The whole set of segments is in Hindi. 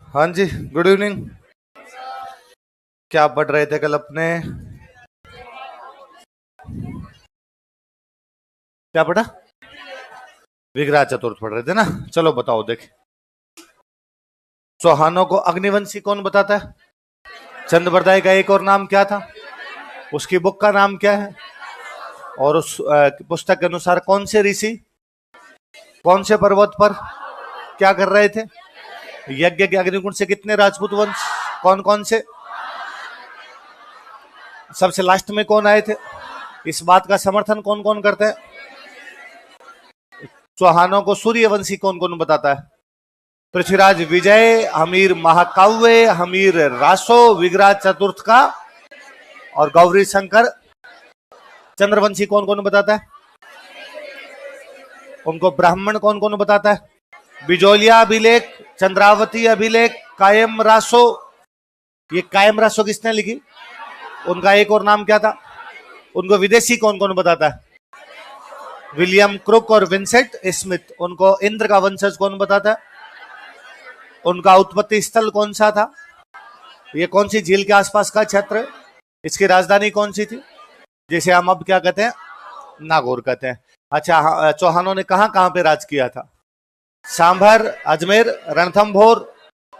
हाँ जी, गुड इवनिंग। क्या पढ़ रहे थे कल अपने? क्या पढ़ा? विग्रह चतुर्थ पढ़ रहे थे ना। चलो बताओ, देख। चौहानों को अग्निवंशी कौन बताता है? चंद्रबरदाई का एक और नाम क्या था? उसकी बुक का नाम क्या है? और उस पुस्तक के अनुसार कौन से ऋषि कौन से पर्वत पर क्या कर रहे थे? यज्ञ के अग्निकुंड से कितने राजपूत वंश कौन कौन से? सबसे लास्ट में कौन आए थे? इस बात का समर्थन कौन कौन करते हैं? चौहानों को सूर्यवंशी कौन कौन बताता है? पृथ्वीराज विजय, हमीर महाकाव्य, हमीर रासो, विग्रह चतुर्थ का और गौरी शंकर चंद्रवंशी कौन कौन बताता है? उनको ब्राह्मण कौन कौन बताता है? बिजोलिया अभिलेख, चंद्रावती अभिलेख, कायम रासो। ये कायम रासो किसने लिखी? उनका एक और नाम क्या था? उनको विदेशी कौन कौन बताता है? विलियम क्रुक और विंसेंट स्मिथ। उनको इंद्र का वंशज कौन बताता है? उनका उत्पत्ति स्थल कौन सा था? ये कौन सी झील के आसपास का क्षेत्र है? इसकी राजधानी कौन सी थी, जिसे हम अब क्या कहते हैं? नागौर कहते हैं। अच्छा, चौहानों ने कहां कहां पे राज किया था? सांभर, अजमेर, रणथंभौर,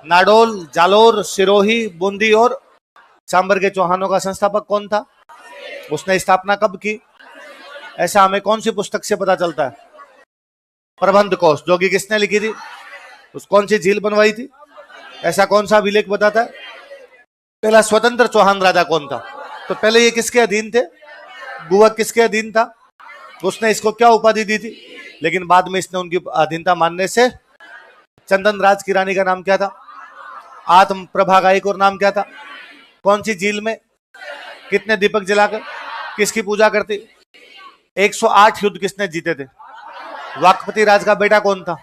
नाडोल, जालोर, सिरोही, बूंदी और सांभर के चौहानों का संस्थापक कौन था? उसने स्थापना कब की? ऐसा हमें कौन सी पुस्तक से पता चलता है? प्रबंध कोश, जो कि किसने लिखी थी? उस कौन सी झील बनवाई थी? ऐसा कौन सा अभिलेख बताता है? पहला स्वतंत्र चौहान राजा कौन था? तो पहले ये किसके अधीन थे? बुआ किसके अधीन था? उसने इसको क्या उपाधि दी थी? लेकिन बाद में इसने उनकी अधीनता मानने से चंदन राज की रानी का नाम क्या था? आत्म प्रभा का एक और नाम क्या था? कौन सी झील में? कितने दीपक जलाकर किसकी पूजा करती? 108 युद्ध किसने जीते थे? वाकपति राज का बेटा कौन था?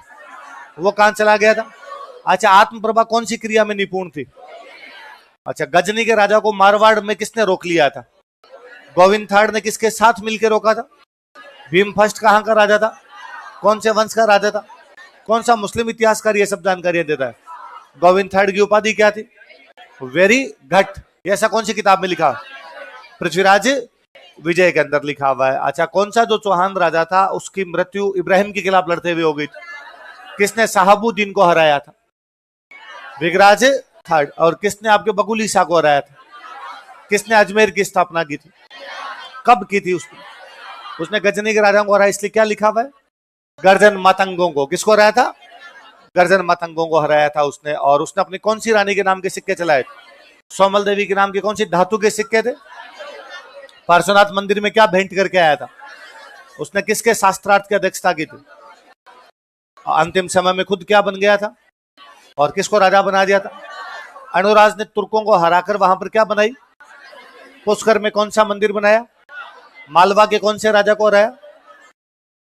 वो कहां चला गया था? अच्छा, आत्म प्रभा कौन सी क्रिया में निपुण थी? अच्छा, गजनी के राजा को मारवाड़ में किसने रोक लिया था? गोविंद थर्ड ने किसके साथ मिलकर रोका था? भीम फर्स्ट कहां का राजा था? कौन से वंश का राजा था? कौन सा मुस्लिम इतिहासकार ये सब जानकारियां देता है? गोविंद थर्ड की उपाधि क्या थी? वेरी घट। ऐसा कौन सी किताब में लिखा? पृथ्वीराज विजय के अंदर लिखा हुआ है। अच्छा, कौन सा जो चौहान राजा था उसकी मृत्यु इब्राहिम के खिलाफ लड़ते हुए हो गई थी? किसने साहबुद्दीन को हराया था? विगराज थर्ड। और किसने आपके बकुली शाह को हराया था? किसने अजमेर की स्थापना की थी? कब की थी उसने गजनी के राजाओं को हराया, इसलिए क्या लिखा हुआ है? गर्जन मतंगों को। किसको हराया था? गर्जन मतंगों को हराया था उसने। और उसने अपनी कौन सी रानी के नाम के सिक्के चलाए? सोमल देवी के नाम के कौन सी धातु के सिक्के थे? पार्श्वनाथ मंदिर में क्या भेंट करके आया था? उसने किसके शास्त्रार्थ की अध्यक्षता की थी? अंतिम समय में खुद क्या बन गया था और किसको राजा बना दिया था? अनुराज ने तुर्कों को हराकर वहां पर क्या बनाई? पुष्कर में कौन सा मंदिर बनाया? मालवा के कौन से राजा को हराया?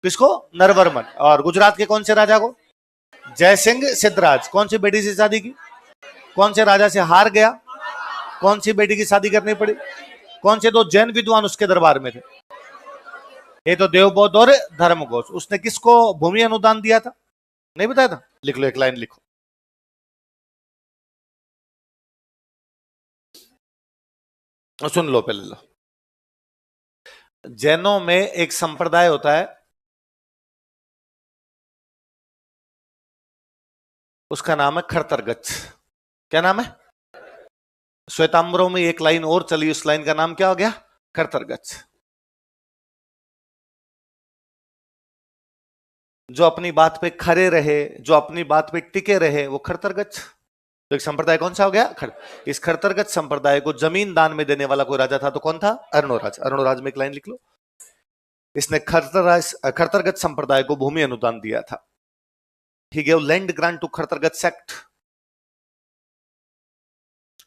किसको? नरवर्मन। और गुजरात के कौन से राजा को? जयसिंह सिद्धराज। कौन सी बेटी से शादी की? कौन से राजा से हार गया? कौन सी बेटी की शादी करनी पड़ी? कौन से दो जैन विद्वान उसके दरबार में थे? ये तो देवबौद्ध और धर्मघोष। उसने किसको भूमि अनुदान दिया था? नहीं बताया था? लिख लो, एक लाइन लिखो। सुन लो, पहले लो। जैनों में एक संप्रदाय होता है, उसका नाम है खरतरगच्छ। क्या नाम है? श्वेतांबरों में एक लाइन और चली, उस लाइन का नाम क्या हो गया? खरतरगच्छ। जो अपनी बात पे खरे रहे, जो अपनी बात पे टिके रहे, वो खरतरगच्छ। तो एक संप्रदाय कौन सा हो गया? इस खरतरगच्छ संप्रदाय को जमीन दान में देने वाला कोई राजा था, तो कौन था? अरुणोराज। अरुणोराज में एक लाइन लिख लो। इसने खरतरगच्छ संप्रदाय को भूमि अनुदान दिया था। He gave land grant to Kharataragaccha sect.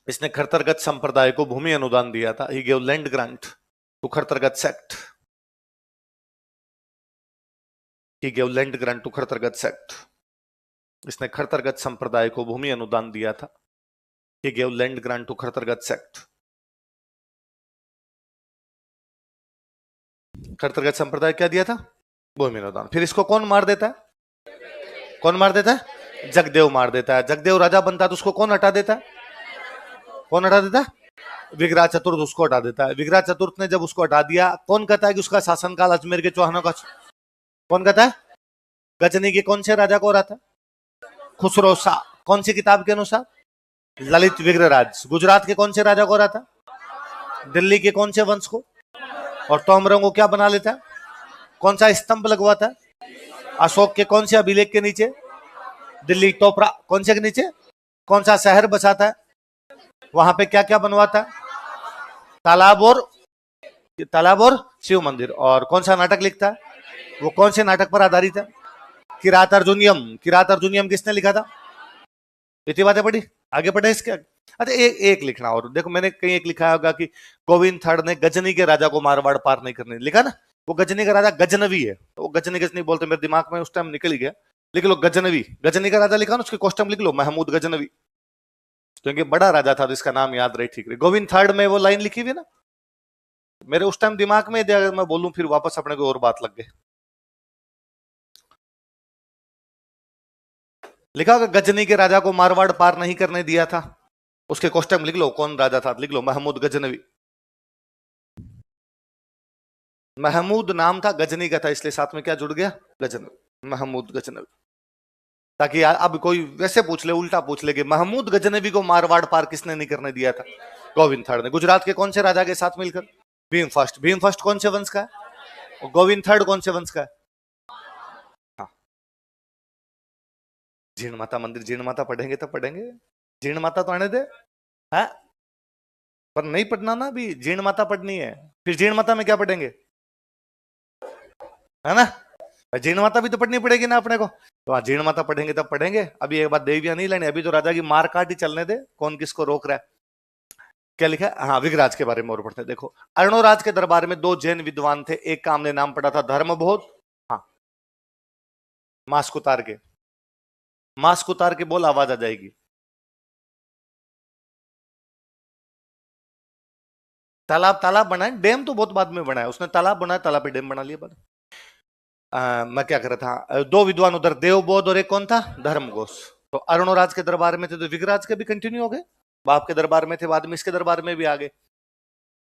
इसने खरतरगच्छ संप्रदाय को भूमि अनुदान दिया था। He gave land grant to Kharataragaccha sect. He gave land grant to Kharataragaccha sect. इसने खरतरगच्छ संप्रदाय को भूमि अनुदान दिया था। He gave land grant to Kharataragaccha sect. Kharataragaccha संप्रदाय क्या दिया था? भूमि अनुदान। फिर इसको कौन मार देता है? कौन मार देता है? जगदेव मार देता है। जगदेव राजा बनता है तो उसको कौन हटा देता है? कौन हटा देता है? विग्रह चतुर्थ उसको हटा देता है। विग्रह चतुर्थ ने जब उसको हटा दिया, कौन कहता है कि उसका शासनकाल अजमेर के चौहानों का? कौन कहता है? गजनी के कौन से राजा को हो रहा था? खुसरो शाह। कौन सी किताब के अनुसार? ललित विग्रहराज। गुजरात के कौन से राजा को हो रहा था? दिल्ली के कौन से वंश को? और तोमरों को क्या बना लेता है? कौन सा स्तंभ लगवाता है? अशोक के कौन से अभिलेख के नीचे? दिल्ली टोपरा। कौन से के नीचे? कौन सा शहर बसाता है? वहां पे क्या क्या बनवाता है? तालाब और शिव मंदिर। और कौन सा नाटक लिखता है? वो कौन से नाटक पर आधारित है? किरात अर्जुनियम। किरात अर्जुनियम किसने लिखा था? इतनी बातें पढ़ी, आगे पढ़े इसके। अच्छा एक लिखना और देखो, मैंने कहीं एक लिखा होगा कि गोविंद थर्ड ने गजनी के राजा को मारवाड़ पार नहीं करने लिखा ना। वो गजनी का राजा गजनवी है, तो वो गजनी बोलते, मेरे दिमाग में उस टाइम निकल ही गया। लिख लो गजनवी। गजनी का राजा लिखा ना, उसके क्वेश्चन लिख लो महमूद गजनवी, क्योंकि बड़ा राजा था तो इसका नाम याद रहे। ठीक है, गोविंद थर्ड में वो लाइन लिखी हुई ना, मेरे उस टाइम दिमाग में, अगर मैं बोलूं फिर वापस अपने को और बात लग गई। लिखा होगा गजनी के राजा को मारवाड़ पार नहीं करने दिया था, उसके क्वेश्चन लिख लो कौन राजा था, लिख लो महमूद गजनवी। महमूद नाम था, गजनी का था, इसलिए साथ में क्या जुड़ गया? गजनवी। महमूद गजनवी। ताकि अब कोई वैसे पूछ ले, उल्टा पूछ ले कि महमूद गजनवी को मारवाड़ पार किसने नहीं करने दिया था? गोविंद थर्ड ने। गुजरात के कौन से राजा के साथ मिलकर? भीम फर्स्ट। भीम फर्स्ट कौन से वंश का है? और गोविंद थर्ड कौन से वंश का है? हाँ, जीण माता मंदिर। जीण माता पढ़ेंगे तब पढ़ेंगे, जीण माता तो आने दे है, पर नहीं पढ़ना ना, अभी जीण माता पढ़नी है। फिर जीण माता में क्या पढ़ेंगे, है ना? जीण माता भी तो पढ़नी पड़ेगी ना अपने को, तो हाँ जीण माता पढ़ेंगे तब पढ़ेंगे। अभी एक बात देवियां नहीं लेनी, अभी तो राजा की मार काट ही चलने दे, कौन किसको रोक रहा है। क्या लिखा है? हाँ, विग्राज के बारे में और पढ़ते हैं। देखो, अर्णोराज के दरबार में दो जैन विद्वान थे, एक का हमने नाम पढ़ा था धर्मबोध। हाँ, मास्क उतार के, मास्क उतार के बोल, आवाज आ जाएगी। तालाब, तालाब बनाए, डैम तो बहुत बाद में बनाया उसने। तालाब बनाया, तालाब पे डैम बना लिया बाद। मैं क्या कर रहा था, दो विद्वान उधर देवबोध और एक कौन था? धर्मघोष। तो अरुणोराज के दरबार में थे तो विग्राज के भी कंटिन्यू हो गए, बाप के दरबार में थे, बाद में इसके दरबार में भी आ गए।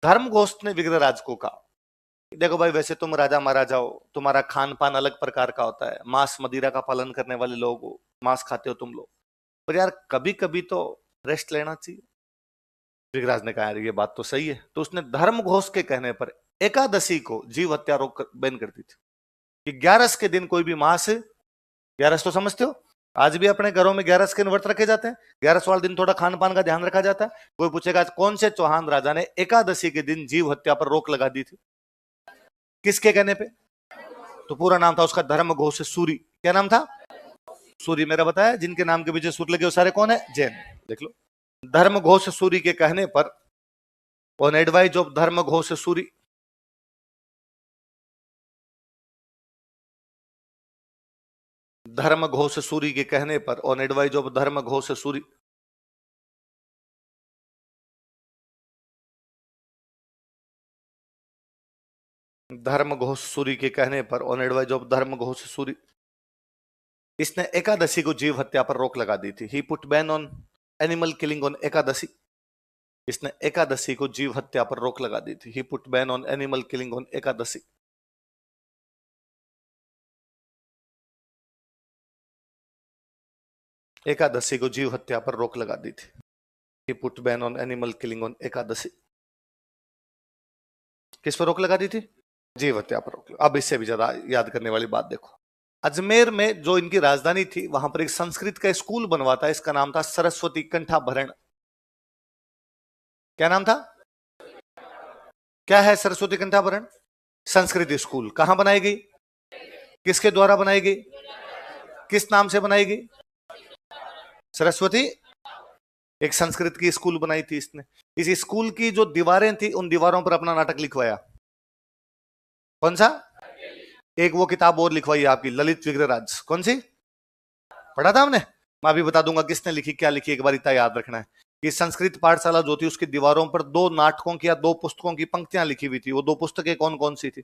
धर्मघोष ने विग्रहराज को कहा, देखो भाई, वैसे तुम राजा महाराजा हो, तुम्हारा खान पान अलग प्रकार का होता है, मांस मदिरा का पालन करने वाले लोग हो, मांस खाते हो तुम लोग, पर यार कभी कभी तो रेस्ट लेना चाहिए। विग्रहराज ने कहा यार ये बात तो सही है, तो उसने धर्मघोष के कहने पर एकादशी को जीव हत्या रोक बैन कर दी थी, कि 11 के दिन कोई भी मांस, 11 तो समझते हो, आज भी अपने घरों में 11 के व्रत रखे जाते हैं, 11 वाले दिन थोड़ा खान पान का ध्यान रखा जाता है। कोई पूछेगा कौन से चौहान राजा ने एकादशी के दिन जीव हत्या पर रोक लगा दी थी, किसके कहने पे? तो पूरा नाम था उसका धर्मघोष सूरी। क्या नाम था? सूरी। मेरा बताया, जिनके नाम के पीछे सूर्य लगे वो सारे कौन है? जैन। देख लो, धर्मघोष सूरी के कहने पर, on advice of Dharmaghosh Suri, Dharmaghosh Suri के कहने पर, on advice of Dharmaghosh Suri, Dharmaghosh Suri के कहने पर, on advice of Dharmaghosh Suri, इसने एकादशी को जीव हत्या पर रोक लगा दी थी। He put ban on animal killing on Ekadashi. इसने एकादशी को जीव हत्या पर रोक लगा दी थी। He put ban on animal killing on Ekadashi. Ekadashi को जीव हत्या पर रोक लगा दी थी। He put ban on animal killing on Ekadashi. किस पर रोक लगा दी थी? जीव हत्या पर रोक। अब इससे भी ज्यादा याद करने वाली बात देखो, अजमेर में जो इनकी राजधानी थी, वहां पर एक संस्कृत का स्कूल बनवा था, इसका नाम था सरस्वती कंठाभरण। क्या नाम था? क्या है सरस्वती कंठाभरण? संस्कृत स्कूल। कहां बनाई गई? किसके द्वारा बनाई गई? किस नाम से बनाई गई? सरस्वती। एक संस्कृत की स्कूल बनाई थी इसने। इस स्कूल की जो दीवारें थी, उन दीवारों पर अपना नाटक लिखवाया। कौन सा? एक वो किताब और लिखवाई आपकी, ललित विग्रहराज। कौन सी? पढ़ा था हमने? मैं अभी बता दूंगा किसने लिखी, क्या लिखी, एक बार इतना याद रखना है कि संस्कृत पाठशाला जो थी उसकी दीवारों पर दो नाटकों की या दो पुस्तकों की पंक्तियां लिखी हुई थी। वो दो पुस्तकें कौन कौन सी थी?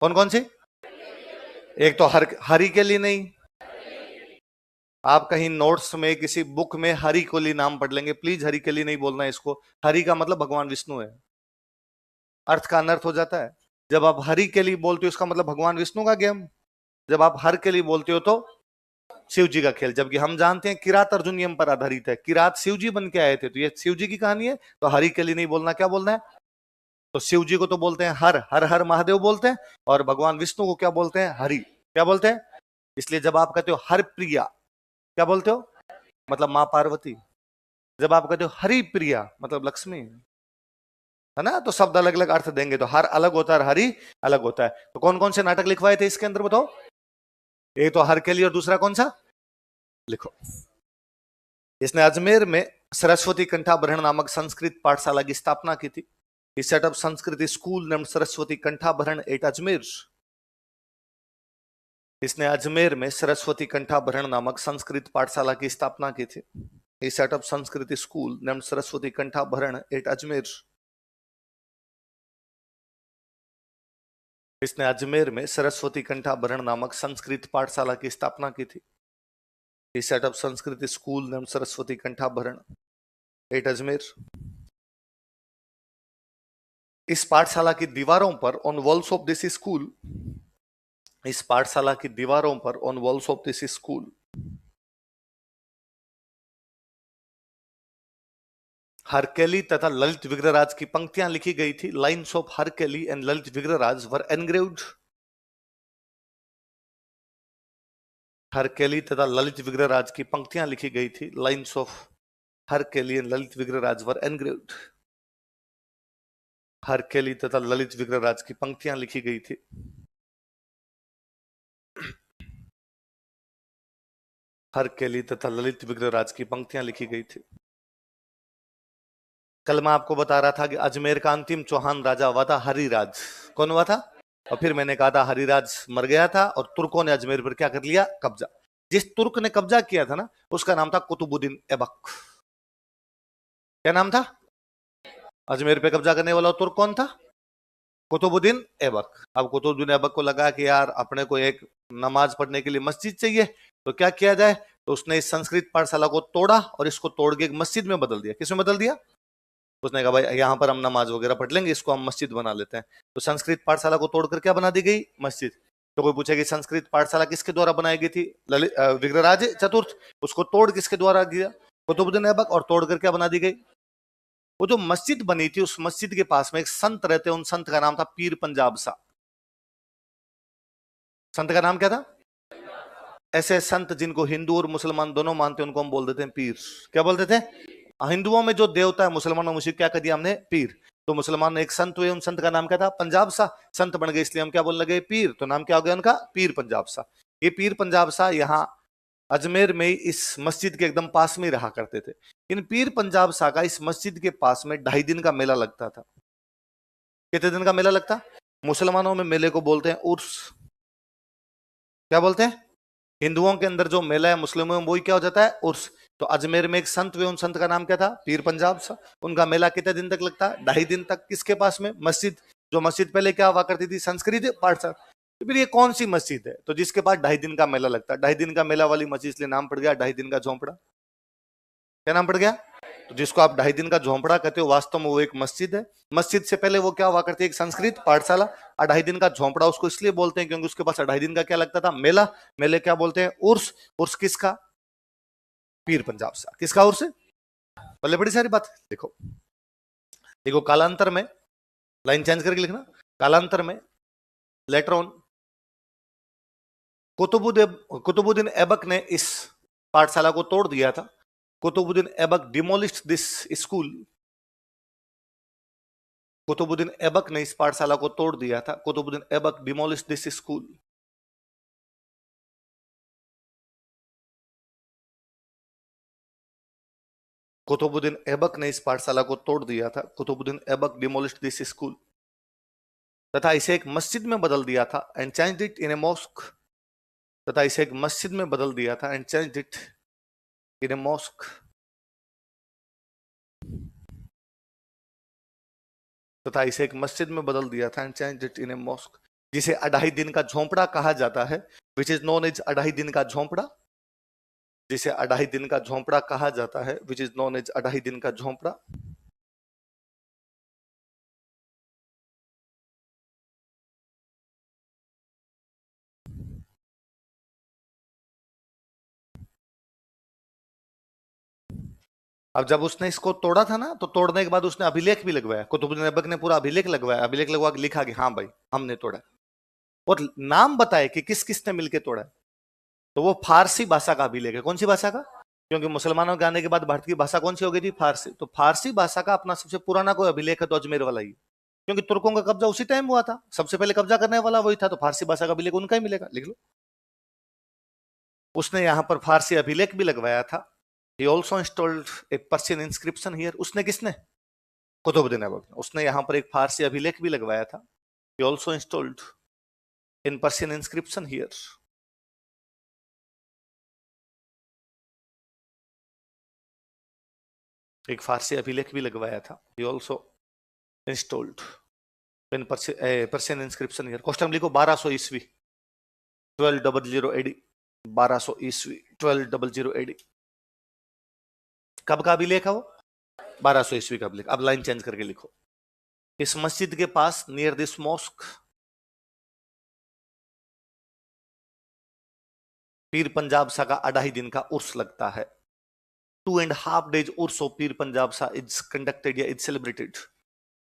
कौन कौन सी? एक तो हरि के लिए नहीं। आप कहीं नोट्स में किसी बुक में हरि को लिए नाम पढ़ लेंगे, प्लीज हरि के लिए नहीं बोलना है इसको। हरि का मतलब भगवान विष्णु है, अर्थ का अनर्थ हो जाता है। जब आप हरि के लिए बोलते हो इसका मतलब भगवान विष्णु का गेम, जब आप हर के लिए बोलते हो तो शिव जी का खेल। जबकि हम जानते हैं किरात अर्जुन नियम पर आधारित है, किरात शिव जी बन के आए थे, तो ये शिव जी की कहानी है। तो हरि के लिए नहीं बोलना, क्या बोलना है? तो शिव जी को तो बोलते हैं हर हर हर महादेव बोलते हैं, और भगवान विष्णु को क्या बोलते हैं? हरि। क्या बोलते हैं? इसलिए जब आप कहते हो हर प्रिया, क्या बोलते हो? मतलब माँ पार्वती। जब आप कहते हो हरि प्रिया मतलब लक्ष्मी, है ना? तो शब्द अलग अलग अर्थ देंगे, तो हर अलग होता है और हरि अलग होता है। तो कौन कौन से नाटक लिखवाए थे इसके अंदर बताओ? एक तो हर के लिए, और दूसरा कौन सा? लिखो। इसने अजमेर में सरस्वती कंठाभरण नामक संस्कृत पाठशाला की स्थापना की थी। He set up Sanskrit school named Saraswati Kanthabharana at Ajmer. इसने अजमेर में सरस्वती कंठाभरण नामक संस्कृत पाठशाला की स्थापना की थी। He set up Sanskrit school named Saraswati Kanthabharana at Ajmer. इसने अजमेर में सरस्वती कंठाभरण नामक संस्कृत पाठशाला की स्थापना की थी। He set up Sanskrit school named Saraswati Kanthabharana at Ajmer. इस पाठशाला की दीवारों पर on walls of this school, इस पाठशाला की दीवारों पर on walls of this school Harakeli तथा ललित विग्रहराज की पंक्तियां लिखी गई थी। Lines of Harakeli and Lalita Vigraharaja were engraved. Harakeli तथा ललित विग्रहराज की पंक्तियां लिखी गई थी। Lines of Harakeli and Lalita Vigraharaja were engraved. Harakeli तथा ललित विग्रहराज की पंक्तियां लिखी गई थी। हरकेली तथा ललित विग्रहराज की पंक्तियां लिखी गई थी। कल मैं आपको बता रहा था कि अजमेर का अंतिम चौहान राजा हुआ था हरिराज। कौन हुआ था? और फिर मैंने कहा था हरिराज मर गया था और तुर्कों ने अजमेर पर क्या कर लिया? कब्जा। जिस तुर्क ने कब्जा किया था ना, उसका नाम था कुतुबुद्दीन ऐबक। क्या नाम था? अजमेर पे कब्जा करने वाला तुर्क कौन था? कुतुबुद्दीन ऐबक। अब कुतुबुद्दीन ऐबक को लगा कि यार अपने को एक नमाज पढ़ने के लिए मस्जिद चाहिए, तो क्या किया जाए? तो उसने इस संस्कृत पाठशाला को तोड़ा और इसको तोड़ के एक मस्जिद में बदल दिया। किसमें बदल दिया? उसने कहा भाई यहाँ पर हम नमाज वगैरह पढ़ लेंगे, इसको हम मस्जिद बना लेते हैं। तो संस्कृत पाठशाला को तोड़कर क्या बना दी गई? मस्जिद। तो कोई पूछेगी संस्कृत पाठशाला किसके द्वारा बनाई गई थी? विग्रहराज चतुर्थ। उसको तोड़ किसके द्वारा किया? कुतुबुद्दीन ऐबक। और तोड़कर क्या बना दी गई? वो जो मस्जिद बनी थी, उस मस्जिद के पास में एक संत रहते, उन संत का नाम था पीर पंजाब सा। संत का नाम क्या था? ऐसे संत जिनको हिंदू और मुसलमान दोनों मानते हैं, उनको हम बोल देते हैं पीर। क्या बोलते थे? हिंदुओं में जो देवता है, मुसलमानों में क्या कर दिया हमने? पीर। तो मुसलमान ने एक संत हुए, उन संत का नाम क्या था? पंजाब सा। संत बन गए इसलिए हम क्या बोलने लगे? पीर। तो नाम क्या हो गया उनका? पीर पंजाब सा। ये पीर पंजाब सा यहाँ अजमेर में इस मस्जिद के एकदम पास में रहा करते थे। इन पीर पंजाब सा का इस मस्जिद के पास में 2.5 दिन का मेला लगता था। कितने दिन का मेला लगता? मुसलमानों में मेले को बोलते हैं उर्स। क्या बोलते हैं? हिंदुओं के अंदर जो मेला है, मुस्लिमों में वही क्या हो जाता है? उर्स। तो अजमेर में एक संत हुए, उन संत का नाम क्या था? पीर पंजाब सा। उनका मेला कितने दिन तक लगता है? 2.5 दिन तक। किसके पास में? मस्जिद। जो मस्जिद पहले क्या हुआ करती थी? संस्कृत पाठशाला। तो फिर ये कौन सी मस्जिद है तो जिसके पास 2.5 दिन का मेला लगता है? 2.5 दिन का मेला वाली मस्जिद, इसलिए नाम पड़ गया 2.5 दिन का झोंपड़ा। क्या नाम पड़ गया? तो जिसको आप 2.5 दिन का झोंपड़ा कहते हो, वास्तव में वो एक मस्जिद है। मस्जिद से पहले वो क्या हुआ करती है? एक संस्कृत पाठशाला। 2.5 दिन का झोंपड़ा उसको इसलिए बोलते हैं क्योंकि उसके पास 2.5 दिन का क्या लगता था? मेला। मेले क्या बोलते हैं? उर्स। उर्स किसका? पीर पंजाब सा। किसका उर्स? पहले बड़ी सारी बात देखो। देखो कालांतर में, लाइन चेंज करके लिखना, कालांतर में लेटर ऑन कुतुबुद्दीन ऐबक ने इस पाठशाला को तोड़ दिया था। Qutbuddin Aibak demolished this school. Qutbuddin Aibak ने इस पाठशाला को तोड़ दिया था। Qutbuddin Aibak demolished this school. Qutbuddin Aibak ने इस पाठशाला को तोड़ दिया था। Qutbuddin Aibak demolished this school. तथा इसे एक मस्जिद में बदल दिया था and changed it in a mosque. तथा इसे एक मस्जिद में बदल दिया था and changed it in a mosque. तथा इसे एक मस्जिद में बदल दिया था and changed it in a mosque. जिसे अढ़ाई दिन का झोंपड़ा कहा जाता है, विच इज नोन एज अढ़ाई दिन का झोंपड़ा, जिसे अढ़ाई दिन का झोंपड़ा कहा जाता है, विच इज नोन एज अढ़ाई दिन का झोंपड़ा। अब जब उसने इसको तोड़ा था ना, तो तोड़ने के बाद उसने अभिलेख भी लगवाया, कुतुबुद्दीन ऐबक ने पूरा अभिलेख लगवाया, अभिलेख लगवा के लिखा कि हाँ भाई हमने तोड़ा, और नाम बताए कि किस किसने मिलकर तोड़ा। तो वो फारसी भाषा का अभिलेख है। कौन सी भाषा का? क्योंकि मुसलमानों के आने के बाद भारत की भाषा कौन सी हो गई थी? फारसी। तो फारसी भाषा का अपना सबसे पुराना कोई अभिलेख है तो अजमेर वाला ही, क्योंकि तुर्कों का कब्जा उसी टाइम हुआ था, सबसे पहले कब्जा करने वाला वही था, तो फारसी भाषा का अभिलेख उनका ही मिलेगा, लिख लो। उसने यहां पर फारसी अभिलेख भी लगवाया था। He also installed a Persian inscription here. उसने किसने? कुतुबुद्दीन ऐबक ने। उसने यहां पर एक फारसी अभिलेख भी लगवाया था। He also installed in Persian inscription here. एक फारसी अभिलेख भी लगवाया था। He also installed in Persian inscription here. Question लिखो 1200 ईस्वी, 1200 AD, 1200 ईस्वी, 1200 AD। कब का अभिलेख है वो? 1200 ईस्वी का अभिलेख। अब लाइन चेंज करके लिखो, इस मस्जिद के पास नियर दिस मॉस्क पीर पंजाब सा का अढ़ाई दिन का उर्स लगता है। 2.5 days उर्स ऑफ पीर पंजाब सा इज कंडक्टेड या इज सेलिब्रेटेड।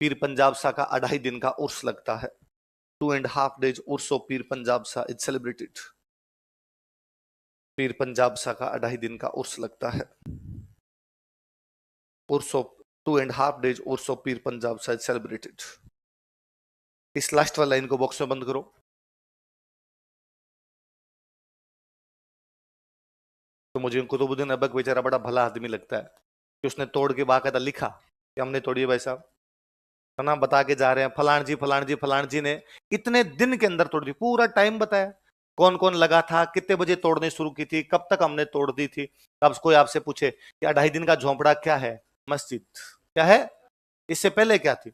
पीर पंजाब सा का अढ़ाई दिन का उर्स लगता है। 2.5 days उर्स ऑफ पीर पंजाब सा इज सेलिब्रेटेड। पीर पंजाब सा का अढ़ाई दिन का उर्स लगता है। उर्स ऑफ 2.5 days उर्स ऑफ पीर पंजाब सा इज सेलिब्रेटेड। इस लास्ट वाला लाइन को बॉक्स में बंद करो। तो मुझे कुतुबुद्दीन ऐबक बेचारा बड़ा भला आदमी लगता है कि उसने तोड़ के बाकायदा लिखा कि हमने तोड़ी है भाई साहब, है ना, बता के जा रहे हैं फलान जी फलान जी फलान जी ने इतने दिन के अंदर तोड़ दी, पूरा टाइम बताया, कौन कौन लगा था, कितने बजे तोड़ने शुरू की थी, कब तक हमने तोड़ दी थी। अब कोई आपसे पूछे कि अढ़ाई दिन का झोंपड़ा क्या है? मस्जिद। क्या है? इससे पहले क्या थी?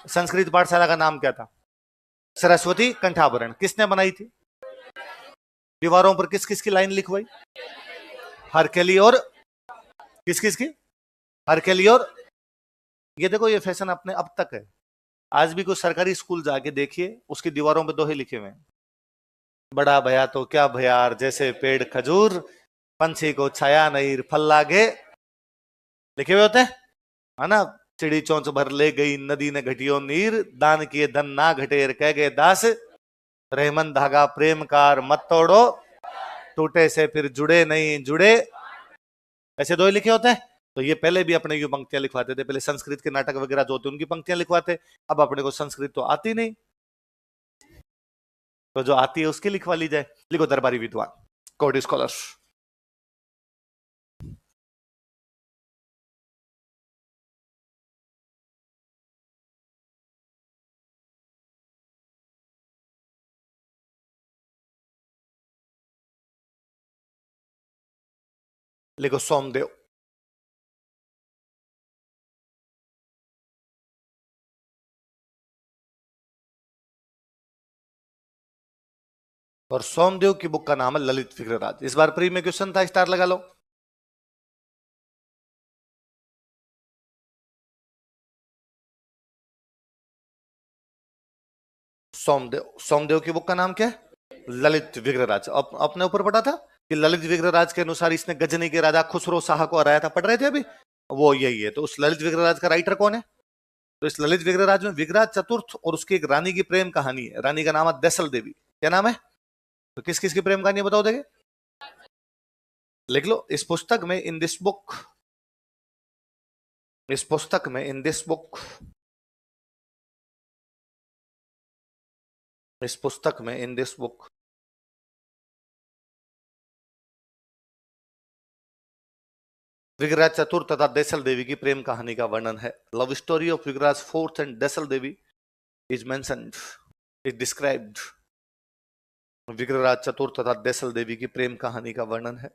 संस्कृत पाठशाला का नाम क्या था? सरस्वती कंठाभरण। किसने बनाई थी? दीवारों पर किस किस की लाइन लिखवाई? हरकेली और किस किस की? हरकेली और, ये देखो ये फैशन अपने अब तक है। आज भी कोई सरकारी स्कूल जाके देखिए, उसकी दीवारों पे दोहे लिखे हुए हैं, बड़ा भया तो क्या भयार, जैसे पेड़ खजूर, पंछी को छाया नहीं फल लागे, लिखे हुए होते हैं, है ना। चिड़ी चोंच भर ले गई नदी ने घटियो नीर, दान किए धन ना घटेर कह गए दास, रहमन धागा प्रेम कार मत तोड़ो, टूटे से फिर जुड़े नहीं जुड़े, ऐसे दोहे लिखे होते हैं। तो ये पहले भी अपने की पंक्तियां लिखवाते थे, पहले संस्कृत के नाटक वगैरह जो होते उनकी पंक्तियां लिखवाते। अब अपने को संस्कृत तो आती नहीं, तो जो आती है उसकी लिखवा ली जाए। लिखो दरबारी विद्वान, कोर्ट स्कॉलर्स। लिखो सोमदेव। और सोमदेव की बुक का नाम है ललित विग्रहराज। इस बार प्री में क्वेश्चन था, स्टार लगा लो। सोमदेव, सोमदेव की बुक का नाम क्या है? ललित विग्रहराज। अपने ऊपर पढ़ा था कि ललित विग्रहराज के अनुसार इसने गजनी के राजा खुसरो शाह को हराया था, पढ़ रहे थे अभी, वो यही है। तो उस ललित विग्रहराज का राइटर कौन है? तो इस ललित विग्रहराज में विग्रहराज चतुर्थ और उसकी एक रानी की प्रेम कहानी है। रानी का नाम है देसल देवी। क्या नाम है? तो किस किस की प्रेम कहानी बताओ देंगे, लिख लो। इस पुस्तक में इन दिस बुक, इस पुस्तक में इन दिस बुक, इस पुस्तक में इन दिस बुक विग्रहराज चतुर्थ तथा देसल देवी की प्रेम कहानी का वर्णन है। Love story of Vigraharaj fourth and Desal Devi is mentioned, is described. Vigraharaj चतुर्थ तथा देसल देवी की प्रेम कहानी का वर्णन है।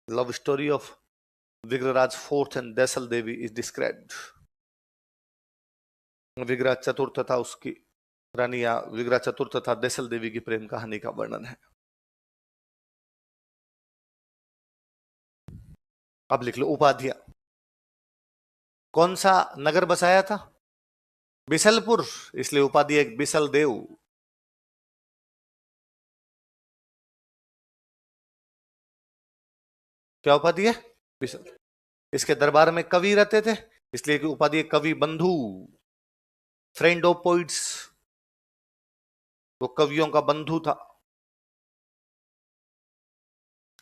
Love story of Vigraharaj fourth and Desal Devi is described. Vigraharaj चतुर्थ तथा उसकी रानी या विग्रह चतुर्थ तथा देसल देवी की प्रेम कहानी का वर्णन है। अब लिख लो उपाधियां। कौन सा नगर बसाया था? बिसलपुर, इसलिए उपाधि एक बिसल देव। क्या उपाधि है? बिसल। इसके दरबार में कवि रहते थे, इसलिए कि उपाधि है कवि बंधु, फ्रेंड ऑफ पोइट्स। वो कवियों का बंधु था।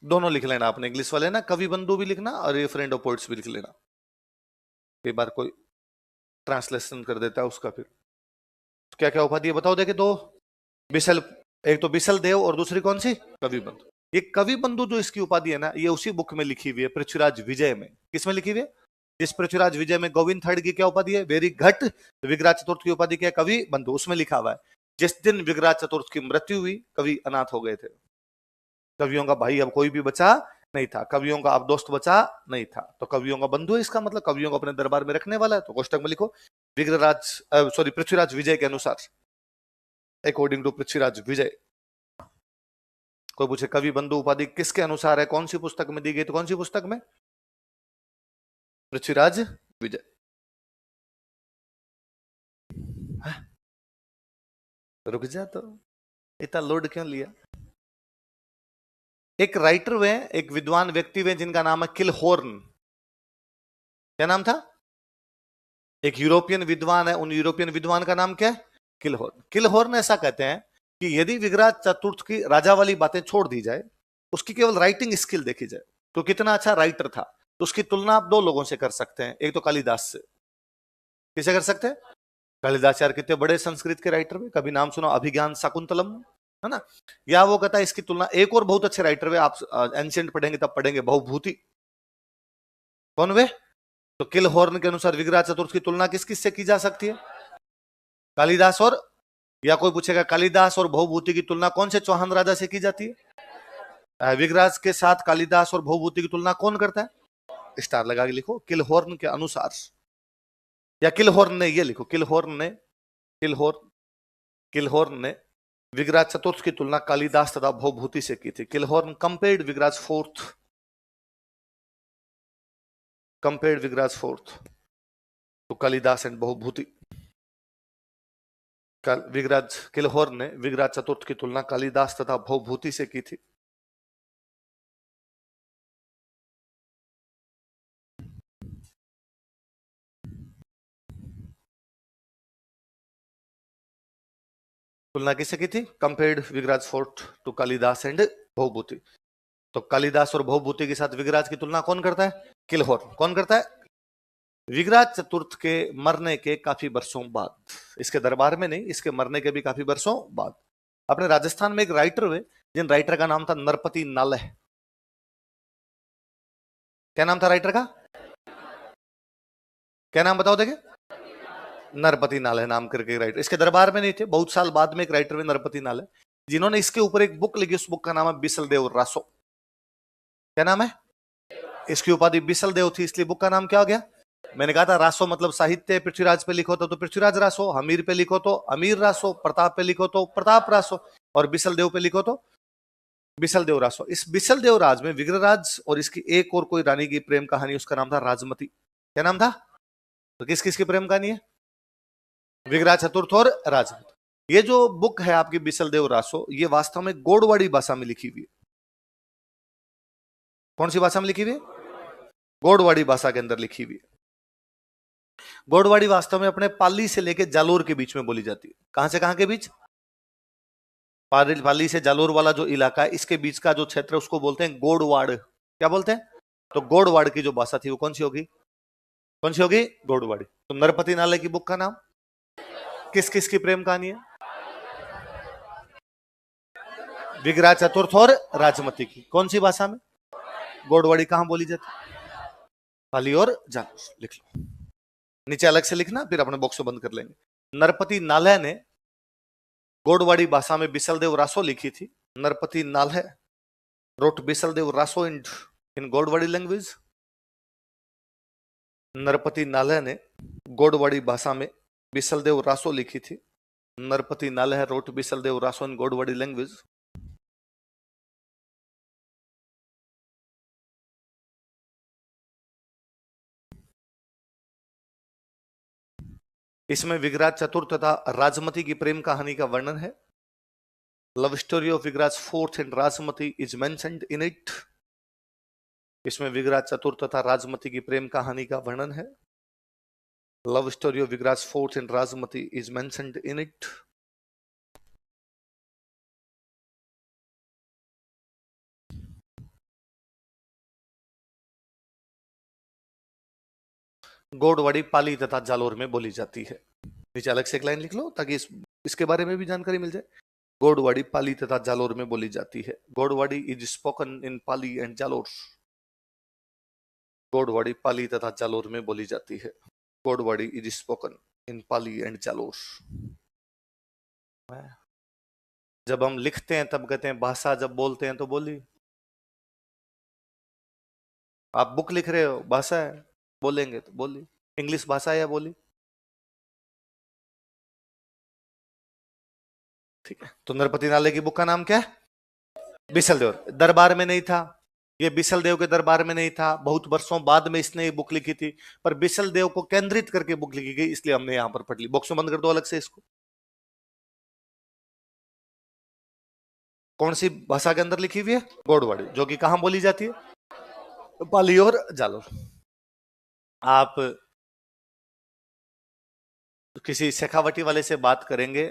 दोनों लिख लेना आपने, इंग्लिश वाले ना, कवि बंधु भी लिखना और ये फ्रेंड ऑफ पोइट्स भी लिख लेना। कई बार कोई ट्रांसलेशन कर देता है उसका। फिर क्या क्या उपाधि बताओ देखे। दो बिसल, एक तो बिसल देव और दूसरी कौन सी? कवि बंधु। ये कवि बंधु जो इसकी उपाधि है ना, ये उसी बुक में लिखी हुई है, पृथ्वीराज विजय में। किसमें लिखी हुई है? जिस पृथ्वीराज विजय में गोविंद थर्ड की क्या उपाधि है? वेरी घट। विग्रह चतुर्थ की उपाधि क्या है? कवि बंधु। उसमें लिखा हुआ है जिस दिन विग्रह चतुर्थ की मृत्यु हुई, कवि अनाथ हो गए थे। कवियों का भाई अब कोई भी बचा नहीं था, कवियों का अब दोस्त बचा नहीं था, तो कवियों का बंधु है, इसका मतलब कवियों को अपने दरबार में रखने वाला है। तो कोष्टक में लिखो विग्रहराज, सॉरी, पृथ्वीराज विजय के अनुसार, अकॉर्डिंग टू पृथ्वीराज विजय। कोई पूछे कवि बंधु उपाधि किसके अनुसार है, कौन सी पुस्तक में दी गई, तो कौन सी पुस्तक में? पृथ्वीराज विजय। रुक जा, तो इतना लोड क्यों लिया? एक राइटर हुए, एक विद्वान व्यक्ति हुए जिनका नाम है किलहॉर्न। क्या नाम था? एक यूरोपियन विद्वान है, उन यूरोपियन विद्वान का नाम क्या है? किलहॉर्न। किलहॉर्न ऐसा कहते हैं कि यदि विग्रह चतुर्थ की राजा वाली बातें छोड़ दी जाए, उसकी केवल राइटिंग स्किल देखी जाए, तो कितना अच्छा राइटर था, तो उसकी तुलना आप दो लोगों से कर सकते हैं। एक तो कालिदास से। किसे कर सकते हैं? कालिदास यार कितने बड़े संस्कृत के राइटर हुए, कभी नाम सुना? अभिज्ञान शाकुंतलम, है ना। या वो कहता है इसकी तुलना एक और बहुत अच्छे राइटर हुए, आप एंशिएंट पढ़ेंगे तब पढ़ेंगे, बहुभूति। कौन वे? तो किलहॉर्न के अनुसार विग्रह चतुर्थ की तुलना किस किस से की जा सकती है? कालिदास और, या कोई पूछेगा कालिदास और बहुभूति की तुलना कौन से चौहान राजा से की जाती है? विग्रह के साथ कालिदास और बहुभूति की तुलना कौन करता है? स्टार लगा के लिखो किलहॉर्न के अनुसार, या किलहॉर्न ने, ये लिखो किलहॉर्न ने, किलहॉर्न ने विग्रह चतुर्थ की तुलना कालिदास तथा बहुभूति से की थी। किलहॉर्न कंपेयर्ड विग्रह फोर्थ, कंपेयर्ड विग्रह फोर्थ तो कालिदास एंड बहुभूति। विग्रह किलहॉर्न ने विग्रह चतुर्थ की तुलना कालिदास तथा बहुभूति से की थी। तुलना किससे की थी? कंपेयर्ड विग्रह फोर्थ टू कालिदास एंड बहुभूति। तो कालिदास और बहुभूति के साथ विग्रह की तुलना कौन करता है? किलहॉर्न। कौन करता है? विग्रह चतुर्थ के मरने के काफी वर्षों बाद, इसके दरबार में नहीं, इसके मरने के भी काफी वर्षों बाद, अपने राजस्थान में एक राइटर हुए जिन राइटर का नाम था नरपति नालह। क्या नाम था राइटर का? क्या नाम बताओ देखे। नरपति नालह नाम करके राइटर, इसके दरबार में नहीं थे, बहुत साल बाद में एक राइटर हुए नरपति नालह, जिन्होंने इसके ऊपर एक बुक लिखी। उस बुक का नाम है बिसल देव रासो। क्या नाम है? इसकी उपाधि बिसल देव थी, इसलिए बुक का नाम क्या हो गया? मैंने कहा था रासो मतलब साहित्य। पृथ्वीराज पे लिखो तो पृथ्वीराज रासो, हमीर पे लिखो तो अमीर रासो, प्रताप पे लिखो तो प्रताप रासो, और बिसल देव पे लिखो तो बिसल देव रासो। इस बिसल देव राज में विग्रहराज और इसकी एक और कोई रानी की प्रेम कहानी, उसका नाम था राजमती। क्या नाम था? तो किस किस की प्रेम कहानी है? विग्रह चतुर्थ और राजमती। ये जो बुक है आपकी बिसल देव रासो, ये वास्तव में गोडवाड़ी भाषा में लिखी हुई है। कौन सी भाषा में लिखी हुई है? गोडवाड़ी भाषा के अंदर लिखी हुई है। गोडवाड़ी वास्तव में अपने पाली से लेकर जालोर के बीच में बोली जाती है। कहां से कहां के बीच? पाली से जालोर वाला जो इलाका है, इसके बीच का जो क्षेत्र है उसको बोलते हैं गोडवाड़। क्या बोलते हैं? तो गोडवाड़ की जो भाषा थी वो कौन सी होगी? कौन सी होगी? गोडवाड़ी। तो नरपति नालय की बुक का नाम? किस किस की प्रेम कहानी है? विग्रह चतुर्थ और राजमती की। कौन सी भाषा में? गोडवाड़ी। कहां बोली जाती? पाली और जालोर। लिख लो, नीचे अलग से लिखना, फिर अपने बॉक्स को बंद कर लेंगे। नरपति नालय ने गोडवाड़ी भाषा में बिसलदेव रासो लिखी थी। नरपति नालय wrote बिसलदेव रासो इन गोडवाड़ी लैंग्वेज। नरपति नालय ने गोडवाड़ी भाषा में बिसलदेव रासो लिखी थी। नरपति नालह wrote Bisaldev Raso in Godwadi language. इसमें विगराज चतुर्थ तथा राजमती की प्रेम कहानी का वर्णन है. Love story of Vigraj fourth and Rajmati is mentioned in it. इसमें विगराज चतुर्थ तथा राजमती की प्रेम कहानी का वर्णन है. Love story of Vigraj fourth and Rajmati is mentioned in it. Godwari Pali तथा जालोर में बोली जाती है. नीचे अलग से एक लाइन लिख लो ताकि इसके बारे में भी जानकारी मिल जाए. गोडवाड़ी पाली तथा जालोर में बोली जाती है. Godwari is spoken in Pali and Jalore. Godwari Pali तथा जालोर में बोली जाती है. Godwari is spoken in Pali and Jalore. जब हम लिखते हैं तब कहते हैं भाषा, जब बोलते हैं तो बोली. आप बुक लिख रहे हो, भाषा है. बोलेंगे तो बोली. इंग्लिश भाषा है या बोली. ठीक है. तो नरपति नाले की बुक का नाम क्या है? बिसलदेव. दरबार में नहीं था ये, बिसलदेव के दरबार में नहीं था. बहुत वर्षों बाद में इसने ये बुक लिखी थी, पर बिसलदेव को केंद्रित करके बुक लिखी गई, इसलिए हमने यहां पर पढ़ ली. बॉक्स में बंद कर दो अलग से इसको. कौन सी भाषा के अंदर लिखी हुई है? गोडवाड़ी, जो कि कहां बोली जाती है? पाली और जालोर. आप किसी शेखावटी वाले से बात करेंगे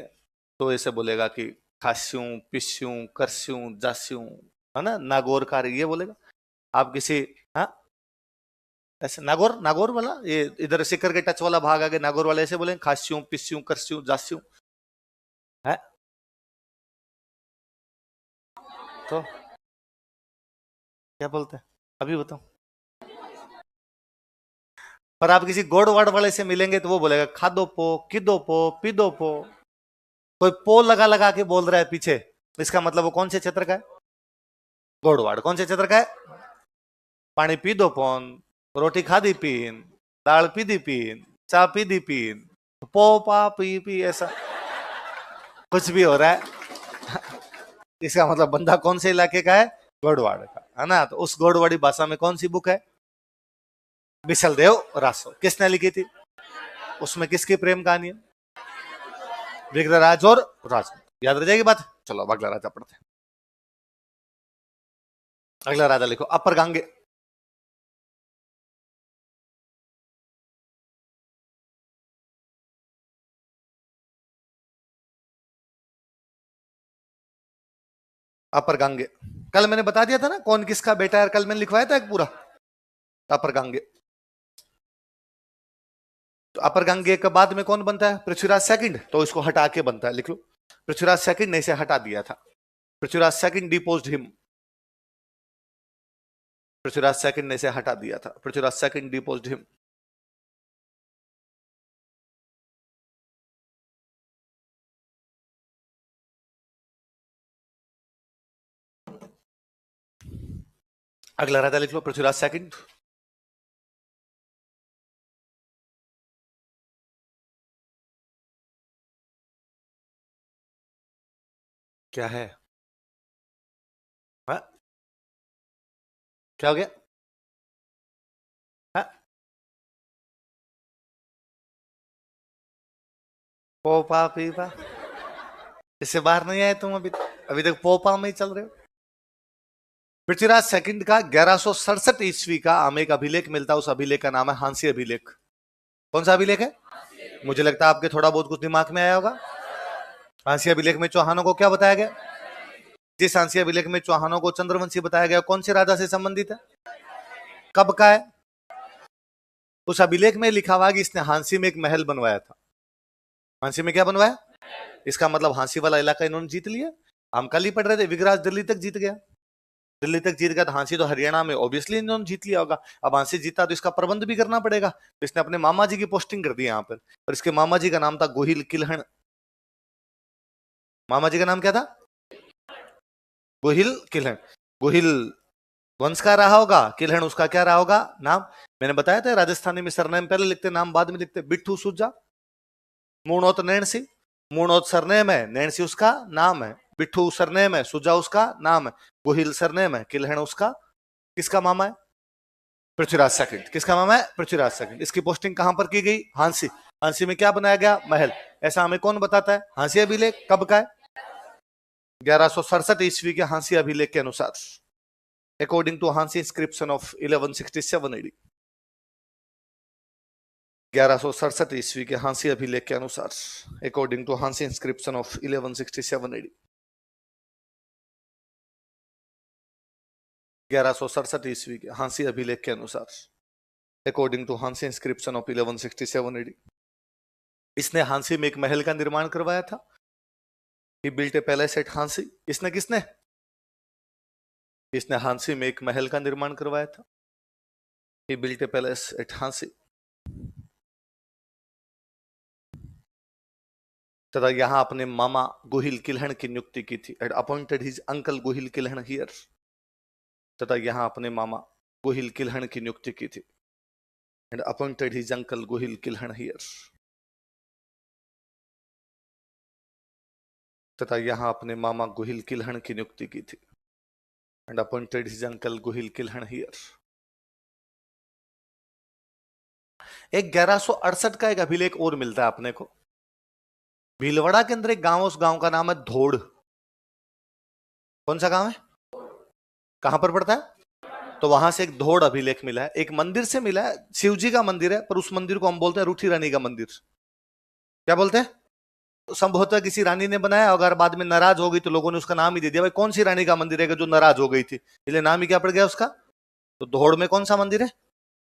तो ऐसे बोलेगा कि खास्यूं, पिस्यूं, करस्यूं, जास्यूं, है ना. नागौर का ये बोलेगा. आप किसी, हाँ ऐसे नागौर, नागौर वाला ये इधर सिकर के टच वाला भाग आगे नागौर वाले ऐसे बोलेंगे खास्यूं, पिस्यूं, करस्यूं, जास्यूं. है तो क्या बोलते हैं अभी बताओ. पर आप किसी गोडवाड़ वाले से मिलेंगे तो वो बोलेगा खादो पो, किदो पो, पीदो पो. कोई पो लगा लगा के बोल रहा है पीछे, इसका मतलब वो कौन से क्षेत्र का है? गोडवाड़. कौन से क्षेत्र का है? पानी पी दो पोन, रोटी खादी पीन, दाल पीदी पीन, चा पीदी पीन, पो पा पी पी, ऐसा कुछ भी हो रहा है. इसका मतलब बंदा कौन से इलाके का है? गोडवाड़ का, है ना. तो उस गोडवाड़ी भाषा में कौन सी बुक है? बिसलदेव रासो. किसने लिखी थी? उसमें किसकी प्रेम कहानी है? विग्रहराज और राज. याद रह जाएगी बात. चलो अब अगला राजा पढ़ते हैं. अगला राजा लिखो अपर गांगे. अपर गांगे. कल मैंने बता दिया था ना कौन किसका बेटा है. कल मैंने लिखवाया था एक पूरा अपर गांगे. तो अपर गांगे के बाद में कौन बनता है? पृथ्वीराज सेकंड. तो इसको हटा के बनता है. लिख लो पृथ्वीराज सेकंड ने इसे हटा दिया था. Prithviraj second deposed him. Prithviraj second ने इसे हटा दिया था. Prithviraj second deposed him. अगला राजा लिख लो पृथ्वीराज सेकंड. क्या है? हा? क्या हो गया? हा? पोपा पीपा, इससे बाहर नहीं आए तुम अभी. अभी तक पोपा में ही चल रहे हो. पृथ्वीराज सेकंड का 1167 ईस्वी का हमें एक अभिलेख मिलता है. उस अभिलेख का नाम है हांसी अभिलेख. कौन सा अभिलेख है? मुझे लगता है आपके थोड़ा बहुत कुछ दिमाग में आया होगा. हांसी अभिलेख में चौहानों को क्या बताया गया? जिस हांसी अभिलेख में चौहानों को चंद्रवंशी बताया गया, कौन से राजा से संबंधित है? कब का है? उस अभिलेख में लिखा हुआ कि इसने हांसी में एक महल बनवाया था. हांसी में क्या बनवाया? इसका मतलब हांसी वाला इलाका इन्होंने जीत लिया. हम कल ही पढ़ रहे थे विग्रहराज दिल्ली तक जीत गया. दिल्ली तक जीत गया तो हांसी तो हरियाणा में ऑब्वियसली इन्होंने जीत लिया होगा. अब हांसी जीता तो इसका प्रबंध भी करना पड़ेगा. तो इसने अपने मामा जी की पोस्टिंग कर दी यहाँ पर. और इसके मामा जी का नाम था गोहिल किलहण. मामा जी का नाम क्या था? गोहिल किलहण. गोहिल वंश का रहा होगा, किलहण उसका क्या रहा होगा नाम. मैंने बताया था राजस्थानी में सरनेम पहले लिखते नाम बाद में लिखते. बिट्ठू सुजा, मूणोत नैण सिंह, मूर्णोत सरनेम है, नैन्सी उसका नाम है, बिट्ठू सरनेम है, सुजा उसका नाम है, गोहिल सरनेम है, किल्हण उसका किसका मामा है? पृथ्वीराज सेकंड। किसका मामा है? पृथ्वीराज सेकंड। इसकी पोस्टिंग कहां पर की गई? हांसी। हांसी में क्या बनाया गया? महल। ऐसा हमें कौन बताता है? हांसी अभिलेख कब का है? 1167 ईस्वी के हांसी अभिलेख के अनुसार, according to Hansi inscription of 1167 AD. 1167 ईस्वी के हांसी अभिलेख के अनुसार, according to Hansi inscription of 1167 AD. 1167 ईस्वी के हांसी अभिलेख के अनुसार, according to Hansi inscription of 1167 AD, इसने हांसी में एक महल का निर्माण करवाया था। He built a palace at Hansi. इसने किसने? इसने हांसी में एक महल का निर्माण करवाया था। He built a palace at Hansi. तथा यहां अपने मामा गोहिल किल्हण की नियुक्ति की थी। And appointed his uncle Gohil Kilhan here. तथा यहां अपने मामा गोहिल किल्हण की नियुक्ति की थी। And appointed his uncle Gohil Kilhan here. तथा यहां अपने मामा गोहिल किल्हण की नियुक्ति की थी। And appointed his uncle Gohil Kilhan here. एक 1168 का एक अभिलेख और मिलता है अपने को। भीलवाड़ा के अंदर एक गांव, उस गांव का नाम है धोड़। कौन सा गांव है? कहां पर पड़ता है? तो वहां से एक धोड़ अभिलेख मिला है। एक मंदिर से मिला है, शिव जी का मंदिर है, पर उस मंदिर को हम बोलते हैं रूठी रानी का मंदिर। क्या बोलते हैं? संभवतः किसी रानी ने बनाया, अगर बाद में नाराज हो गई तो लोगों ने उसका नाम ही दे दिया। भाई कौन सी रानी का मंदिर है जो नाराज हो गई थी, इसलिए नाम ही क्या पड़ गया उसका? तो धोड़ में कौन सा मंदिर है?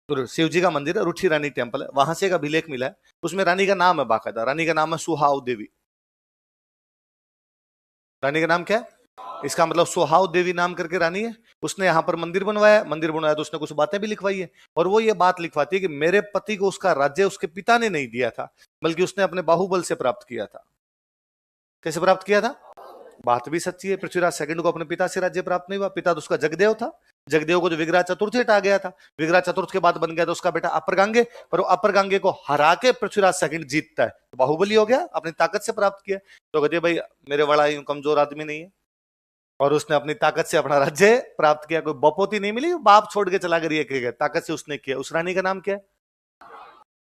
तो शिव जी का मंदिर है, रूठी रानी टेम्पल है। वहां से एक अभिलेख मिला है, उसमें रानी का नाम है बाकायदा। रानी का नाम है सुहाव देवी। रानी का नाम क्या है? इसका मतलब सुहाव देवी नाम करके रानी है। उसने यहाँ पर मंदिर बनवाया। मंदिर बनवाया तो उसने कुछ बातें भी लिखवाई है, और वो ये बात लिखवाती है कि मेरे पति को उसका राज्य उसके पिता ने नहीं दिया था, बल्कि उसने अपने बाहुबल से प्राप्त किया था। कैसे प्राप्त किया था? बात भी सच्ची है। पृथ्वीराज सेकंड को अपने पिता से राज्य प्राप्त नहीं हुआ। पिता तो उसका जगदेव था। जगदेव को जो विग्रह चतुर्थ हटा गया था, विग्रह चतुर्थ के बाद बन गया तो उसका बेटा अपर गांगे, पर वो अपर गांगे को हरा के पृथ्वीराज सेकंड जीतता है, तो बाहुबली हो गया, अपनी ताकत से प्राप्त किया। तो कहते भाई मेरे बड़ा कमजोर आदमी नहीं है, और उसने अपनी ताकत से अपना राज्य प्राप्त किया। कोई बपोती नहीं मिली, बाप छोड़ के चला गया, ताकत से उसने किया। उस रानी का नाम क्या है?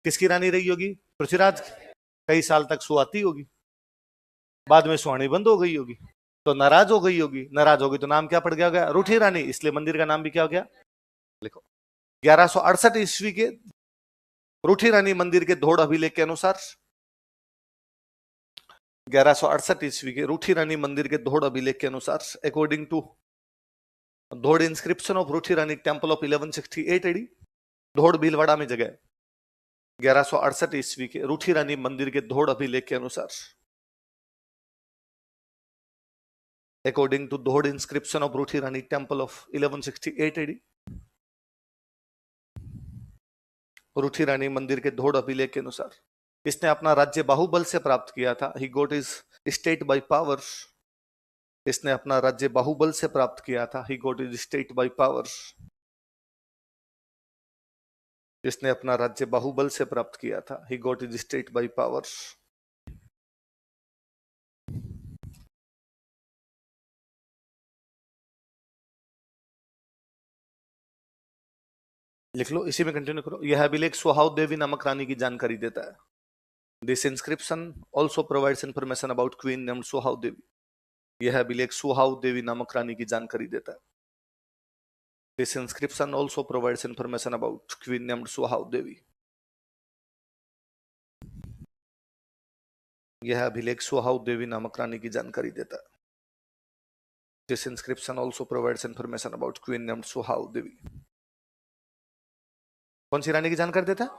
किसकी रानी रही होगी? पृथ्वीराज। कई साल तक सुहाती होगी, बाद में सुहानी बंद हो गई होगी, तो नाराज हो गई होगी। नाराज होगी तो नाम क्या पड़ गया होगा? रूठी रानी। इसलिए मंदिर का नाम भी क्या हो गया? लिखो। 1168 ईस्वी के रूठी रानी मंदिर के धोड़ अभिलेख के अनुसार, 1168 ईस्वी के रूठी रानी मंदिर के धोड़ अभिलेख के अनुसार, अकॉर्डिंग टू धोड़ इंस्क्रिप्शन ऑफ रूठी रानी टेम्पल ऑफ 1168 एडी, धोड़ भीलवाड़ा में जगह। 1168 ईस्वी के रूठी रानी मंदिर के धोड़ अभिलेख के अनुसार, अकॉर्डिंग टू धोड़ इंस्क्रिप्शन ऑफ रूठी रानी टेम्पल ऑफ 1168 एडी, रूठी रानी मंदिर के धोड़ अभिलेख के अनुसार, इसने अपना राज्य बाहुबल से प्राप्त किया था। He got his state by power. इसने अपना राज्य बाहुबल से प्राप्त किया था। He got his state by power. इसने अपना राज्य बाहुबल से प्राप्त किया था। He got his state by power. लिख लो, इसी में कंटिन्यू करो। यह अभिलेख सुहाव देवी नामक रानी की जानकारी देता है। This inscription also provides information about queen named Suhav Devi. यह अभिलेख सुहाव देवी नामक रानी की जानकारी देता है। This inscription also provides information about queen named Suhav Devi. यह अभिलेख सुहाव देवी नामक रानी की जानकारी देता है। This inscription also provides information about queen named Suhav Devi. कौन सी रानी की जानकारी देता है?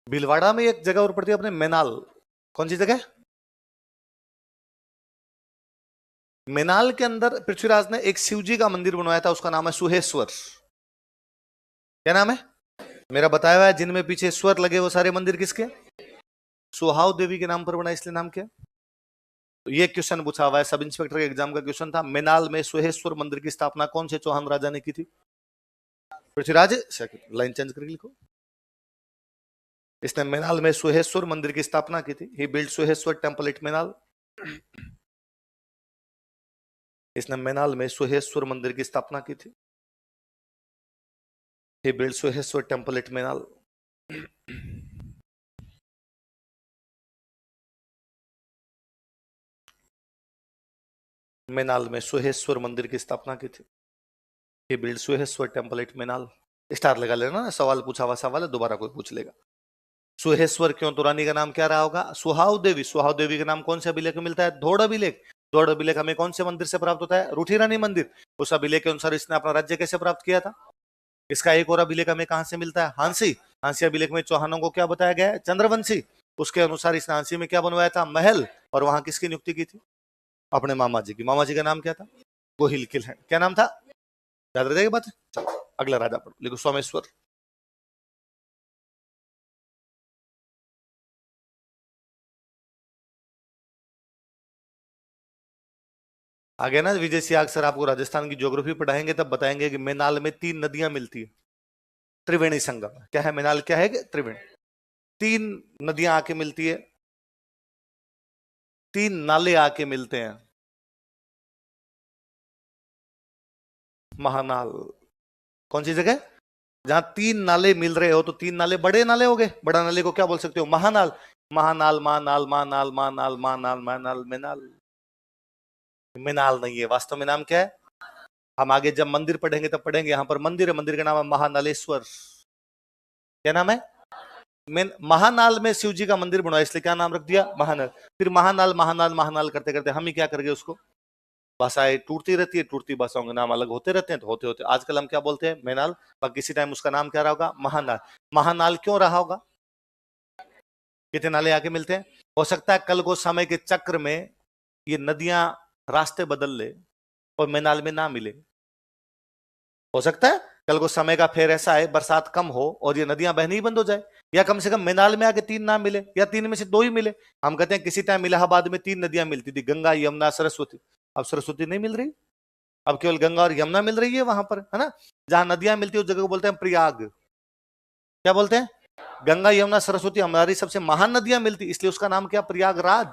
भीलवाड़ा में एक जगह और पड़ती है अपने मेनाल। कौन सी जगह? मेनाल के अंदर पृथ्वीराज ने एक शिवजी का मंदिर बनवाया था, उसका नाम है सुहेश्वर। क्या नाम है? मेरा बताया हुआ है, जिनमें पीछे स्वर लगे वो सारे मंदिर किसके? सुहाव देवी के नाम पर बना, इसलिए नाम क्या? तो ये क्वेश्चन पूछा हुआ है, सब इंस्पेक्टर के एग्जाम का क्वेश्चन था। मेनाल में सुहेश्वर मंदिर की स्थापना कौन से चौहान राजा ने की थी? पृथ्वीराज। लाइन चेंज करके लिखो। इसने मेनाल में सुहेश्वर मंदिर की स्थापना की थी। He build Suheshwar temple at Menal. इसने मेनाल में सुहेश्वर मंदिर की स्थापना की थी। He build Suheshwar temple at Menal. Menal में सुहेश्वर मंदिर की स्थापना की थी। He build Suheshwar temple at Menal. Star लगा लेना, सवाल पूछा हुआ सवाल है, दोबारा कोई पूछ लेगा। सुहेश्वर क्यों, तो रानी का नाम क्या रहा होगा? सुहाव देवी। सुहाव देवी का नाम कौन से अभिलेख में मिलता है? धोड़ अभिलेख। धोड़ अभिलेख हमें कौन से मंदिर से प्राप्त होता है? रूठी रानी मंदिर। उस अभिलेख के अनुसार इसने अपना राज्य कैसे प्राप्त किया था? इसका एक और अभिलेख हमें कहां से मिलता है? हांसी। हांसी अभिलेख में चौहानों को क्या बताया गया है? चंद्रवंशी। उसके अनुसार इसने हांसी में क्या बनवाया था? महल। और वहां किसकी नियुक्ति की थी? अपने मामा जी की। मामा जी का नाम क्या था? गोहिल किल है। क्या नाम था? याद रह जाएगी बात। चलो अगला राजा पढ़ो, लिखो सोमेश्वर। आगे ना विजय सियाग सर आपको राजस्थान की ज्योग्राफी पढ़ाएंगे, तब बताएंगे कि मेनाल में 3 नदियां मिलती है। त्रिवेणी संगम क्या है? मेनाल क्या है? त्रिवेणी। 3 नदियां आके मिलती है, 3 नाले आके मिलते हैं। महानाल। कौन सी जगह? जहां 3 नाले मिल रहे हो, तो 3 नाले बड़े नाले हो गए। बड़ा नाले को क्या बोल सकते हो? महानाल। महानाल, महानाल, महानाल, महानाल, महानाल, महानाल, मेनाल। मेनाल नहीं है, वास्तव में नाम क्या है? हम आगे जब मंदिर पढ़ेंगे तब पढ़ेंगे। यहां पर मंदिर है, मंदिर का नाम है महानालेश्वर। क्या नाम है? महानाल में शिव जी का मंदिर बनवाया, इसलिए क्या नाम रख दिया? महानाल। फिर महानाल महानाल महानाल करते करते हम ही क्या कर गए उसको? भाषाएं टूटती रहती है, टूटती भाषाओं के नाम अलग होते रहते हैं, तो होते होते आजकल हम क्या बोलते हैं? मेनाल। पर किसी टाइम उसका नाम क्या रहा होगा? महानाल। महानाल क्यों रहा होगा? कितने नाले आके मिलते हैं? हो सकता है कल को समय के चक्र में ये नदियां रास्ते बदल ले और मेनाल में ना मिले। हो सकता है कल को समय का फेर ऐसा है, बरसात कम हो और ये नदियां बहनी ही बंद हो जाए, या कम से कम मेनाल में आके 3 ना मिले, या 3 में से 2 ही मिले। हम कहते हैं किसी टाइम इलाहाबाद में 3 नदियां मिलती थी, गंगा, यमुना, सरस्वती। अब सरस्वती नहीं मिल रही, अब केवल गंगा और यमुना मिल रही है वहां पर, है ना। जहां नदियां मिलती है उस जगह को बोलते हैं प्रयाग। क्या बोलते हैं? गंगा, यमुना, सरस्वती हमारी सबसे महान नदियां मिलती, इसलिए उसका नाम क्या? प्रयागराज।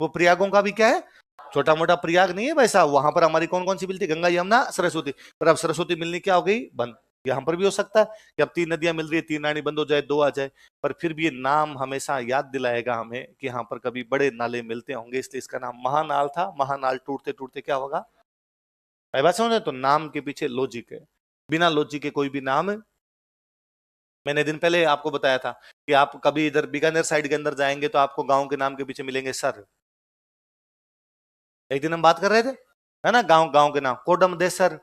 वो प्रयागों का भी क्या है? छोटा मोटा प्रयाग नहीं है वैसा। वहां पर हमारी कौन कौन सी मिलती? गंगा, यमुना, सरस्वती। पर अब सरस्वती मिलनी क्या हो गई? बंद। यहां पर भी हो सकता है कि अब 3 नदियां मिल रही है, 3 नाली बंद हो जाए, 2 आ जाए। पर फिर भी ये नाम हमेशा याद दिलाएगा हमें कि यहाँ पर कभी बड़े नाले मिलते होंगे, इसलिए इसका नाम महानाल था। महानाल टूटते टूटते क्या होगा? बात समझे? तो नाम के पीछे लॉजिक है, बिना लॉजिक के कोई भी नाम। मैंने दिन पहले आपको बताया था कि आप कभी इधर बीकानेर साइड के अंदर जाएंगे तो आपको गांव के नाम के पीछे मिलेंगे सर। एक दिन हम बात कर रहे थे, है ना, गांव गांव के नाम, कोडम दे सर,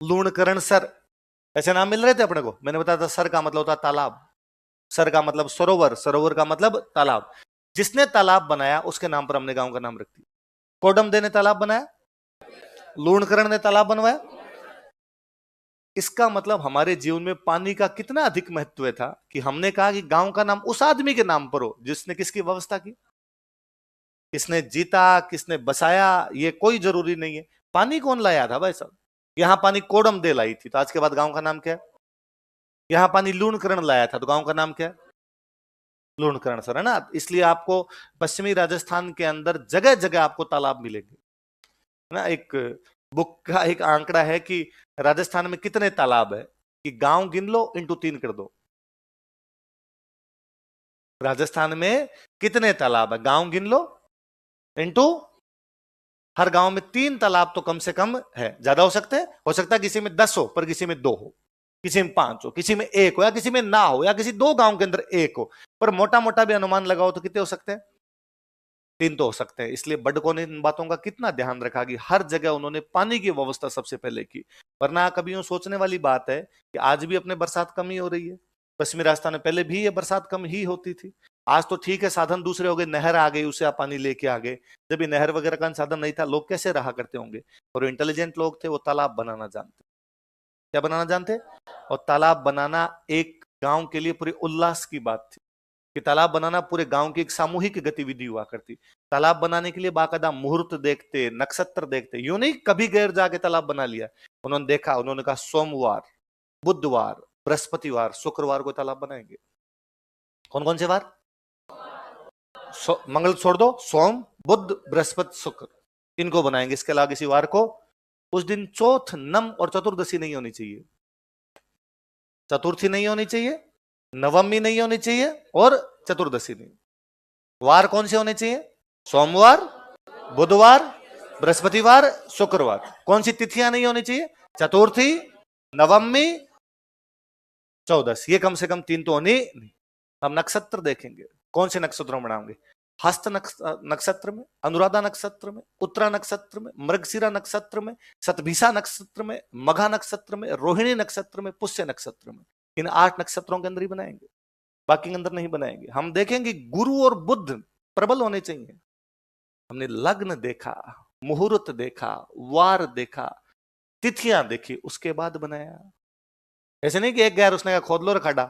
लूणकरण सर, ऐसे नाम मिल रहे थे अपने को। मैंने बताया था सर का मतलब होता है तालाब, सर का मतलब सरोवर, सरोवर का मतलब तालाब। जिसने तालाब बनाया उसके नाम पर हमने गांव का नाम रख दिया। कोडम दे ने तालाब बनाया, लूणकरण ने तालाब बनवाया। इसका मतलब हमारे जीवन में पानी का कितना अधिक महत्व था कि हमने कहा कि गांव का नाम उस आदमी के नाम पर हो जिसने किसकी व्यवस्था की, किसने जीता, किसने बसाया, ये कोई जरूरी नहीं है। पानी कौन लाया था भाई साहब? यहां पानी कोडम दे लाई थी, तो आज के बाद गांव का नाम क्या है? यहां पानी लूणकरण लाया था, तो गांव का नाम क्या है? लूणकरण सर, है ना। इसलिए आपको पश्चिमी राजस्थान के अंदर जगह जगह आपको तालाब मिलेंगे, है ना। एक बुक का एक आंकड़ा है कि राजस्थान में कितने तालाब है, कि गांव गिन लो इंटू 3 कर दो। राजस्थान में कितने तालाब है, गांव गिन लो इंटू, हर गांव में 3 तालाब तो कम से कम है। ज्यादा हो सकता है किसी में 10 हो, पर किसी में 2 हो, किसी में 5 हो, किसी में 1 हो, या किसी में ना हो, या किसी 2 गांव के अंदर 1 हो। पर मोटा मोटा भी अनुमान लगाओ तो कितने हो सकते हैं? 3 तो हो सकते हैं। इसलिए बड़कों ने इन बातों का कितना ध्यान रखा कि हर जगह उन्होंने पानी की व्यवस्था सबसे पहले की। वरना कभी यूं सोचने वाली बात है कि आज भी अपने बरसात कम ही हो रही है, पश्चिमी राजस्थान में पहले भी ये बरसात कम ही होती थी। आज तो ठीक है, साधन दूसरे हो गए, नहर आ गई, उसे आप पानी लेके आ गए। जब ये नहर वगैरह का साधन नहीं था, लोग कैसे रहा करते होंगे? और इंटेलिजेंट लोग थे, वो तालाब बनाना जानते। क्या बनाना जानते? और तालाब बनाना एक गांव के लिए पूरे उल्लास की बात थी, कि तालाब बनाना पूरे गांव की एक सामूहिक गतिविधि हुआ करती। तालाब बनाने के लिए बाकायदा मुहूर्त देखते, नक्षत्र देखते, यूं नहीं कभी गैर जाके तालाब बना लिया। उन्होंने देखा, उन्होंने कहा सोमवार, बुधवार, बृहस्पतिवार, शुक्रवार को तालाब बनाएंगे। कौन कौन से वार? मंगल छोड़ दो, सोम बुध बृहस्पति शुक्र, इनको बनाएंगे। इसके अलावा किसी वार को उस दिन चौथ, नम और चतुर्दशी नहीं होनी चाहिए। चतुर्थी नहीं होनी चाहिए, नवमी नहीं होनी चाहिए और चतुर्दशी नहीं। वार कौन से होने चाहिए? सोमवार, बुधवार, बृहस्पतिवार, शुक्रवार। कौन सी तिथियां नहीं होनी चाहिए? चतुर्थी, नवमी, चौदस। ये कम से कम 3 तो होनी नहीं। हम नक्षत्र देखेंगे, कौन से नक्षत्र में बनाएंगे? हस्त नक्षत्र में, अनुराधा नक्षत्र में, उत्तरा नक्षत्र में, मृगशिरा नक्षत्र में, शतभिषा नक्षत्र में, मघा नक्षत्र में, रोहिणी नक्षत्र में, पुष्य नक्षत्र में। इन 8 नक्षत्रों के अंदर ही बनाएंगे, बाकी के अंदर नहीं बनाएंगे। हम देखेंगे गुरु और बुध प्रबल होने चाहिए। हमने लग्न देखा, मुहूर्त देखा, वार देखा, तिथियां देखी, उसके बाद बनाया। ऐसे नहीं कि एक गैर उसने कहा खोद लो और खड़ा।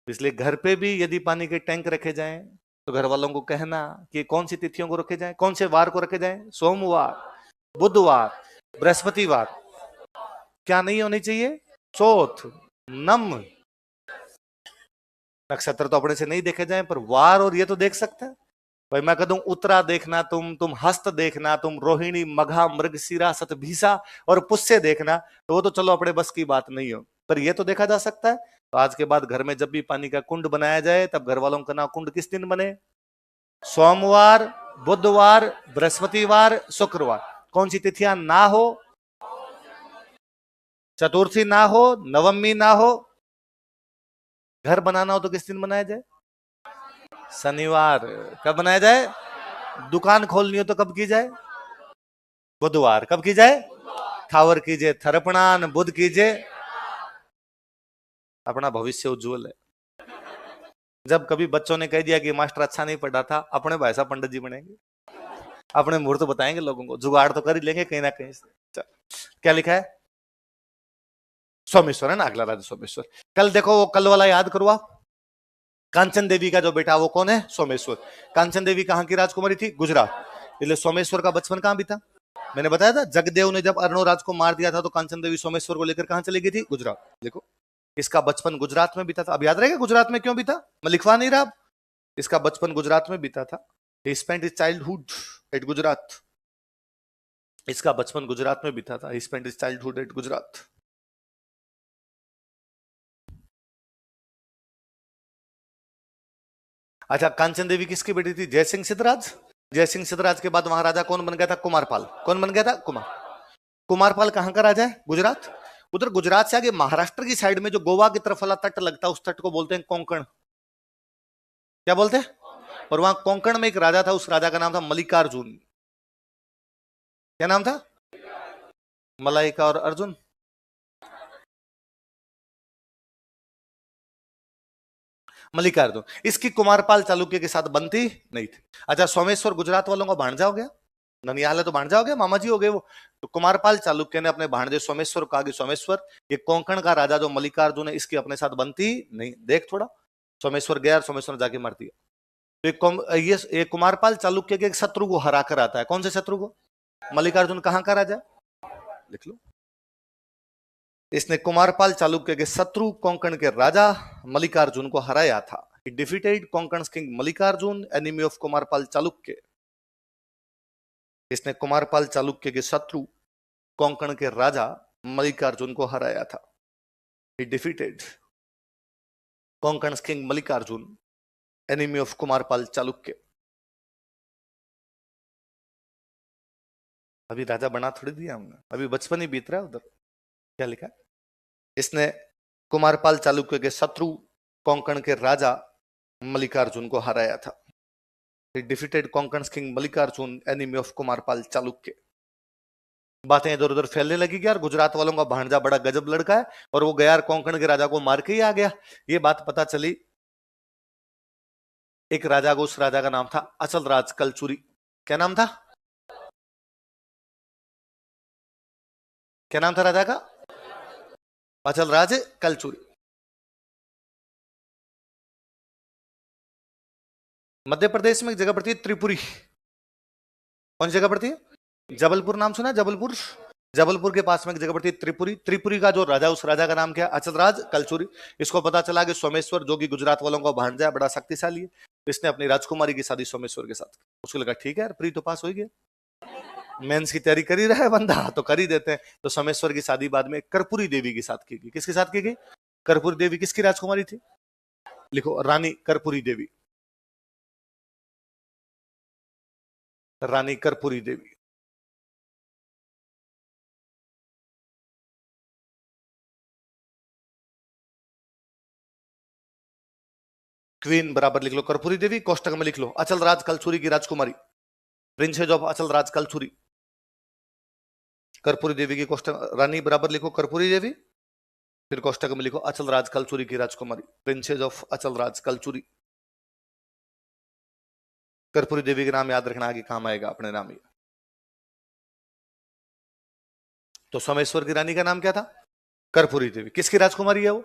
इसलिए घर पे भी यदि पानी के टैंक रखे जाएं तो घर वालों को कहना कि कौन सी तिथियों को रखे जाएं, कौन से वार को रखे जाएं? सोमवार, बुधवार, बृहस्पतिवार। क्या नहीं होनी चाहिए? चौथ, नम। नक्षत्र तो अपने से नहीं देखे जाए, पर वार और ये तो देख सकते हैं। भाई मैं कह दूं उत्तरा देखना, तुम हस्त देखना, तुम रोहिणी, मघा, मृगशिरा, शतभिषा और पुष्य देखना, तो वो तो चलो अपने बस की बात नहीं हो, पर ये तो देखा जा सकता है। तो आज के बाद घर में जब भी पानी का कुंड बनाया जाए, तब घर वालों का ना कुंड किस दिन बने? सोमवार, बुधवार, बृहस्पतिवार, शुक्रवार। कौन सी तिथियां ना हो? चतुर्थी ना हो, नवमी ना हो। घर बनाना हो तो किस दिन बनाया जाए? शनिवार। कब बनाया जाए? दुकान खोलनी हो तो कब की जाए? बुधवार। कब की जाए? थावर कीजिए, थरपणान बुध कीजिए। अपना भविष्य उज्जवल है। जब कभी बच्चों ने कह दिया कि मास्टर अच्छा नहीं पढ़ा था, अपने भाई साहब पंडित जी बनेंगे, अपने मुहूर्त तो बताएंगे लोगों को, जुगाड़ तो कर ही लेंगे कहीं ना कहीं से। क्या लिखा है? सोमेश्वर है ना, अगला राज्य सोमेश्वर। कल देखो वो कल वाला याद करो आप। कांचन देवी का जो बेटा वो कौन है? सोमेश्वर। कांचन देवी कहां की राजकुमारी थी? गुजरात। इसलिए सोमेश्वर का बचपन कहां बीता? मैंने बताया था, जगदेव ने जब अर्णोराज को मार दिया था तो कांचन देवी सोमेश्वर को लेकर कहां चली गई थी? गुजरात। देखो इसका बचपन गुजरात में बीता था। अब याद रहेगा गुजरात में क्यों बीता? मैं लिखवा नहीं रहा। इसका बचपन गुजरात में बीता था। He spent his childhood at Gujarat. इसका बचपन गुजरात में बीता था। He spent his childhood at Gujarat. अच्छा, कांचन देवी किसकी बेटी थी? जयसिंह सिद्धराज। जयसिंह सिद्धराज के बाद वहां राजा कौन बन गया था? कुमारपाल। कौन बन गया था? कुमारपाल कहां का राजा है? गुजरात। उधर गुजरात से आगे महाराष्ट्र की साइड में जो गोवा की तरफ वाला तट लगता है, उस तट को बोलते हैं कोंकण। क्या बोलते हैं? और वहां कोंकण में एक राजा था, उस राजा का नाम था मल्लिकार्जुन। क्या नाम था? मलाइका और अर्जुन। मल्लिकार्जुन। इसकी कुमारपाल चालुक्य के साथ बनती नहीं थी। अच्छा, सोमेश्वर गुजरात वालों का भांजा हो गया, ननियाल है तो भांजा हो गया, मामा जी हो गए वो। तो कुमारपाल चालुक्य ने अपने भांजे सोमेश्वर को आगे, सोमेश्वर ये कोंकण का राजा जो मल्लिकार्जुन है, इसकी अपने साथ बनती नहीं। देख थोड़ा, सोमेश्वर गया और सोमेश्वर जाके मार दिया। तो ये कुमारपाल चालुक्य के एक शत्रु को हरा कर आता है। कौन से शत्रु को? मल्लिकार्जुन कहां का राजा? लिख लो। इसने कुमारपाल चालुक्य के शत्रु कोंकण के राजा मल्लिकार्जुन को हराया था। He defeated Konkan's king Mallikarjun, enemy of Kumarpal Chalukya. इसने कुमारपाल चालुक्य के शत्रु कोंकण के राजा मल्लिकार्जुन को हराया था। He defeated Konkan's king Mallikarjun, enemy of Kumarpal Chalukya. अभी राजा बना थोड़ी दिया हमने, अभी बचपन ही बीत रहा है उधर। क्या लिखा? इसने कुमारपाल चालुक्य के शत्रु कोंकण के राजा मल्लिकार्जुन को हराया था। He defeated Konkan's king Mallikarjun, enemy of Kumarpal Chalukya. बातें इधर उधर फैलने लगी यार, गुजरात वालों का भांजा बड़ा गजब लड़का है और वो गया कोंकण के राजा को मार के ही आ गया। ये बात पता चली एक राजा को, उस राजा का नाम था अचल राज कलचुरी। क्या नाम था? क्या नाम था राजा का? अचल राज कलचुरी। मध्य प्रदेश में एक जगह पड़ती है त्रिपुरी। कौन सी जगह पड़ती है? जबलपुर। नाम सुना? जबलपुर। जबलपुर के पास में एक जगह पड़ती है त्रिपुरी। त्रिपुरी का जो राजा, उस राजा का नाम क्या है? अचलराज कलचुरी। इसको पता चला कि सोमेश्वर जो कि गुजरात वालों का भांजा है, बड़ा शक्तिशाली है, तो इसने अपनी राजकुमारी की शादी सोमेश्वर के साथ। उसको लगा ठीक है यार, प्री तो पास हो गया, मेंस की तैयारी कर ही रहा है बंदा, तो कर ही देते हैं। तो सोमेश्वर की शादी बाद में कर्पूरी देवी के साथ की गई। किसके साथ की गई? कर्पूरी देवी। किसकी राजकुमारी थी? लिखो, रानी कर्पूरी देवी। रानी कर्पूरी देवी। क्वीन बराबर लिख लो कर्पूरी देवी, कोष्टक में लिख लो अचल राज कलचुरी की राजकुमारी, प्रिंसेस ऑफ अचल राज कलचुरी, कर्पूरी देवी की कोष्टक रानी बराबर लिखो कर्पूरी देवी, फिर कोष्टक में लिखो अचल राज कलचुरी की राजकुमारी, प्रिंसेस ऑफ अचल राज कलचुरी। कर्पूरी देवी का नाम याद रखना, आगे काम आएगा अपने नाम ही। तो सोमेश्वर की रानी का नाम क्या था? कर्पूरी देवी। किसकी राजकुमारी है वो?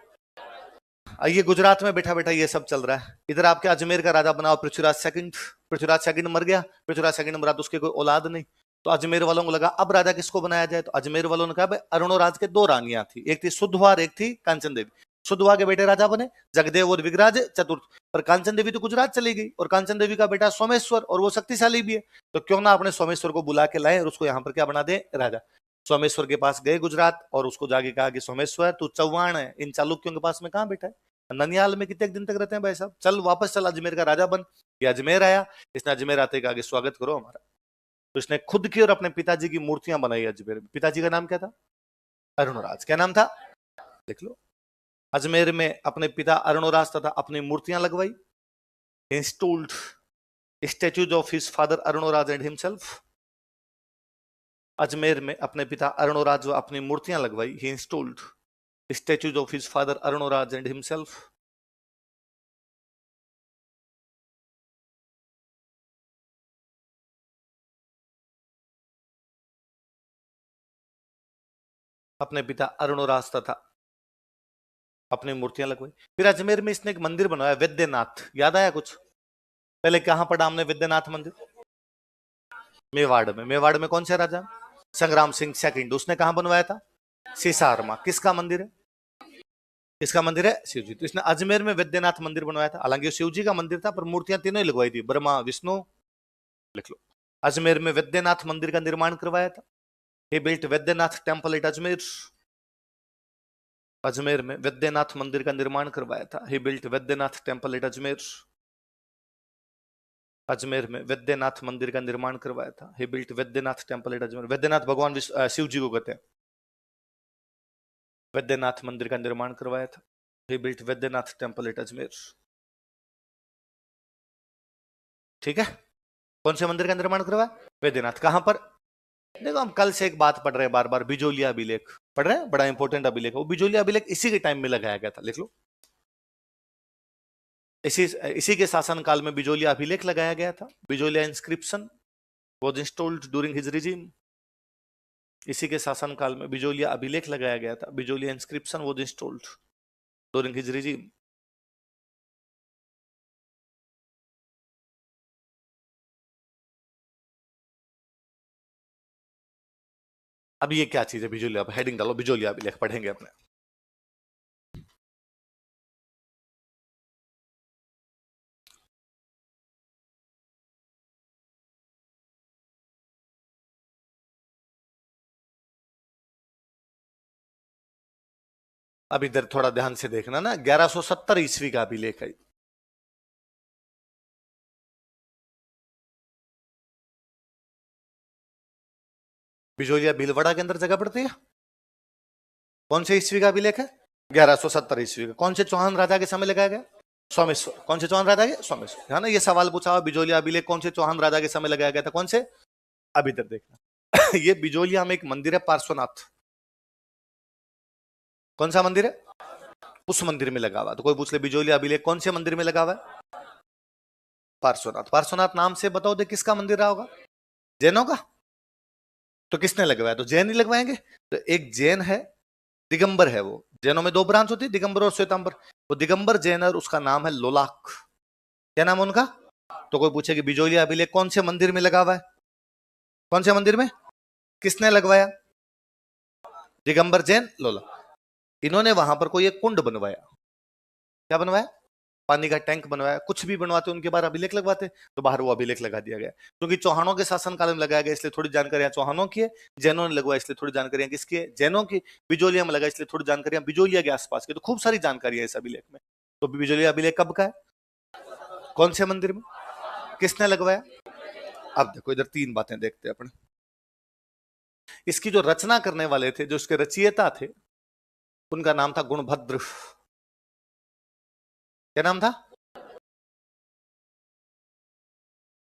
ये गुजरात में बैठा बैठा ये सब चल रहा है। इधर आपके अजमेर का राजा बनाओ पृथ्वीराज सेकंड। पृथ्वीराज सेकंड मर गया, पृथ्वीराज सेकंड मरा तो उसके कोई औलाद नहीं, तो अजमेर वालों को लगा अब राजा किसको बनाया जाए। तो अजमेर वालों ने कहा भाई अरुणोराज के दो रानियां थी, एक थी सुधवा और एक थी कांचन देवी। सुधवा के बेटे राजा बने जगदेव और विग्राज चतुर्थ, पर कांचन देवी तो गुजरात चली गई, और कांचन देवी का बेटा सोमेश्वर, और वो शक्तिशाली भी है, तो क्यों ना अपने सोमेश्वर को बुला के लाए और उसको यहाँ पर क्या बना दे, राजा। सोमेश्वर के पास गए गुजरात, और उसको जाके कहा कि सोमेश्वर तू चौहान है, इन चालुक्यों के पास में कहाँ बैठा है, ननियाल में कितने दिन तक रहते हैं भाई साहब, चल वापस चल अजमेर का राजा बन। ये अजमेर आया, इसने अजमेर आते के आगे स्वागत करो हमारा। तो इसने खुद की और अपने पिताजी की मूर्तियां बनाई अजमेर में। पिताजी का नाम क्या था? अरुणराज। क्या नाम था? देख लो, अजमेर में अपने पिता अरुणराज तथा अपनी मूर्तियां लगवाई, installed statues of his father Arunraj and himself. Ajmer में अपने पिता अरुणराज व अपनी मूर्तियां लगवाई, he installed statues of his father Arunraj and himself. अपने पिता अरुणराज तथा अपनी मूर्तियां लगवाई। फिर अजमेर में इसने एक मंदिर बनवाया वैद्यनाथ, याद आया कुछ? पहले कहां पढ़ा हमने वैद्यनाथ मंदिर? मेवाड़ में। मेवाड़ में कौन सा राजा? संग्राम सिंह सेकंड। उसने कहां बनवाया था? सिसारमा। किसका मंदिर है? किसका मंदिर है? शिव जी। तो इसने अजमेर में वैद्यनाथ मंदिर बनवाया था, हालांकि शिव जी का मंदिर था, पर मूर्तियां तीनों ही लगवाई थी, ब्रह्मा विष्णु। लिख लो, अजमेर में वैद्यनाथ मंदिर का निर्माण करवाया था। he built Vaidyanath temple at Ajmer. Ajmer में वैद्यनाथ मंदिर का निर्माण करवाया था, he built Vaidyanath temple at Ajmer. Ajmer में वैद्यनाथ मंदिर का निर्माण करवाया था, he built Vaidyanath temple at Ajmer. Vaidyanath भगवान शिव जी को कहते हैं। वैद्यनाथ मंदिर का निर्माण करवाया था, he built Vaidyanath temple at Ajmer. ठीक है, कौन से मंदिर का निर्माण करवाया? वैद्यनाथ। कहां पर? देखो, हम कल से एक बात पढ़ रहे हैं बार बार, बिजोलिया अभिलेख पढ़ रहे हैं, बड़ा इंपॉर्टेंट अभिलेख है वो। बिजोलिया अभिलेख इसी के टाइम में लगाया गया था, लिख लो। इसी के शासन काल में बिजोलिया अभिलेख लगाया गया था। Bijolia inscription was installed during his regime. इसी के शासन काल में बिजोलिया अभिलेख लगाया गया था। Bijolia inscription was installed during his regime. अब ये क्या चीज है बिजोलिया? हेडिंग डालो, बिजोलिया अभिलेख पढ़ेंगे अपने। अब इधर थोड़ा ध्यान से देखना ना, 1170 ईस्वी का अभिलेख है। बिजोलिया भीलवाड़ा के अंदर जगह पड़ती है। कौन से ईस्वी का अभिलेख है? 1170 ईस्वी का। कौन से चौहान राजा के समय लगाया गया? सोमेश्वर। कौन से चौहान राजा के? सोमेश्वर। है ना, ये सवाल पूछा हुआ, बिजोलिया अभिलेख कौन से चौहान राजा के समय लगाया गया था? कौन से? अब इधर देखना ये बिजोलिया में एक मंदिर है पार्श्वनाथ। कौन सा मंदिर है? उस मंदिर में लगा हुआ। तो कोई पूछ ले बिजोलिया अभिलेख कौन से मंदिर में लगा हुआ है? पार्श्वनाथ। पार्श्वनाथ नाम से बताओ दे किसका मंदिर रहा होगा? जैनों का। तो किसने लगवाया? तो जैन ही लगवाएंगे। तो एक जैन है, दिगंबर है वो। जैनों में दो ब्रांच होती है, दिगंबर और श्वेतांबर। वो दिगंबर जैन और उसका नाम है लोलाक। क्या नाम है उनका? तो कोई पूछे कि बिजोलिया अभिलेख कौन से मंदिर में लगा हुआ है? कौन से मंदिर में? किसने लगवाया? दिगंबर जैन लोलाक, इन्होंने वहां पर कोई एक कुंड बनवाया। क्या बनवाया? पानी का टैंक बनवाया। कुछ भी बनवाते उनके बाहर अभिलेख लगवाते, तो बाहर वो अभिलेख लगा दिया गया। क्योंकि चौहानों के शासनकाल में लगाया गया इसलिए थोड़ी जानकारियां चौहानों की है, जैनों ने लगवाया इसलिए थोड़ी जानकारियां किसकी है? जैनों की। बिजोलिया में लगा इसलिए थोड़ी जानकारियां बिजोलिया के आसपास की। तो खूब सारी जानकारियां इस अभिलेख में। तो बिजोलिया अभिलेख कब का है? कौन से मंदिर में? किसने लगवाया? अब देखो इधर तीन बातें देखते हैं अपने। इसकी जो रचना करने वाले थे, जो इसके रचयिता थे, उनका नाम था गुणभद्र। क्या नाम था?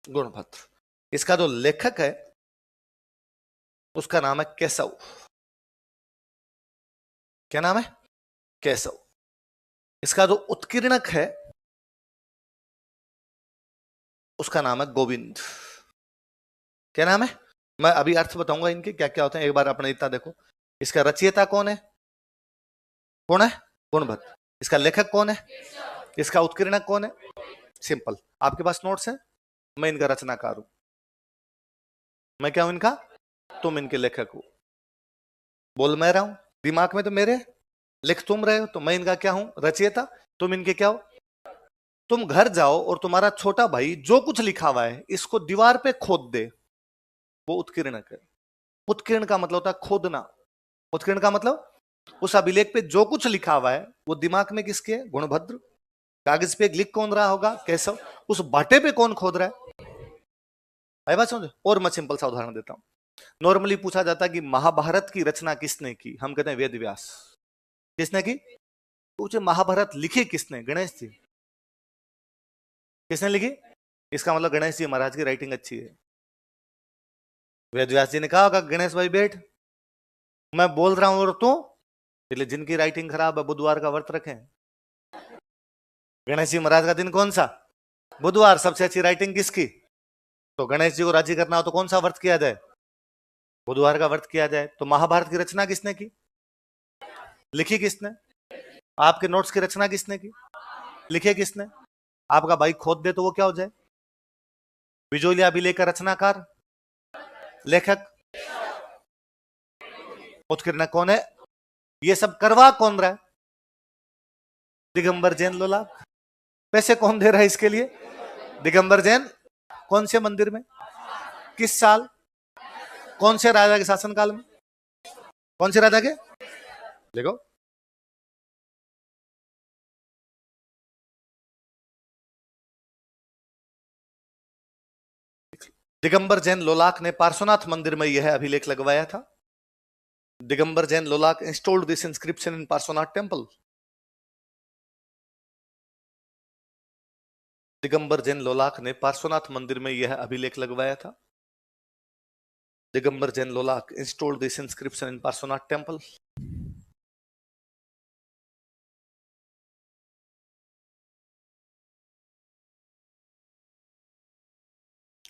गुणभद्र। इसका जो लेखक है उसका नाम है केशव। क्या नाम है? केशव। इसका जो उत्कीर्णक है उसका नाम है गोविंद। क्या नाम है? मैं अभी अर्थ बताऊंगा इनके क्या क्या होते हैं, एक बार अपने इतना देखो। इसका रचयिता कौन है? कौन है? गुणभद्र। इसका लेखक कौन है? इसका उत्कीर्णक कौन है? सिंपल। आपके पास नोट्स है? मैं इनका रचनाकार हूं। मैं क्या हूं इनका? तुम इनके लेखक हो। बोल मैं रहा हूं, दिमाग में तो मेरे, लिख तुम रहे हो, तो मैं इनका क्या हूं? रचयिता। तुम इनके क्या हो? तुम घर जाओ और तुम्हारा छोटा भाई जो कुछ लिखा हुआ है इसको दीवार पे खोद दे, वो उत्कीर्णक है। उत्कीर्ण का मतलब होता है खोदना। उत्कीर्ण का मतलब उस अभिलेख पे जो कुछ लिखा हुआ है वो दिमाग में किसके है? गुणभद्र। कागज पे लिख कौन रहा होगा? केशव। उस भाटे पे कौन खोद रहा है? आई बात समझो। और मैं सिंपल सा उदाहरण देता हूं। नॉर्मली पूछा जाता है कि महाभारत की रचना किसने की? हम कहते हैं वेद व्यास। किसने की? पूछे महाभारत लिखी किसने? गणेश जी। किसने लिखी? इसका मतलब गणेश जी महाराज की राइटिंग अच्छी है। वेद व्यास जी ने कहा होगा गणेश भाई बैठ, मैं बोल रहा हूं और तू, इसलिए जिनकी राइटिंग खराब है बुधवार का व्रत रखें। गणेश जी महाराज का दिन कौन सा? बुधवार। सबसे अच्छी राइटिंग किसकी? तो गणेश जी को राजी करना हो तो कौन सा व्रत किया जाए? बुधवार का व्रत किया जाए। तो महाभारत की रचना किसने की? लिखी किसने? आपके नोट्स की रचना किसने की? लिखे किसने? आपका भाई खोद दे तो वो क्या हो जाए? बिजोलिया अभिलेख का रचनाकार, लेखक। उत्कीर्णक कौन है? ये सब करवा कौन रहा है? दिगंबर जैन लोलाक। पैसे कौन दे रहा है इसके लिए? दिगंबर जैन। कौन से मंदिर में? किस साल? कौन से राजा के शासनकाल में? कौन से राजा के? देखो, दिगंबर जैन लोलाक ने पार्श्वनाथ मंदिर में यह अभिलेख लगवाया था। Digambar Jain Lolak installed this inscription in Parshvanath temple. Digambar Jain Lolak ने पार्श्वनाथ मंदिर में यह अभिलेख लगवाया था। Digambar Jain Lolak installed this inscription in Parshvanath temple.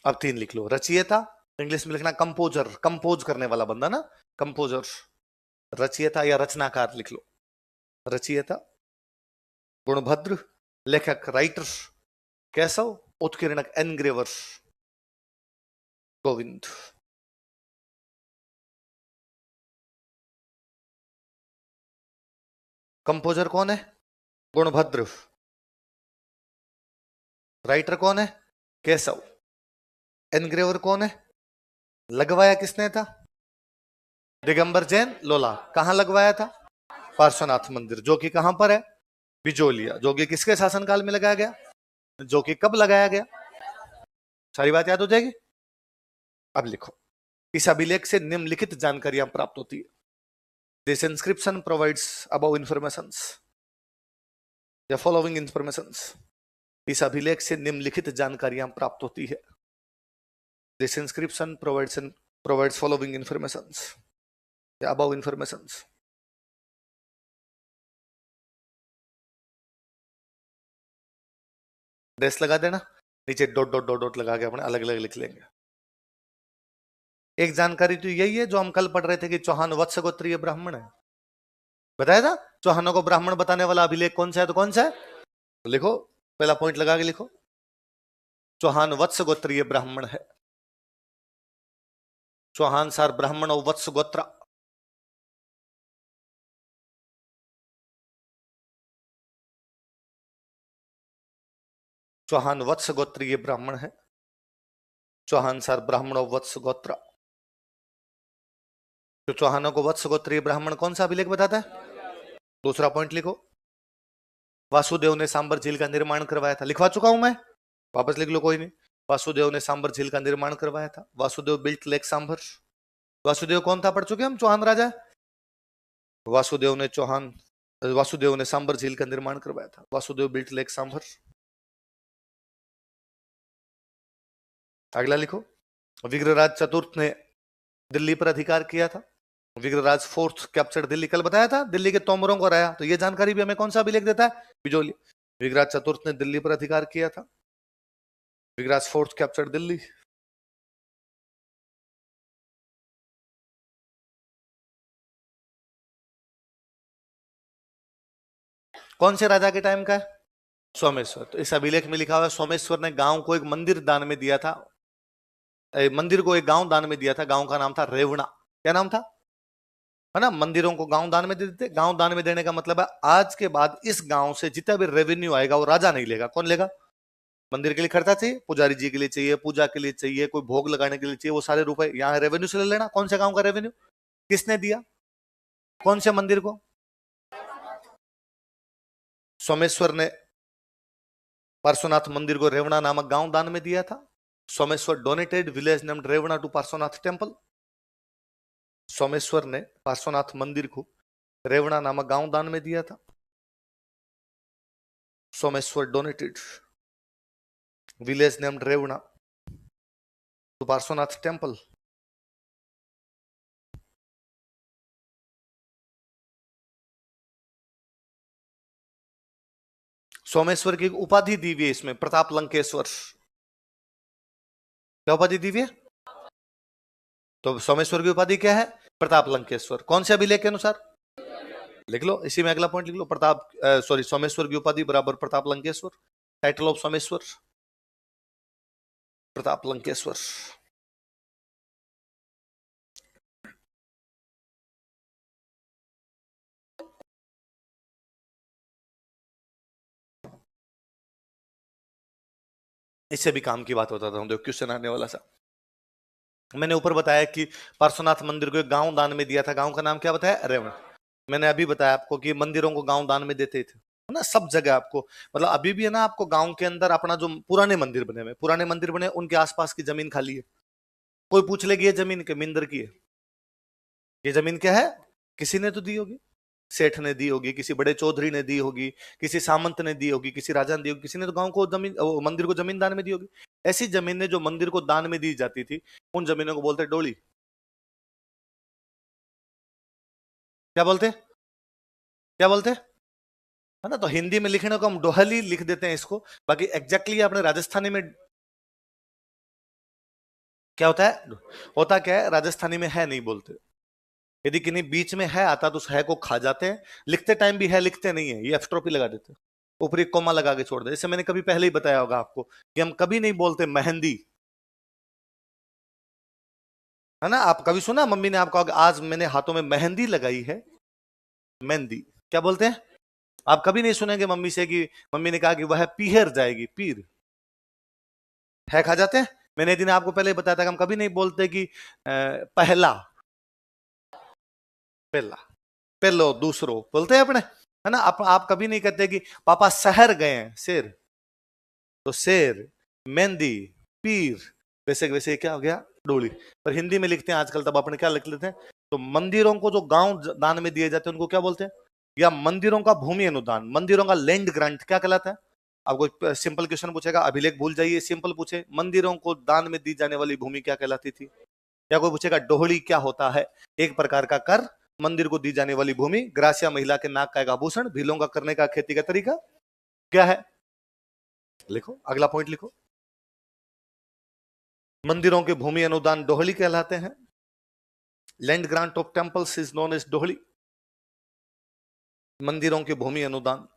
अब तीन लिख लो। रचयिता, इंग्लिश में लिखना कंपोजर, कंपोज करने वाला बंदा ना, कंपोजर। रचयिता या रचनाकार लिख लो। रचयिता गुणभद्र, लेखक राइटर केशव, उत्कीर्णक एनग्रेवर गोविंद। कंपोजर कौन है? गुणभद्र। राइटर कौन है? केशव। एनग्रेवर कौन है? लगवाया किसने था? दिगंबर जैन लोला। कहां लगवाया था? पार्श्वनाथ मंदिर, जो कि कहां पर है? बिजोलिया। जो कि किसके शासनकाल में लगाया गया? जो कि कब लगाया गया? सारी बात याद हो जाएगी। अब लिखो, इस अभिलेख से निम्नलिखित जानकारियां प्राप्त होती है। This inscription provides above information या फॉलोइंग इंफॉर्मेशन। इस अभिलेख से निम्नलिखित जानकारियां प्राप्त होती है। This inscription provides following information या अबव इंफॉर्मेशन। डैश लगा देना, नीचे डॉट डॉट डॉट डॉट लगा के अपने अलग अलग लिख लेंगे। एक जानकारी तो यही है जो हम कल पढ़ रहे थे कि चौहान वत्स गोत्रीय ब्राह्मण है। बताया था चौहानों को ब्राह्मण बताने वाला अभिलेख कौन सा है? तो कौन सा है? तो लिखो, पहला पॉइंट लगा के लिखो, चौहान वत्स गोत्रीय ब्राह्मण है। चौहान सार ब्राह्मण और वत्स गोत्र। चौहान वत्स गोत्रीय ब्राह्मण है। चौहान सर ब्राह्मणों वत्स गोत्र। तो चौहानों को वत्स गोत्रीय ब्राह्मण कौन सा अभिलेख बताता है? दूसरा पॉइंट लिखो। वासुदेव ने सांबर झील का निर्माण करवाया था। लिखवा चुका हूं मैं, वापस लिख लो, कोई नहीं। वासुदेव ने सांबर झील का निर्माण करवाया था। Vasudev built lake Sambhar. वासुदेव कौन था, पढ़ चुके हम, चौहान राजा। वासुदेव ने सांबर झील का निर्माण करवाया था। Vasudev built lake Sambhar. अगला लिखो। विग्रहराज चतुर्थ ने दिल्ली पर अधिकार किया था। विग्रहराज फोर्थ कैप्चर्ड दिल्ली, कल बताया था, दिल्ली के तोमरों को हराया। तो ये जानकारी भी हमें कौन सा अभिलेख देता है? बिजोली। विग्रहराज चतुर्थ ने दिल्ली पर अधिकार किया था। Vigraharaj fourth captured Delhi. कौन से राजा के टाइम का है? सोमेश्वर। तो इस अभिलेख में लिखा हुआ है सोमेश्वर ने गांव को एक मंदिर दान में दिया था। मंदिर को एक गांव दान में दिया था। गांव का नाम था रेवणा। क्या नाम था? है ना, मंदिरों को गांव दान में दे देते। गांव दान में देने का मतलब है आज के बाद इस गांव से जितना भी रेवेन्यू आएगा वो राजा नहीं लेगा। कौन लेगा? मंदिर के लिए खर्चा चाहिए, पुजारी जी के लिए चाहिए, पूजा के लिए चाहिए, कोई भोग लगाने के लिए चाहिए, वो सारे रुपए यहाँ रेवेन्यू से ले लेना। कौन से गांव का रेवेन्यू? किसने दिया? कौन से मंदिर को? सोमेश्वर ने पार्श्वनाथ मंदिर को रेवणा नामक गांव दान में दिया था। Someshwar donated village named Revana to Parshvanath temple. Someshwar ने पार्श्वनाथ मंदिर को रेवणा नामक गांव दान में दिया था। Someshwar donated village named Revana to Parshvanath temple. Someshwar की एक उपाधि दी हुई है इसमें, प्रताप लंकेश्वर। क्या उपाधि दी हुई है? तो सोमेश्वर की उपाधि क्या है? प्रताप लंकेश्वर। कौन से अभिलेख के अनुसार? लिख लो, इसी में अगला पॉइंट लिख लो। सोमेश्वर की उपाधि बराबर प्रताप लंकेश्वर। Title of Someshwar Pratap Lankeshwar. इससे भी काम की बात बताता हूं, देखो क्वेश्चन आने वाला सा। मैंने ऊपर बताया कि पार्श्वनाथ मंदिर को एक गांव दान में दिया था। गांव का नाम क्या बताया? रेवण। मैंने अभी बताया आपको कि मंदिरों को गांव दान में देते थे, है ना, सब जगह आपको। मतलब अभी भी है ना, आपको गांव के अंदर अपना जो पुराने मंदिर बने हुए, पुराने मंदिर बने, उनके आसपास की जमीन खाली है। कोई पूछ लेगी ये जमीन के मिंदर की है, ये जमीन क्या है? किसी ने तो दी होगी, सेठ ने दी होगी, किसी बड़े चौधरी ने दी होगी, किसी सामंत ने दी होगी, किसी राजा ने दी होगी, किसी ने तो गांव को जमीन, मंदिर को जमीन दान में दी होगी। ऐसी जमीनें जो मंदिर को दान में दी जाती थी, उन जमीनों को बोलते डोली। क्या बोलते? क्या बोलते? है ना, तो हिंदी में लिखने को हम डोहली लिख देते हैं इसको। बाकी एग्जैक्टली आपने राजस्थानी में क्या होता है? होता क्या है, राजस्थानी में है नहीं बोलते। यदि किन्हीं बीच में है आता तो उस है को खा जाते हैं। लिखते टाइम भी है लिखते नहीं है, ये एफस्ट्रोपी लगा देते हैं, ऊपर एक कोमा लगा के छोड़ दे। जैसे मैंने कभी पहले ही बताया होगा आपको कि हम कभी नहीं बोलते मेहंदी, है ना। आप कभी सुना मम्मी ने आपको आज मैंने हाथों में मेहंदी लगाई है? मेहंदी क्या बोलते हैं? आप कभी नहीं सुनेंगे मम्मी से कि मम्मी ने कहा कि वह पीहर जाएगी, पीर है खा जाते हैं। मैंने दिन आपको पहले बताया था कि हम कभी नहीं बोलते कि पहला, पहला, पहलो, दूसरो बोलते हैं अपने, है ना। आप कभी नहीं कहते कि पापा शहर गए हैं, शेर। तो शेर, मेहंदी, पीर, वैसे वैसे क्या हो गया? डोली। पर हिंदी में लिखते हैं आजकल, तब अपने क्या लिख लेते हैं? तो मंदिरों को जो गांव दान में दिए जाते हैं उनको क्या बोलते हैं? या मंदिरों का भूमि अनुदान, मंदिरों का लैंड ग्रांट क्या कहलाता है? आपको सिंपल क्वेश्चन पूछेगा, अभिलेख भूल जाइए, सिंपल पूछे मंदिरों को दान में दी जाने वाली भूमि क्या कहलाती थी? या कोई पूछेगा डोहड़ी क्या होता है? एक प्रकार का कर, मंदिर को दी जाने वाली भूमि, ग्रासिया महिला के नाक का एक आभूषण, भीलों का करने का खेती का तरीका क्या है? लिखो, अगला पॉइंट लिखो। मंदिरों के भूमि अनुदान डोहली कहलाते हैं। Land grant of temples is known as Dohli. मंदिरों के भूमि अनुदान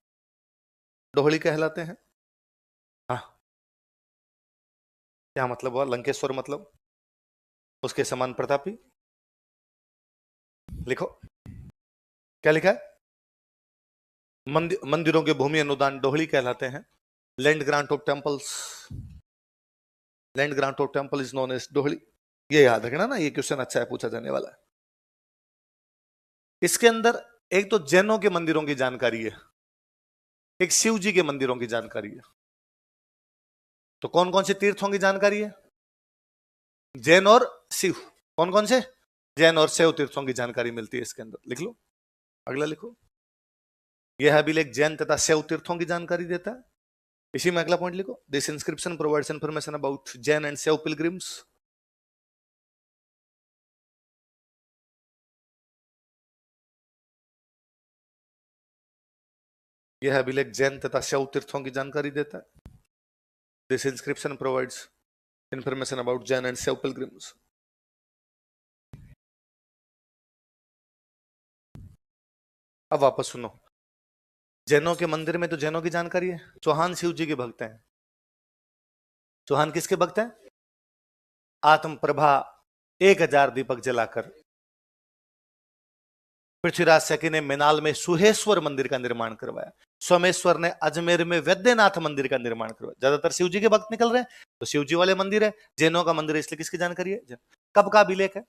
डोहली कहलाते हैं। हाँ, क्या मतलब हुआ? लंकेश्वर मतलब उसके समान प्रतापी। लिखो, क्या लिखा है? मंदिरों के भूमि अनुदान डोहली कहलाते हैं। Land grant of temples, land grant of temple is known as Dohli. ये याद रखना ना, ये क्वेश्चन अच्छा है, पूछा जाने वाला है। इसके अंदर एक तो जैनों के मंदिरों की जानकारी है, एक शिव जी के मंदिरों की जानकारी है। तो कौन कौन से तीर्थों की जानकारी है? जैन और शिव। कौन कौन से? जैन और शैव तीर्थों की जानकारी मिलती है इसके अंदर। लिख लो, अगला लिखो। यह अभिलेख जैन तथा शैव तीर्थों की जानकारी देता है। इसी में अगला पॉइंट लिखो, this inscription provides information about Jain and शैव पिलग्रिम्स। यह अभिलेख जैन तथा शैव तीर्थों की जानकारी देता है। This inscription provides information about Jain and शैव पिलग्रिम्स। अब वापस सुनो, जैनों के मंदिर में तो जैनों की जानकारी है। चौहान शिव जी के भक्त हैं। चौहान किसके भक्त हैं? आत्म प्रभा 1000 दीपक जलाकर पृथ्वीराज सैकी ने मिनाल में सुहेश्वर मंदिर का निर्माण करवाया। सोमेश्वर ने अजमेर में वैद्यनाथ मंदिर का निर्माण करवाया। ज्यादातर शिव जी के भक्त निकल रहे हैं, तो शिव जी वाले मंदिर है। जैनों का मंदिर है, इसलिए किसकी जानकारी है? कब का अभिलेख है?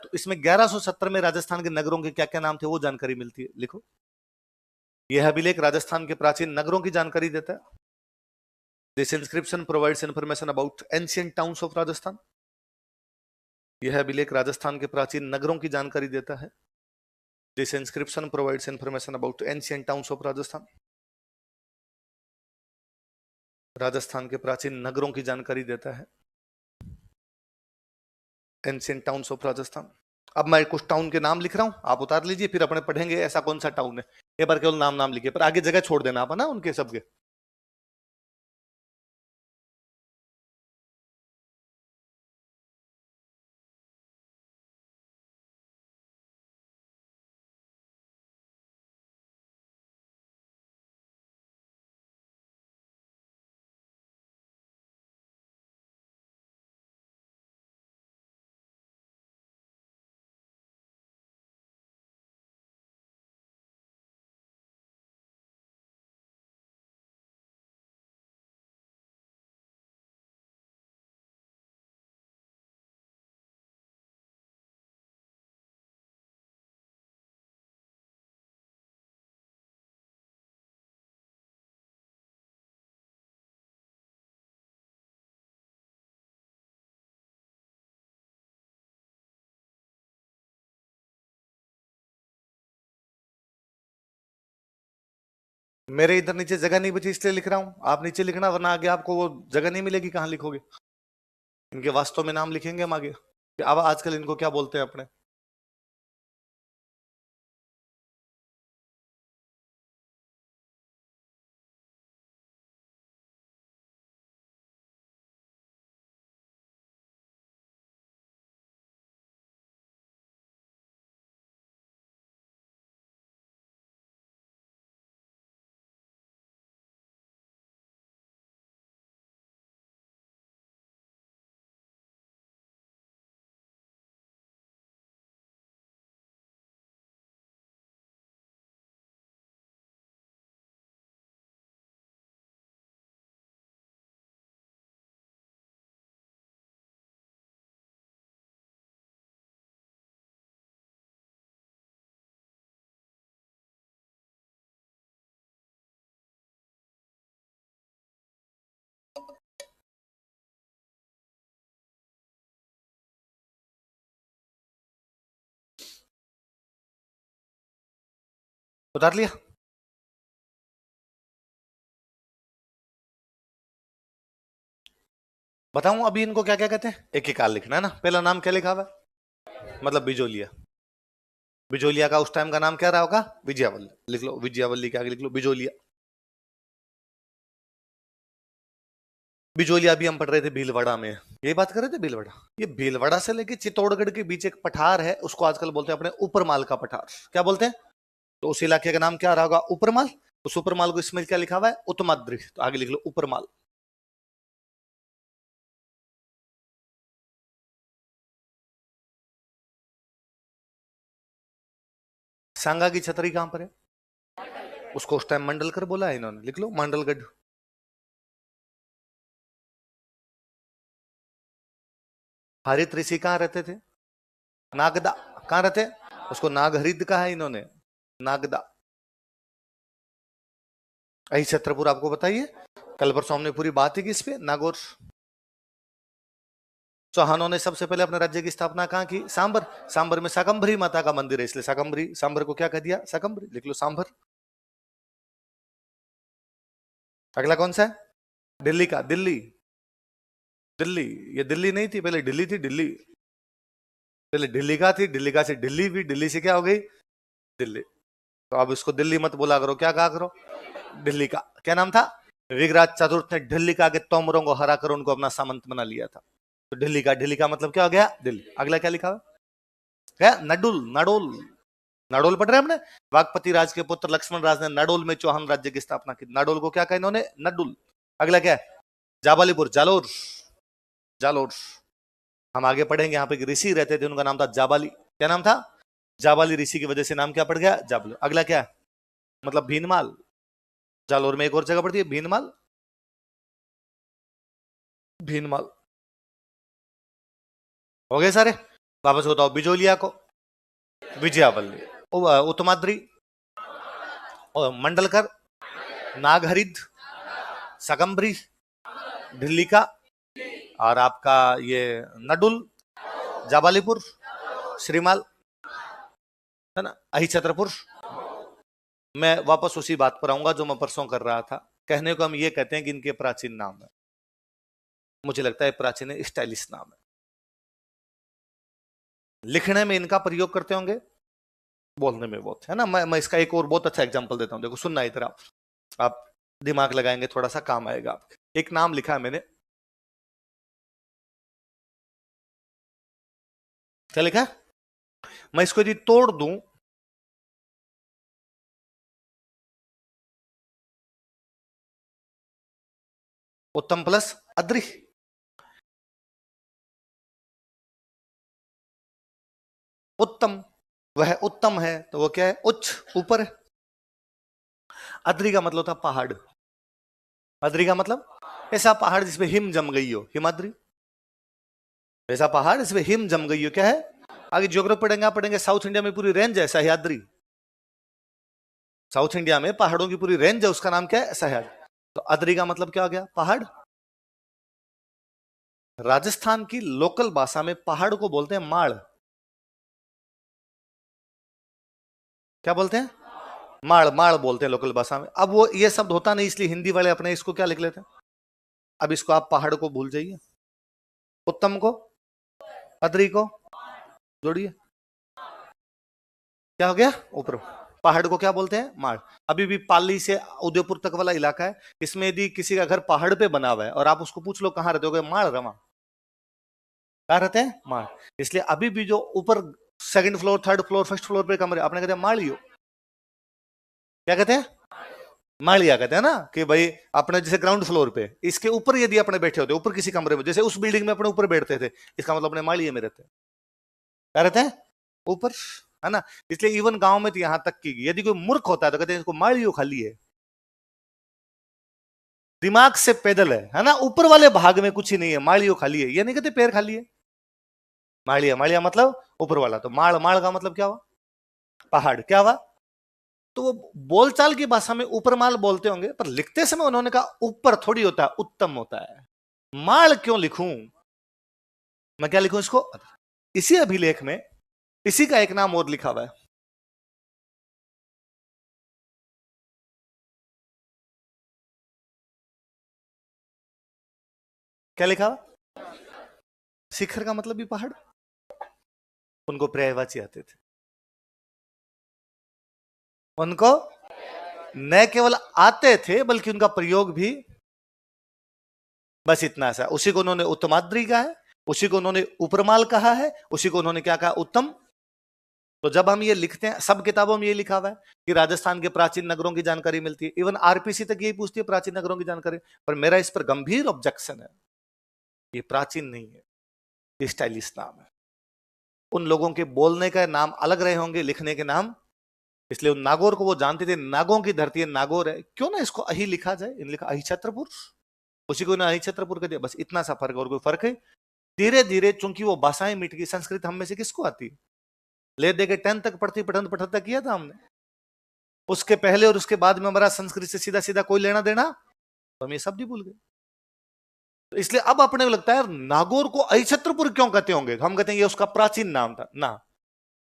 तो इसमें 1170 में राजस्थान के नगरों के क्या क्या नाम थे वो जानकारी मिलती है। लिखो, यह अभिलेख राजस्थान के प्राचीन नगरों की जानकारी देता है। This inscription provides information about ancient towns of Rajasthan. यह अभिलेख राजस्थान के प्राचीन नगरों की जानकारी देता है। This inscription provides information about ancient towns of Rajasthan. Rajasthan के प्राचीन नगरों की जानकारी देता है। Ancient towns of Rajasthan. अब मैं कुछ टाउन के नाम लिख रहा हूं, आप उतार लीजिए, फिर अपने पढ़ेंगे ऐसा कौन सा टाउन है। एक बार केवल नाम नाम लिखिए, पर आगे जगह छोड़ देना आप, है ना, उनके सबके। मेरे इधर नीचे जगह नहीं बची, इसलिए लिख रहा हूं। आप नीचे लिखना, वरना आगे आपको वो जगह नहीं मिलेगी, कहां लिखोगे? इनके वास्तव में नाम लिखेंगे हम आगे। अब आजकल इनको क्या बोलते हैं अपने? उतार लिया? बताऊं अभी इनको क्या क्या कहते हैं? एक एक काल लिखना है ना। पहला नाम क्या लिखा हुआ है? मतलब बिजोलिया। बिजोलिया का उस टाइम का नाम क्या रहा होगा? विजयावल्ली। लिख लो, विजयावल्ली के आगे लिख लो बिजोलिया। बिजोलिया भी हम पढ़ रहे थे भीलवाड़ा में, ये बात कर रहे थे भीलवाड़ा। ये भीलवाड़ा से लेके चित्तौड़गढ़ के बीच एक पठार है, उसको आजकल बोलते हैं अपने ऊपरमाल का पठार। क्या बोलते हैं? तो उस इलाके का नाम क्या रहा होगा? ऊपरमाल। उस ऊपरमाल को इसमें क्या लिखा हुआ है? उत्तमाद्रि। तो आगे लिख लो ऊपरमाल। सांगा की छतरी कहां पर है? उसको उस टाइम मंडलकर बोला है इन्होंने। लिख लो मंडलगढ़। हरित ऋषि कहाँ रहते थे? नागदा। कहाँ रहते? उसको नागहरिद कहा है इन्होंने, नागदा। अही छत्रपुर आपको बताइए, कल परसों हमने पूरी बात ही की इस पे, नागौर। चौहानों ने सबसे पहले अपने राज्य की स्थापना कहाँ की? सांबर। सांबर में शाकंभरी माता का मंदिर है, इसलिए शाकंभरी, सांबर को क्या कह दिया? शाकंभरी। लिख लो सांबर। अगला कौन सा है? दिल्ली का। दिल्ली, दिल्ली, ये दिल्ली नहीं थी पहले, दिल्ली थी, दिल्ली पहले दिल्ली का थी, दिल्ली का से दिल्ली भी, दिल्ली से क्या हो गई? दिल्ली। तो अब इसको दिल्ली मत बोला करो, क्या कहा करो? दिल्ली का। क्या नाम था? विगराज चतुर्थ ने दिल्ली का के तोमरों को हरा कर उनको अपना सामंत बना लिया था। तो दिल्ली का, दिल्ली का मतलब क्या हो गया? दिल्ली। अगला क्या लिखा हुआ है? नडुल, नडोल। नाडोल पढ़ रहे हैं हमने? वागपति राज के पुत्र लक्ष्मण राज ने नाडोल में चौहान राज्य की स्थापना की। नाडोल को क्या कहा इन्होंने? नडुल। अगला क्या है? जाबालीपुर, जालोर, जालोर। हम आगे पढ़ेंगे, यहाँ पे एक ऋषि रहते थे, उनका नाम था जाबाली। क्या नाम था? जाबाली ऋषि की वजह से नाम क्या पड़ गया? जाबाली। अगला क्या है? मतलब भीनमाल। जालोर में एक और जगह पड़ती है भीनमाल, भीनमाल। हो गए सारे? वापस बताओ। बिजोलिया को विजयावल्ली, उत्तमाद्री, और मंडलकर, नागहरिद, शकंभरी, दिल्ली का, और आपका ये नडुल, जाबालीपुर, श्रीमाल, है ना, अही छत्रपुर। मैं वापस उसी बात पर आऊंगा जो मैं परसों कर रहा था। कहने को हम ये कहते हैं कि इनके प्राचीन नाम है, मुझे लगता है प्राचीन है, स्टाइलिश नाम है। लिखने में इनका प्रयोग करते होंगे, बोलने में बहुत, है ना। मैं इसका एक और बहुत अच्छा एग्जांपल देता हूं, देखो सुनना इधर। आप दिमाग लगाएंगे थोड़ा सा काम आएगा आपके। एक नाम लिखा है मैंने, क्या लिखा? मैं इसको यदि तोड़ दूं, उत्तम प्लस अद्रि, उत्तम, वह उत्तम है तो वो क्या है? उच्च, ऊपर है। अद्रि का मतलब था पहाड़। अद्रि का मतलब ऐसा पहाड़ जिसमें हिम जम गई हो, हिमाद्री। ऐसा पहाड़ जिसमें हिम जम गई हो, क्या है? आगे ज्योग्राफी पढ़ेंगे, आप पढ़ेंगे साउथ इंडिया में पूरी रेंज है सह्याद्री। साउथ इंडिया में पहाड़ों की पूरी रेंज है, उसका नाम क्या है? सह्याद्री। तो अद्रि का मतलब क्या हो गया? पहाड़। राजस्थान की लोकल भाषा में पहाड़ को बोलते हैं माड़। क्या बोलते हैं? माड़, माड़ बोलते हैं लोकल भाषा में। अब वो ये शब्द होता नहीं, इसलिए हिंदी वाले अपने इसको क्या लिख लेते हैं? अब इसको आप पहाड़ को भूल जाइए, उत्तम को, अद्री को जोड़िए, क्या हो गया? ऊपर। पहाड़ को क्या बोलते हैं? माड़। अभी भी पाली से उदयपुर तक वाला इलाका है, इसमें यदि किसी का घर पहाड़ पे बना हुआ है और आप उसको पूछ लो कहां रहते हो, माड़ रमा, कहां रहते हैं? माड़। इसलिए अभी भी जो ऊपर second floor, third floor, first floor पे कमरे, आपने कहते हैं माड़ियो, क्या कहते हैं? माड़िया कहते हैं ना, कि भाई अपने जैसे ग्राउंड फ्लोर पे, इसके ऊपर यदि अपने बैठे होते, ऊपर किसी कमरे में, जैसे उस बिल्डिंग में अपने ऊपर बैठते थे, इसका मतलब अपने माड़िए में रहते हैं। क्या रहते हैं? ऊपर, है ना। इसलिए इवन गांव में तो यहां तक की यदि कोई मूर्ख होता है तो कहते हैं इसको माड़ियो खाली है, दिमाग से पैदल है ना, ऊपर वाले भाग में कुछ ही नहीं है, माड़ियो खाली है, ये नहीं कहते पैर खाली है। माड़िया, माड़िया मतलब ऊपर वाला। तो माड़, माड़ का मतलब क्या हुआ? पहाड़। क्या हुआ? तो वो बोलचाल की भाषा में ऊपर माल बोलते होंगे, पर लिखते समय उन्होंने कहा ऊपर थोड़ी होता है, उत्तम होता है। माल क्यों लिखूं मैं? क्या लिखूं इसको? इसी अभिलेख में इसी का एक नाम और लिखा हुआ है, क्या लिखा हुआ? शिखर का मतलब भी पहाड़। उनको पर्यायवाची आते थे, उनको न केवल आते थे बल्कि उनका प्रयोग भी, बस इतना सा। उसी को उन्होंने उत्तमाद्री कहा है, उसी को उन्होंने उपरमाल कहा है, उसी को उन्होंने क्या कहा? उत्तम। तो जब हम ये लिखते हैं, सब किताबों में ये लिखा हुआ है कि राजस्थान के प्राचीन नगरों की जानकारी मिलती है, इवन आरपीसी तक यही पूछती है प्राचीन नगरों की जानकारी। पर मेरा इस पर गंभीर ऑब्जेक्शन है, ये प्राचीन नहीं है, ये स्टाइलिश नाम है। उन लोगों के बोलने का नाम अलग रहे होंगे, लिखने के नाम, इसलिए उन नागौर को वो जानते थे, नागों की धरती है, नागौर है, क्यों ना इसको अही लिखा जाए। इन लिखा अही छत्रपुर, उसी को ना अही छत्रपुर कर दिया, बस इतना सा फर्क, और कोई फर्क है? धीरे धीरे चूंकि वो भाषाएं मिट गई, संस्कृत हम में से किसको आती है? ले दे के 10 तक पढ़ती पठन पठन किया था हमने। उसके पहले और उसके बाद में हमारा संस्कृत से सीधा सीधा कोई लेना देना, तो हम ये सब नहीं भूल गए। तो इसलिए अब अपने को लगता है नागौर को अहिछत्रपुर क्यों कहते होंगे? हम कहते हैं ये उसका प्राचीन नाम था ना,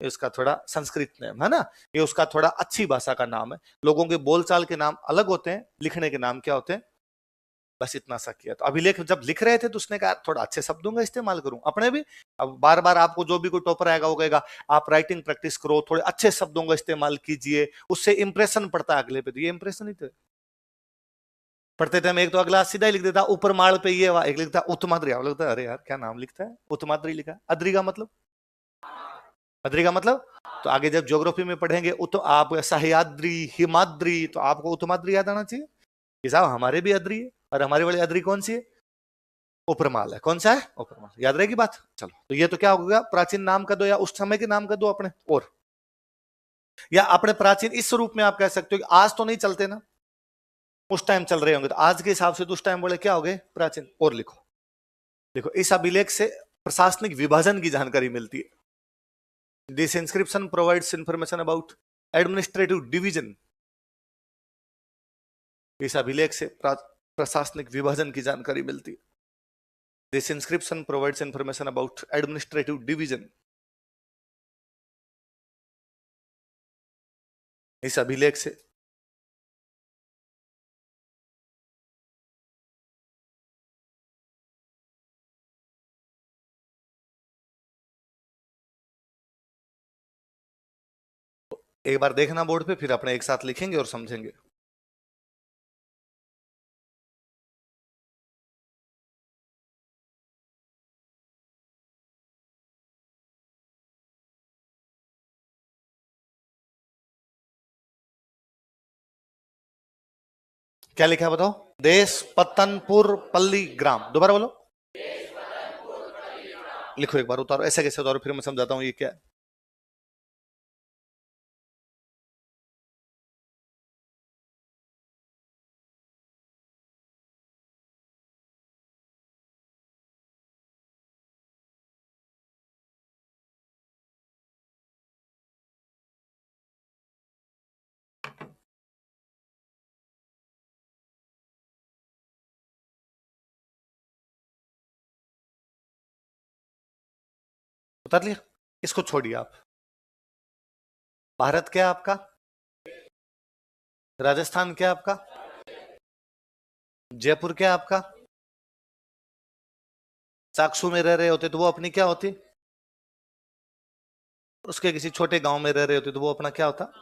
ये उसका थोड़ा संस्कृत नाम है ना, ये उसका थोड़ा अच्छी भाषा का नाम है। लोगों के बोलचाल के नाम अलग होते हैं, लिखने के नाम क्या होते हैं, बस इतना सा किया। तो अभिलेख जब लिख रहे थे तो उसने कहा थोड़ा अच्छे शब्दों का इस्तेमाल करूं। अपने भी अब बार बार आपको जो भी कोई टॉपर आएगा वो कहेगा आप राइटिंग प्रैक्टिस करो, थोड़े अच्छे शब्दों का इस्तेमाल कीजिए, उससे इंप्रेशन पड़ता है अगले पे। तो ये इंप्रेशन ही थे। पढ़ते थे, एक तो अगला सीधा ही लिख देता ऊपर माड़ पे ये, एक लिखता उत्तमाद्री, लगता है अरे यार क्या नाम लिखता है, उत्तमाद्री लिखा। अद्री का मतलब, अद्री का मतलब, तो आगे जब ज्योग्राफी में पढ़ेंगे आप सह्याद्री हिमाद्री, तो आपको उत्तमाद्री याद आना चाहिए कि साहब हमारे भी अद्री है, और हमारी वाली अद्री कौन सी है? उपरमाल है। कौन सा है? उपरमाल। याद रहेगी बात। चलो, तो ये तो क्या हो गया, प्राचीन नाम का दो या उस समय के नाम का दो अपने, और या अपने प्राचीन इस रूप में आप कह सकते हो कि आज तो नहीं चलते ना, उस टाइम चल रहे होंगे, तो आज के हिसाब से तो उस टाइम बोले क्या हो गए, प्राचीन। और लिखो, देखो इस अभिलेख से प्रशासनिक विभाजन की जानकारी मिलती है। This inscription provides information about administrative division. इस अभिलेख से प्रशासनिक विभाजन की जानकारी मिलती है। This inscription provides information about administrative division. इस अभिलेख से एक बार देखना बोर्ड पे, फिर अपने एक साथ लिखेंगे और समझेंगे। क्या लिखा है बताओ? देश पत्तनपुर पल्ली ग्राम। दोबारा बोलो। लिखो एक बार, उतारो। ऐसे कैसे उतारो, फिर मैं समझाता हूं ये क्या है। उतार लिया? इसको छोड़िए आप। भारत क्या है आपका? राजस्थान क्या है आपका? जयपुर क्या है आपका? चाकसू में रह रहे होते तो वो अपनी क्या होती? उसके किसी छोटे गांव में रह रहे होते तो वो अपना क्या होता?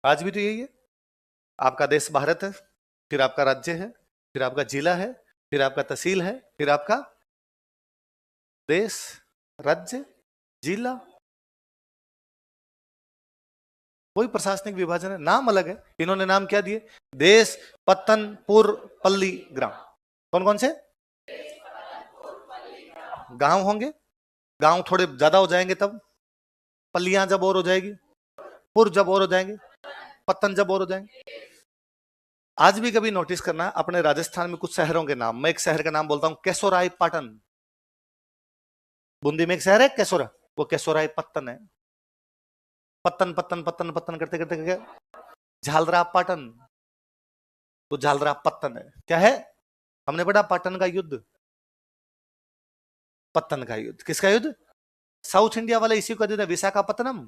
आज भी तो यही है। आपका देश भारत है, फिर आपका राज्य है, फिर आपका जिला है, फिर आपका तहसील है, फिर आपका देश, राज्य, जिला। कोई प्रशासनिक विभाजन है, नाम अलग है। इन्होंने नाम क्या दिए? देश पत्तनपुर पल्ली ग्राम। कौन कौन से गांव होंगे? गांव थोड़े ज्यादा हो जाएंगे तब, पल्लियां जब और हो जाएगी, पुर जब और हो जाएंगे, पत्तन जब और हो जाएंगे। आज भी कभी नोटिस करना, अपने राजस्थान में कुछ शहरों के नाम, मैं एक शहर का नाम बोलता हूं केसोराय पाटन। बूंदी में एक शहर है केसोरा, वो केसोराय पत्तन है। पत्तन पत्तन पत्तन पत्तन करते करते करते झालरा पाटन, तो झालरा पत्तन है। क्या है? हमने पढ़ा पाटन का युद्ध, पत्तन का युद्ध। किसका युद्ध? साउथ इंडिया वाले इसी को देते विशाखापत्तनम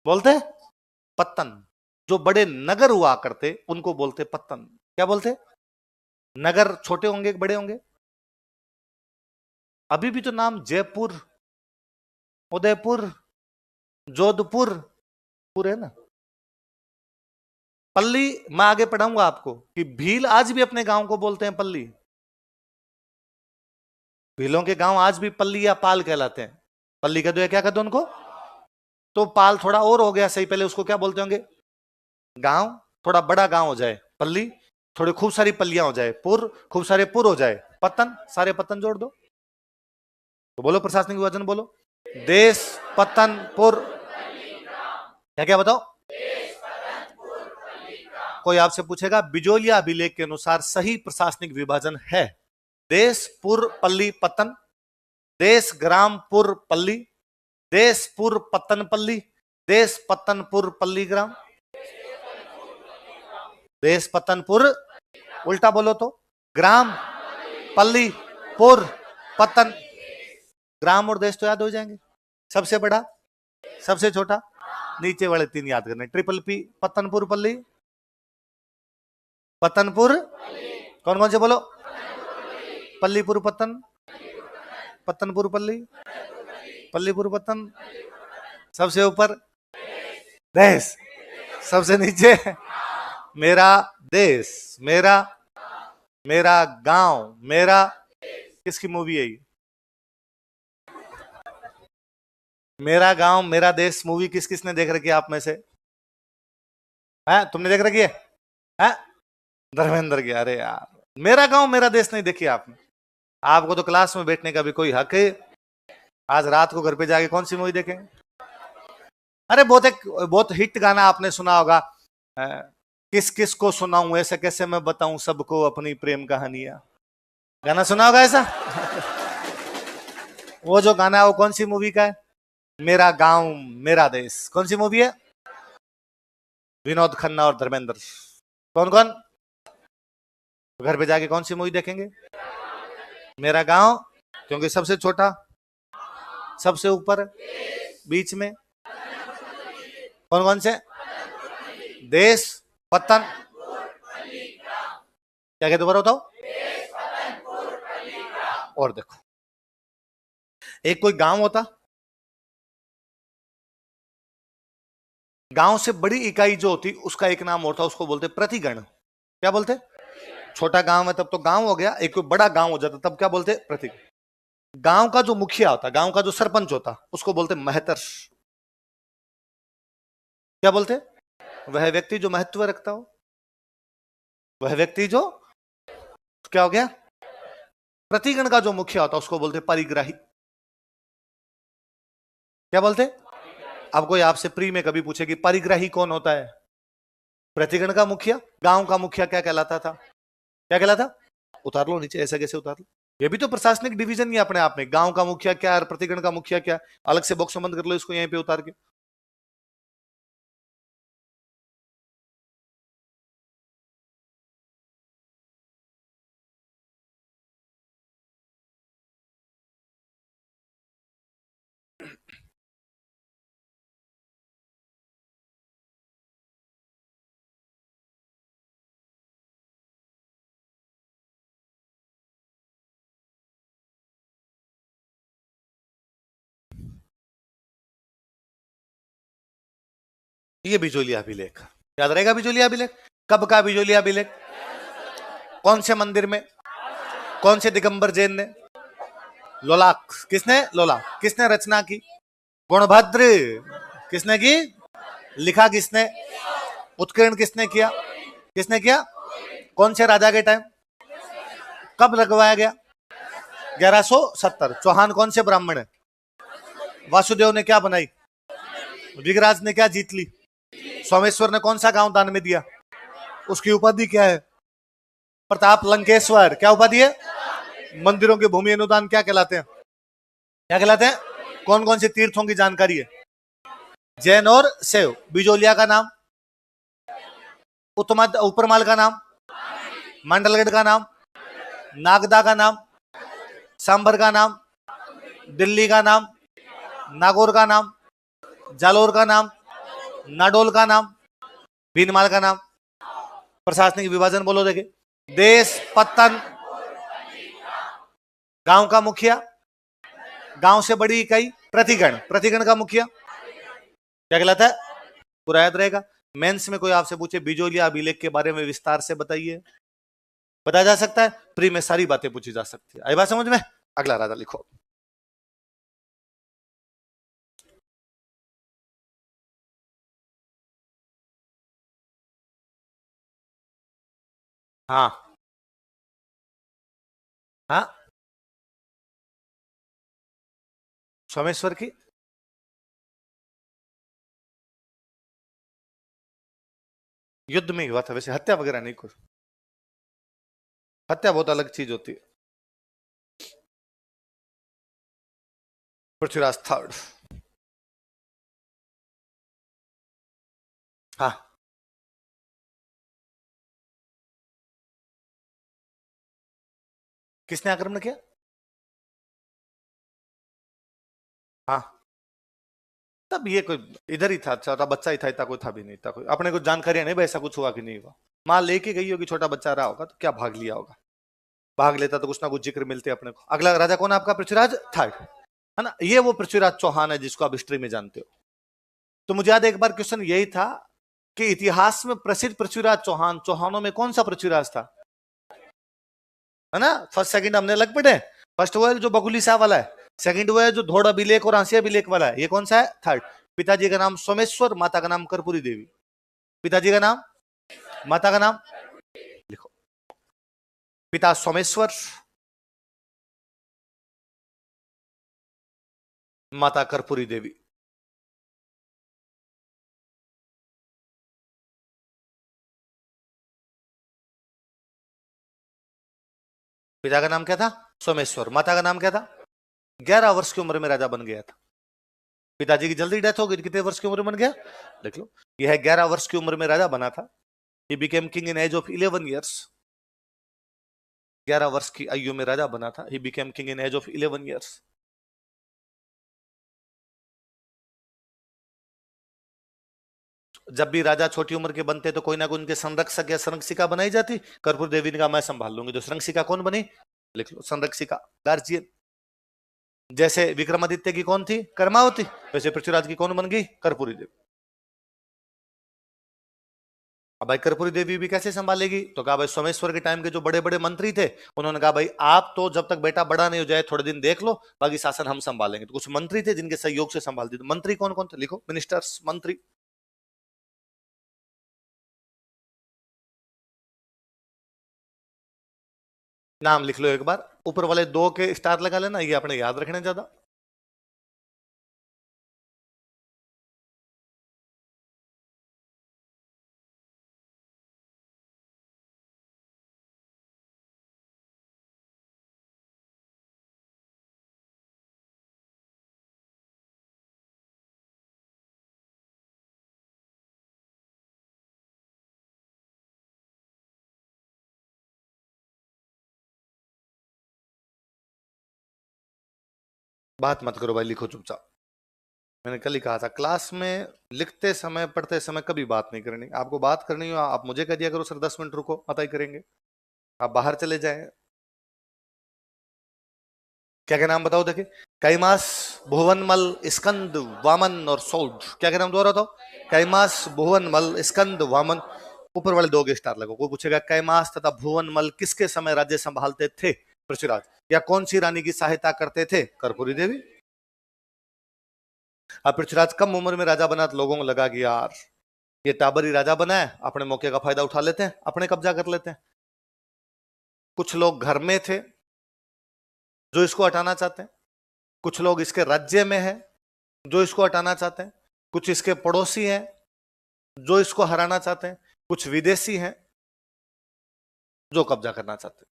बोलते, पत्तन। जो बड़े नगर हुआ करते उनको बोलते पत्तन। क्या बोलते? नगर छोटे होंगे बड़े होंगे। अभी भी तो नाम जयपुर, उदयपुर, जोधपुर पुर है ना। पल्ली मैं आगे पढ़ाऊंगा आपको कि भील आज भी अपने गांव को बोलते हैं पल्ली। भीलों के गांव आज भी पल्ली या पाल कहलाते हैं। पल्ली कह दो या क्या कह दो उनको, तो पाल थोड़ा और हो गया सही, पहले उसको क्या बोलते होंगे? गांव, थोड़ा बड़ा गांव हो जाए पल्ली, थोड़ी खूब सारी पल्लियां हो जाए पुर, खूब सारे पुर हो जाए पत्तन, सारे पत्तन जोड़ दो। तो बोलो प्रशासनिक विभाजन बोलो। देश पत्तन पुर, क्या क्या बताओ? कोई आपसे पूछेगा बिजोलिया अभिलेख के अनुसार सही प्रशासनिक विभाजन है देश पुर पल्ली पतन, देश ग्रामपुर पल्ली, देश पुर पत्तनपल्ली, देश पत्तनपुर पल्ली ग्राम, देश पत्तनपुर, उल्टा बोलो तो ग्राम, पल्ली, पुर, पत्तन। ग्राम और देश तो याद हो जाएंगे। सबसे बड़ा, सबसे छोटा, नीचे वाले तीन याद करने। ट्रिपल पी, पत्तनपुर पल्ली, पत्तनपुर, कौन कौन से बोलो? पल्लीपुर पत्तन, पत्तनपुर पल्ली, पल्लीपुर पत्तन। सबसे ऊपर देश, सबसे नीचे मेरा देश, मेरा, मेरा गांव, मेरा। किसकी मूवी है ये? मेरा गांव मेरा देश मूवी किस किसने देख रखी है आप में से? है, तुमने देख रखी है? धर्मेंद्र की। अरे यार, मेरा गांव मेरा देश नहीं देखी आपने। आपको तो क्लास में बैठने का भी कोई हक है। आज रात को घर पे जाके कौन सी मूवी देखेंगे? अरे बहुत हिट गाना आपने सुना होगा, किस किस को सुनाऊं ऐसे कैसे मैं बताऊं सबको अपनी प्रेम कहानियां। गाना सुना होगा ऐसा? वो जो गाना है वो कौन सी मूवी का है? मेरा गांव मेरा देश। कौन सी मूवी है? विनोद खन्ना और धर्मेंद्र। कौन कौन? घर पे जाके कौन सी मूवी देखेंगे? मेरा गांव, क्योंकि सबसे छोटा, सबसे ऊपर, बीच में कौन कौन से? देश, पतन, क्या कहते दोबारा बताओ? और देखो, एक कोई गांव होता, गांव से बड़ी इकाई जो होती उसका एक नाम और था, उसको बोलते प्रतिगण। क्या बोलते? छोटा गांव है तब तो गांव हो गया, एक कोई बड़ा गांव हो जाता तब क्या बोलते? प्रतिगण। गांव का जो मुखिया होता, गांव का जो सरपंच होता, उसको बोलते महतर। क्या बोलते? वह व्यक्ति जो महत्व रखता हो, वह व्यक्ति जो, क्या हो गया? प्रतिगण का जो मुखिया होता उसको बोलते परिग्राही। क्या बोलते? अब कोई आपसे प्री में कभी पूछे कि परिग्राही कौन होता है? प्रतिगण का मुखिया। गांव का मुखिया क्या कहलाता था? क्या कहलाता? उतार लो नीचे, ऐसा कैसे उतार लो? ये भी तो प्रशासनिक डिवीजन ही अपने आप में। गांव का मुखिया क्या और प्रतिगण का मुखिया क्या, अलग से बॉक्स में बंद कर लो इसको यहीं पे उतार के। ये बिजोलिया अभिलेख याद रहेगा। बिजोलिया अभिलेख कब का? बिजोलिया अभिलेख कौन से मंदिर में, कौन से दिगंबर जैन ने? लोलाक। किसने? लोलाक। किसने रचना की? गुणभद्र। किसने की? लिखा किसने? उत्कीर्ण किसने किया? किसने किया? कौन से राजा के टाइम? कब लगवाया गया? 1170। चौहान कौन से ब्राह्मण है? वासुदेव ने क्या बनाई? विगराज ने क्या जीत ली? सोमेश्वर ने कौन सा गांव दान में दिया? उसकी उपाधि क्या है? प्रताप लंकेश्वर। क्या उपाधि है? मंदिरों के भूमि अनुदान क्या कहलाते हैं? क्या कहलाते हैं? कौन कौन से तीर्थों की जानकारी है? जैन और शैव। बिजोलिया का नाम? उपरमाल का नाम? मंडलगढ़ का नाम? नागदा का नाम? सांबर का नाम? दिल्ली का नाम? नागौर का नाम? जालोर का नाम? नाडोल का नाम? भीनमाल का नाम? प्रशासनिक विभाजन बोलो देखे। देश, पत्तन, गांव का मुखिया, गांव से बड़ी इकाई, प्रतिगण, प्रतिगण का मुखिया क्या कहलाता है? पूरा याद रहेगा। मेंस में कोई आपसे पूछे बिजोलिया अभिलेख के बारे में विस्तार से बताइए, बताया जा सकता है। प्री में सारी बातें पूछी जा सकती है। आई बात समझ में? अगला राजा लिखो। हाँ हाँ, सोमेश्वर की युद्ध में ही हुआ था वैसे, हत्या वगैरह नहीं कुछ। हत्या बहुत अलग चीज होती है। पृथ्वीराज थर्ड। हाँ, किसने आक्रमण किया? हाँ, तब ये कोई इधर ही था, छोटा बच्चा ही था, इतना कोई था भी नहीं, इतना कोई अपने को जानकारी नहीं भाई ऐसा कुछ हुआ कि नहीं हुआ। माँ लेके गई होगी, छोटा बच्चा रहा होगा तो क्या भाग लिया होगा, भाग लेता तो कुछ ना कुछ जिक्र मिलते अपने को। अगला राजा कौन है आपका? पृथ्वीराज थर्ड, है ना। ये वो पृथ्वीराज चौहान है जिसको आप हिस्ट्री में जानते हो। तो मुझे याद एक बार क्वेश्चन यही था कि इतिहास में प्रसिद्ध पृथ्वीराज चौहान, चौहानों में कौन सा पृथ्वीराज था, है ना। फर्स्ट सेकंड हमने अलग पढ़े। फर्स्ट वो है जो बकुली शाह वाला है, सेकंड वो है जो धोड़ अभिलेख और आंसिया अभिलेख वाला है, ये कौन सा है? थर्ड। पिताजी का नाम सोमेश्वर, माता का नाम कर्पूरी देवी। पिताजी का नाम, माता का नाम लिखो। पिता सोमेश्वर, माता कर्पूरी देवी। पिता का नाम क्या था? सोमेश्वर। माता का नाम क्या था? 11 वर्ष की उम्र में राजा बन गया था। पिताजी की जल्दी डेथ हो गई, कितने वर्ष की उम्र में बन गया? देख लो, यह 11 वर्ष की उम्र में राजा बना था। He became king in age of 11 years. 11 वर्ष की आयु में राजा बना था। He became king in age of 11 years. जब भी राजा छोटी उम्र के बनते तो कोई ना कोई उनके संरक्षक या संरक्षिका बनाई जाती। कर्पूर देवी ने कहा मैं संभाल लूंगी, तो संरक्षिका कौन बनी? लिख लो, संरक्षिका, गार्जियन। जैसे विक्रमादित्य की कौन थी? कर्मावती, वैसे पृथ्वीराज की कौन बन गई? कर्पूरी देवी। अब भाई कर्पूरी देवी भी कैसे संभालेगी? तो कहा भाई सोमेश्वर के टाइम के जो बड़े बड़े मंत्री थे उन्होंने कहा भाई आप तो जब तक बेटा बड़ा नहीं हो जाए थोड़े दिन देख लो, बाकी शासन हम संभालेंगे। तो कुछ मंत्री थे जिनके सहयोग से संभालती थी। मंत्री कौन कौन थे? लिखो, मिनिस्टर्स, मंत्री। नाम लिख लो एक बार, ऊपर वाले 2 के स्टार लगा लेना, ये अपने याद रखने ज्यादा। बात मत करो भाई, लिखो चुपचाप। मैंने कल ही कहा था क्लास में लिखते समय पढ़ते समय कभी बात नहीं करनी। आपको बात करनी हो आप मुझे कह दिया करो सर 10 मिनट रुको, पता ही करेंगे। आप बाहर चले जाए। क्या क्या नाम बताओ देखे? कैमास, भुवनमल, स्कंद, वामन और सौड। क्या क्या नाम दोहरा था? कैमास, भुवनमल, स्कंद, वामन। ऊपर वाले 2 के स्टार लगो। कोई पूछेगा कैमास तथा भुवनमल किसके समय राज्य संभालते थे? पृथ्वीराज। या कौन सी रानी की सहायता करते थे? कर्पूरी देवी। अब पृथ्वीराज कम उम्र में राजा बना तो लोगों को लगा कि यार ये टाबरी राजा बना है, अपने मौके का फायदा उठा लेते हैं, अपने कब्जा कर लेते हैं। कुछ लोग घर में थे जो इसको हटाना चाहते हैं, कुछ लोग इसके राज्य में हैं जो इसको हटाना चाहते हैं, कुछ इसके पड़ोसी हैं जो इसको हराना चाहते हैं, कुछ विदेशी हैं जो कब्जा करना चाहते हैं।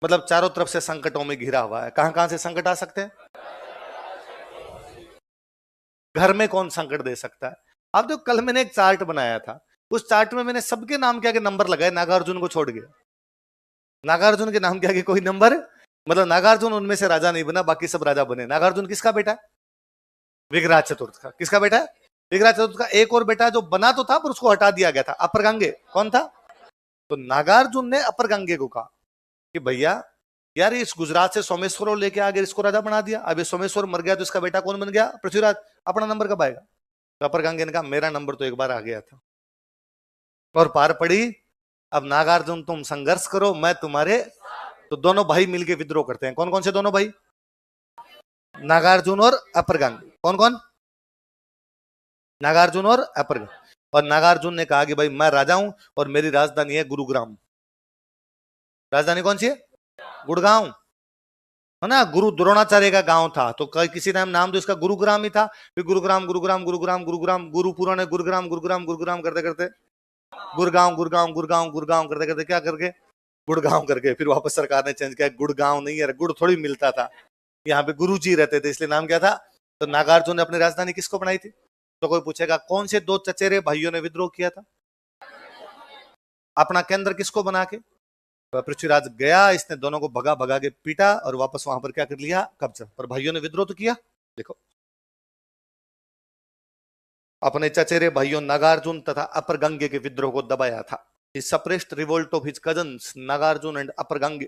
मतलब चारों तरफ से संकटों में घिरा हुआ है। कहां कहां से संकट आ सकते हैं? घर में कौन संकट दे सकता है? अब तो कल मैंने एक चार्ट बनाया था, उस चार्ट में मैंने सबके नाम के आगे नंबर लगाए, नागार्जुन को छोड़ गया। नागार्जुन के नाम के आगे कोई नंबर, मतलब नागार्जुन उनमें से राजा नहीं बना, बाकी सब राजा बने। नागार्जुन किसका बेटा है? विग्रह चतुर्थ का। किसका बेटा है? विग्रह चतुर्थ का। एक और बेटा जो बना तो था पर उसको हटा दिया गया था, अपर गंगे। कौन था? तो नागार्जुन ने अपर गंगे को कहा कि भैया यार इस गुजरात से सोमेश्वर को लेके आगे इसको राजा बना दिया, अब ये सोमेश्वर मर गया तो इसका बेटा कौन बन गया? पृथ्वीराज। अपना नंबर कब आएगा? तो अपर गंगे ने कहा मेरा नंबर तो एक बार आ गया था और पार पड़ी, अब नागार्जुन तुम संघर्ष करो मैं तुम्हारे। तो दोनों भाई मिलके विद्रोह करते हैं। कौन कौन से दोनों भाई? नागार्जुन और अपर गंगे। कौन कौन? नागार्जुन और अपर गंगे। और नागार्जुन ने कहा कि भाई मैं राजा हूं और मेरी राजधानी है गुरुग्राम। राजधानी कौन सी है? गुड़गांव, है ना। गुरु द्रोणाचार्य का गांव था तो किसी टाइम नाम तो इसका गुरुग्राम ही था। फिर गुरुग्राम गुरुग्राम गुरुग्राम गुरुग्राम, गुरु पुराने गुरुग्राम गुरुग्राम गुरुग्राम करते करते गुड़गांव गुड़गांव गुड़गांव गुड़गांव करते करते क्या करके गुड़गांव करके फिर वापस सरकार ने चेंज किया, गुड़गांव नहीं है, गुड़ थोड़ी मिलता था, यहाँ पे गुरु जी रहते थे इसलिए नाम क्या था। तो नागार्जुन ने अपनी राजधानी किसको बनाई थी? तो कोई पूछेगा कौन से दो चचेरे भाइयों ने विद्रोह किया था? अपना केंद्र किसको बना के? पृथ्वीराज गया, इसने दोनों को भगा भगा के पीटा और वापस वहां पर क्या कर लिया? कब्जा। पर भाइयों ने विद्रोह तो किया। देखो, अपने चचेरे भाइयों नागार्जुन तथा अपर गंगे के विद्रोह को दबाया था। He suppressed revolt of his cousins Nagarjuna and Aparagangeya.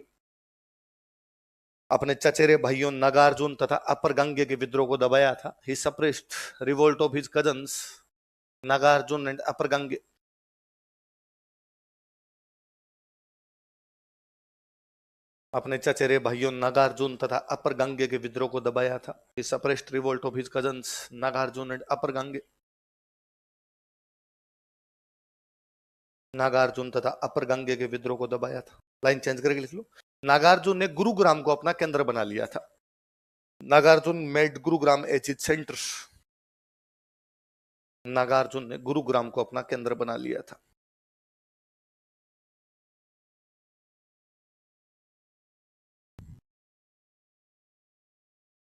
अपने चचेरे भाइयों नागार्जुन तथा अपर गंगे के विद्रोह को दबाया था। He suppressed revolt of his cousins Nagarjuna and Aparagangeya. अपने चचेरे भाइयों नागार्जुन तथा अपर गंगे के विद्रोह को दबाया था। He suppressed revolt of his cousins Nagarjuna and Aparagangeya. Nagarjuna तथा अपर गंगे के विद्रोह को दबाया था। लाइन चेंज करके लिख लो। नागार्जुन ने गुरुग्राम को अपना केंद्र बना लिया था। Nagarjuna made Gurugram as its centre. Nagarjuna ने गुरुग्राम को अपना केंद्र बना लिया था।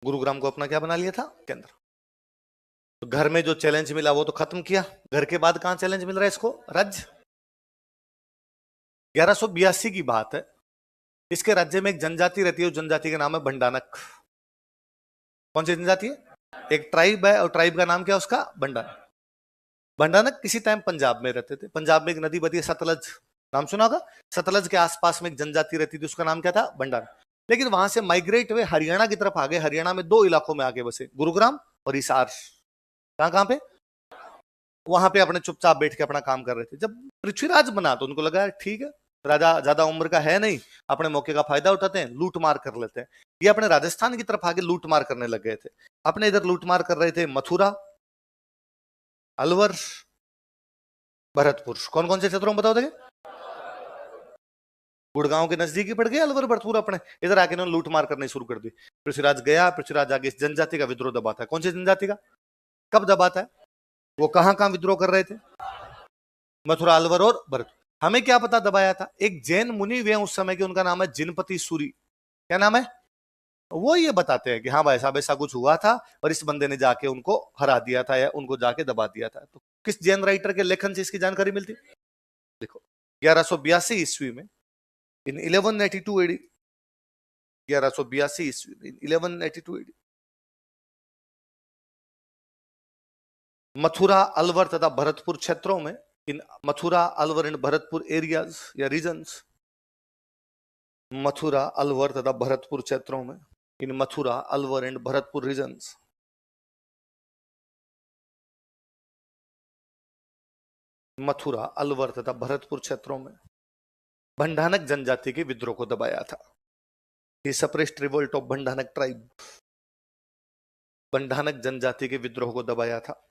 गुरुग्राम को अपना क्या बना लिया था? केंद्र। तो घर में जो चैलेंज मिला वो तो खत्म किया। घर के बाद कहां चैलेंज मिल रहा है इसको? राज्य। 1182 की बात है। इसके राज्य में एक जनजाति रहती है, उस जनजाति का नाम है भंडानक। कौन सी जनजाति है? एक ट्राइब है और ट्राइब का नाम क्या है उसका? भंडानक। भंडानक किसी टाइम पंजाब में रहते थे। पंजाब में एक नदी बहती है सतलज, नाम सुना होगा। सतलज के आसपास में एक जनजाति रहती थी, उसका नाम क्या था? भंडानक। लेकिन वहां से माइग्रेट हुए हरियाणा की तरफ आ गए। हरियाणा में दो इलाकों में आके बसे, गुरुग्राम और हिसार। कहां कहां पे? वहां पे अपने चुपचाप बैठ के अपना काम कर रहे थे। जब पृथ्वीराज बना तो उनको लगा ठीक है, राजा ज्यादा उम्र का है नहीं, अपने मौके का फायदा उठाते हैं, लूट मार कर लेते हैं। ये अपने राजस्थान की तरफ आगे लूट मार करने लग गए थे। अपने इधर लूट मार कर रहे थे मथुरा, अलवर, भरतपुर। कौन कौन से क्षेत्रों में बताओ देखे? गुड़गांव के नजदीक ही पड़ गए अलवर भरतपुर। अपने इधर आके उन्होंने लूट मार करनी शुरू कर दी। पृथ्वीराज गया, पृथ्वीराज आगे इस जनजाति का विद्रोह दबाता है। कौन सी जनजाति का? कब दबाता है? वो कहां कहां विद्रोह कर रहे थे? मथुरा, अलवर और भरतपुर। हमें क्या पता दबाया था? एक जैन मुनि वे उस समय के, उनका नाम है जिनपति सूरी। क्या नाम है? वो ये बताते हैं कि हाँ भाई साहब ऐसा कुछ हुआ था और इस बंदे ने जाके उनको हरा दिया था या उनको जाके दबा दिया था। तो किस जैन राइटर के लेखन से इसकी जानकारी मिलती? देखो, 1182 ईस्वी में, इन 1182 एडी, 1182 ईस्वी में, 1182 एडी, मथुरा, अलवर तथा भरतपुर क्षेत्रों में, इन मथुरा, अलवर एंड भरतपुर एरियाज या रीजन्स, मथुरा, अलवर तथा भरतपुर क्षेत्रों में, इन मथुरा, अलवर एंड भरतपुर रीजन्स, मथुरा, अलवर तथा भरतपुर क्षेत्रों में भंडानक जनजाति के विद्रोह को दबाया था। He suppressed revolt of Bhandanak tribe. Bhandanak जनजाति के विद्रोह को दबाया था।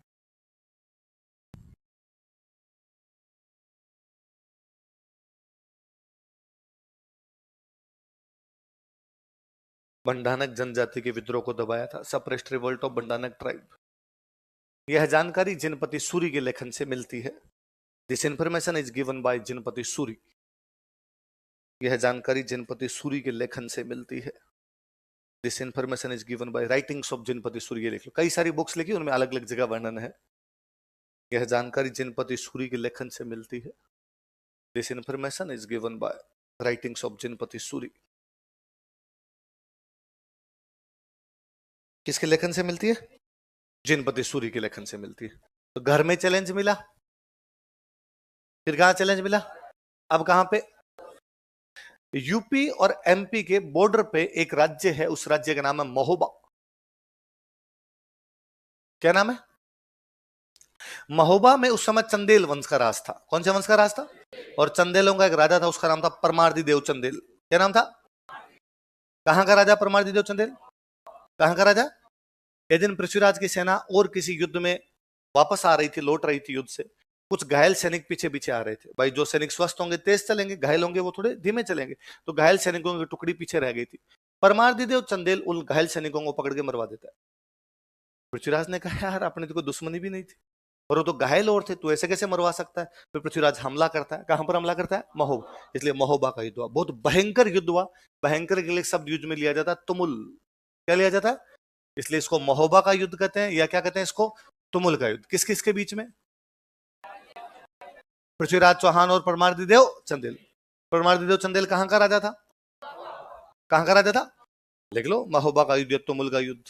भंडानक जनजाति के विद्रोह को दबाया था। Suppressed revolt of Bhandanak tribe. यह जानकारी जिनपति सूरी के लेखन से मिलती है। This information is given by Jinpati Suri. यह जानकारी जिनपति सूरी के लेखन से मिलती है। This information is given by writings of Jinpati Suri. ये लिख लो, कई सारी बुक्स लिखी, उनमें अलग अलग जगह वर्णन है। यह जानकारी जिनपति सूरी के लेखन से मिलती है। This information is given by writings of Jinpati Suri. किसके लेखन से मिलती है? जिनपति सूरी के लेखन से मिलती है। तो घर में चैलेंज मिला, फिर कहां चैलेंज मिला? अब कहां पे? यूपी और एमपी के बॉर्डर पे एक राज्य है, उस राज्य का नाम है महोबा। क्या नाम है? महोबा में उस समय चंदेल वंश का राज था। कौन से वंश का राज था? और चंदेलों का एक राजा था, उसका नाम था परमार्दी देव चंदेल। क्या नाम था? कहां का राजा परमार्दी देव चंदेल? कहां का राजा? एक दिन पृथ्वीराज की सेना और किसी युद्ध में वापस आ रही थी, लौट रही थी युद्ध से। कुछ घायल सैनिक पीछे पीछे आ रहे थे। भाई जो सैनिक स्वस्थ होंगे तेज चलेंगे, घायल होंगे वो थोड़े धीमे चलेंगे। तो घायल सैनिकों की टुकड़ी पीछे रह गई थी। परमार्दी देव चंदेल उन घायल सैनिकों को पकड़ के मरवा देता है। पृथ्वीराज ने कहा यार अपने तो कोई दुश्मनी भी नहीं थी, और वो तो घायल और थे, तो ऐसे कैसे मरवा सकता है? फिर पृथ्वीराज हमला करता है, कहां पर हमला करता है? महोबा। इसलिए महोबा का युद्ध हुआ, बहुत भयंकर युद्ध हुआ। भयंकर के लिए शब्द युद्ध में लिया जाता है तुमुल। क्या लिया जाता है? इसलिए इसको महोबा का युद्ध कहते हैं, या क्या कहते हैं इसको? तुमुल का युद्ध। किस किस के बीच में? पृथ्वीराज चौहान और परमार्दी देव चंदेल। परमार्दी देव चंदेल कहां का राजा था? कहां का राजा था? लिख लो, महोबा का युद्ध, तुमुल का युद्ध।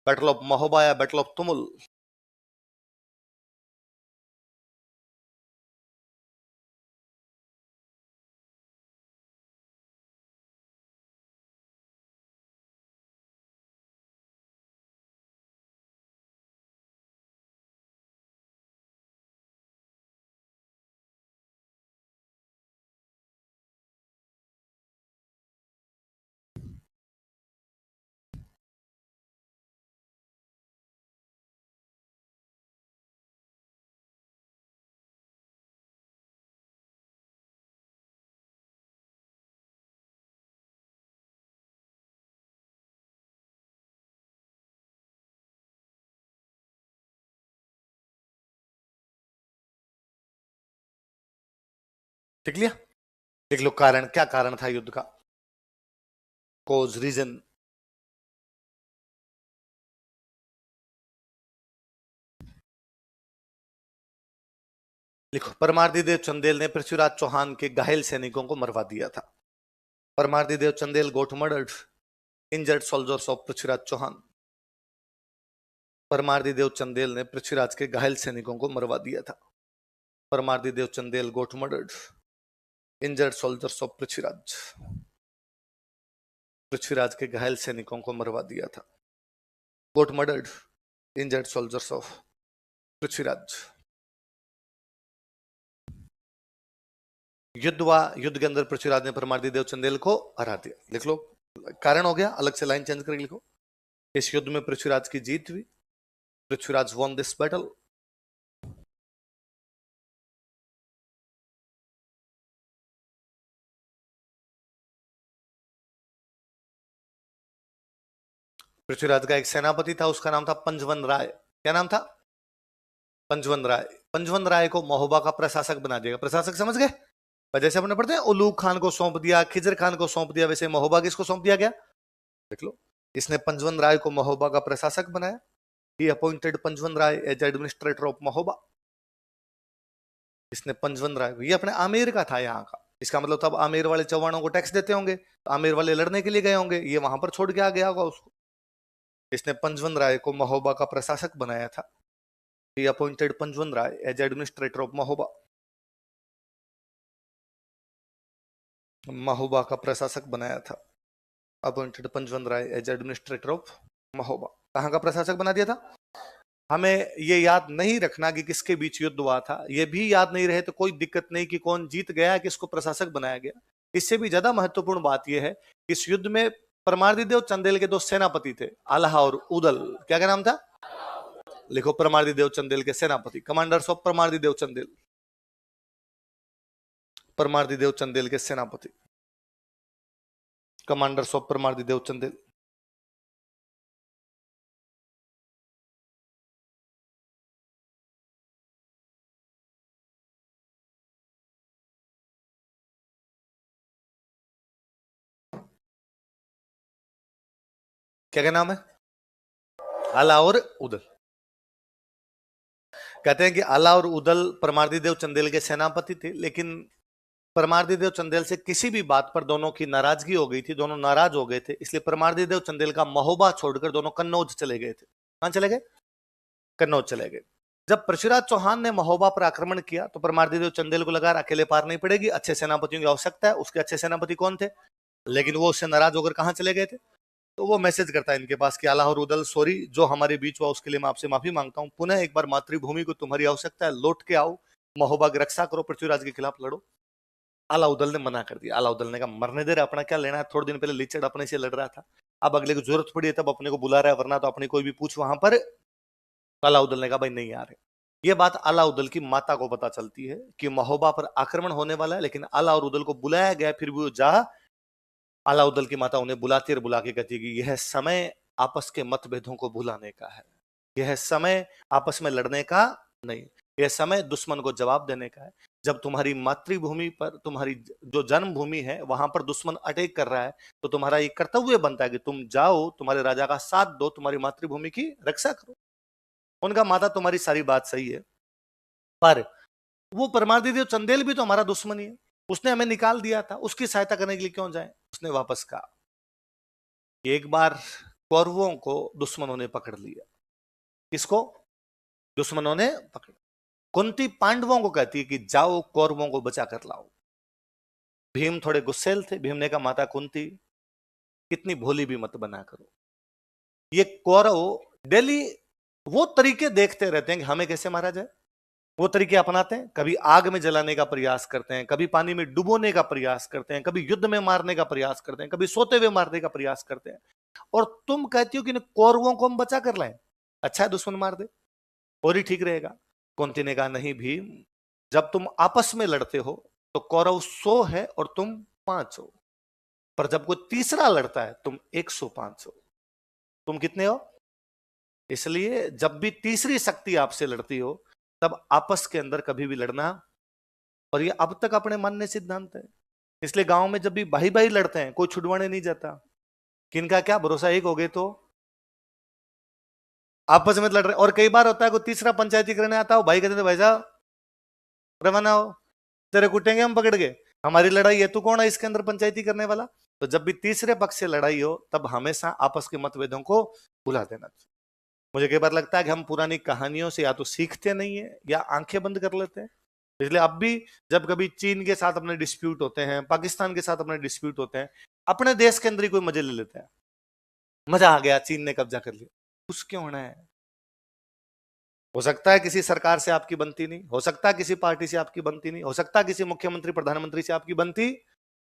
बैटल ऑफ महोबा या बैटल ऑफ तुमुल। देख लिया? देख लो कारण, क्या कारण था युद्ध का? कोज, रीजन। लिखो, परमार्दी देव चंदेल ने पृथ्वीराज चौहान के घायल सैनिकों को मरवा दिया था। Paramardi Dev Chandel got murdered injured soldiers of Prithviraj Chauhan. Paramardi Dev Chandel ने पृथ्वीराज के घायल सैनिकों को मरवा दिया था। Paramardi Dev Chandel got murdered injured soldiers of Prithviraj. Prithviraj के घायल सैनिकों को मरवा दिया था। Got murdered injured soldiers of Prithviraj. युद्ध हुआ, युद्ध के अंदर पृथ्वीराज ने परमार्दी देव चंदेल को हरा दिया। लिख लो, कारण हो गया, अलग से लाइन चेंज करके लिखो। इस युद्ध में पृथ्वीराज की जीत हुई। Prithviraj von this battle. Prithviraj का एक सेनापति था, उसका नाम था पंजवन राय। क्या नाम था? पंजवन राय। पंजवन राय को महोबा का प्रशासक बना दिया। प्रशासक समझ गए? जैसे अपने पढ़ते हैं उलूग खान को सौंप दिया, खिजर खान को सौंप दिया, वैसे महोबा किसको सौंप दिया गया? देख लो, इसने पंजवन राय को महोबा का प्रशासक बनाया। He appointed Panjvan Rai as administrator of Mahoba. इसने पंजवन राय, ये अपने आमेर का था यहाँ का। इसका मतलब तब आमेर वाले चौहानों को टैक्स देते होंगे, तो आमेर वाले लड़ने के लिए गए होंगे, ये वहां पर छोड़ के आ गया होगा उसको। इसने पंजवन राय को महोबा का प्रशासक बनाया था। He appointed Panjvan Rai as administrator of Mahoba. Mahoba का प्रशासक बनाया था। Appointed Panjvan Rai as administrator of Mahoba. कहां का प्रशासक बना दिया था? हमें ये याद नहीं रखना कि किसके बीच युद्ध हुआ था, ये भी याद नहीं रहे तो कोई दिक्कत नहीं कि कौन जीत गया, किसको प्रशासक बनाया गया। इससे भी ज्यादा महत्वपूर्ण बात यह है, इस युद्ध में परमार्दी देव चंदेल के दो सेनापति थे, आल्हा और उदल। क्या क्या नाम था? लिखो, परमार्दी देव चंदेल के सेनापति, कमांडर्स ऑफ परमार्दी देव चंदेल। परमार्दी देव चंदेल के सेनापति, कमांडर्स ऑफ परमार्दी देव चंदेल। क्या क्या नाम है? आला और उदल। कहते हैं कि आला और उदल परमार्दी देव चंदेल के सेनापति थे, लेकिन परमार्दी देव चंदेल से किसी भी बात पर दोनों की नाराजगी हो गई थी, दोनों नाराज हो गए थे। इसलिए परमार्दी देव चंदेल का महोबा छोड़कर दोनों कन्नौज चले गए थे। कहां चले गए? कन्नौज चले गए। जब पृथ्वीराज चौहान ने महोबा पर आक्रमण किया तो परमार्दी देव चंदेल को लगा अकेले पार नहीं पड़ेगी, अच्छे सेनापतियों की आवश्यकता है। उसके अच्छे सेनापति कौन थे? लेकिन वो उससे नाराज होकर कहां चले गए थे? तो वो मैसेज करता है इनके पास कि आला और उदल, सॉरी जो हमारे बीच हुआ उसके लिए मैं आपसे माफी मांगता हूं। पुनः एक बार मातृभूमि को तुम्हारी आवश्यकता है, लौट के आओ, महोबा की रक्षा करो, पृथ्वीराज के खिलाफ लड़ो। आला उदल ने मना कर दिया। आला उदल ने कहा मरने दे रहे, अपना क्या लेना है, थोड़े दिन पहले लिचड़ अपने से लड़ रहा था, अब अगले को जरूरत पड़ी है तब अपने को बुला रहा है, वरना तो अपने कोई भी पूछ वहां पर। आला उदल ने कहा भाई नहीं आ रहे। ये बात आला उदल की माता को पता चलती है कि महोबा पर आक्रमण होने वाला है, लेकिन आला और उदल को बुलाया गया, फिर भी वो जा। आला उदल की माता उन्हें बुलाती और बुला के कहती है कि यह समय आपस के मतभेदों को भुलाने का है, यह समय आपस में लड़ने का नहीं, यह समय दुश्मन को जवाब देने का है। जब तुम्हारी मातृभूमि पर, तुम्हारी जो जन्मभूमि है, वहां पर दुश्मन अटैक कर रहा है, तो तुम्हारा ये कर्तव्य बनता है कि तुम जाओ, तुम्हारे राजा का साथ दो, तुम्हारी मातृभूमि की रक्षा करो। उनका माता तुम्हारी सारी बात सही है, पर वो परमादित्य चंदेल भी तो हमारा दुश्मन ही है, उसने हमें निकाल दिया था, उसकी सहायता करने के लिए क्यों जाए? उसने वापस कहा। एक बार कौरवों को दुश्मनों ने पकड़ लिया। किसको? दुश्मनों ने पकड़। कुंती पांडवों को कहती है कि जाओ कौरवों को बचा कर लाओ। भीम थोड़े गुस्सेल थे। भीम ने कहा, माता कुंती, कितनी भोली भी मत बना करो। ये कौरव डेली वो तरीके देखते रहते हैं कि हमें कैसे मारा जाए, वो तरीके अपनाते हैं। कभी आग में जलाने का प्रयास करते हैं, कभी पानी में डुबोने का प्रयास करते हैं, कभी युद्ध में मारने का प्रयास करते हैं, कभी सोते हुए मारने का प्रयास करते हैं। और तुम कहती हो कि कौरवों को हम बचा कर लाएं, अच्छा है दुश्मन मार दे और ही ठीक रहेगा। कुंती ने कहा, नहीं भीम, जब तुम आपस में लड़ते हो तो कौरव 100 है और तुम 5 हो, पर जब कोई तीसरा लड़ता है तुम 105 हो। तुम कितने हो? इसलिए जब भी तीसरी शक्ति आपसे लड़ती हो, तब आपस के अंदर कभी भी लड़ना, और ये अब तक अपने मान्य सिद्धांत है। इसलिए गांव में जब भी भाई भाई लड़ते हैं, कोई छुड़वाने नहीं जाता। किनका क्या भरोसा, एक हो गए तो आपस में लड़ रहे। और कई बार होता है कोई तीसरा पंचायती करने आता हो, भाई कहते थे, भाई साहब रवाना हो, तेरे कुटेंगे हम पकड़ के, हमारी लड़ाई है, तू कौन है इसके अंदर पंचायती करने वाला? तो जब भी तीसरे पक्ष से लड़ाई हो, तब हमेशा आपस के मतभेदों को भुला देना चाहिए। मुझे कई बार लगता है कि हम पुरानी कहानियों से या तो सीखते नहीं है या आंखें बंद कर लेते हैं। इसलिए अब भी जब कभी चीन के साथ अपने डिस्प्यूट होते हैं, पाकिस्तान के साथ अपने डिस्प्यूट होते हैं, अपने देश के अंदर ही कोई मजे ले लेते हैं। मजा आ गया, चीन ने कब्जा कर लिया, कुछ क्यों होना है? हो सकता है किसी सरकार से आपकी बनती नहीं, हो सकता है किसी पार्टी से आपकी बनती नहीं, हो सकता है किसी मुख्यमंत्री प्रधानमंत्री से आपकी बनती,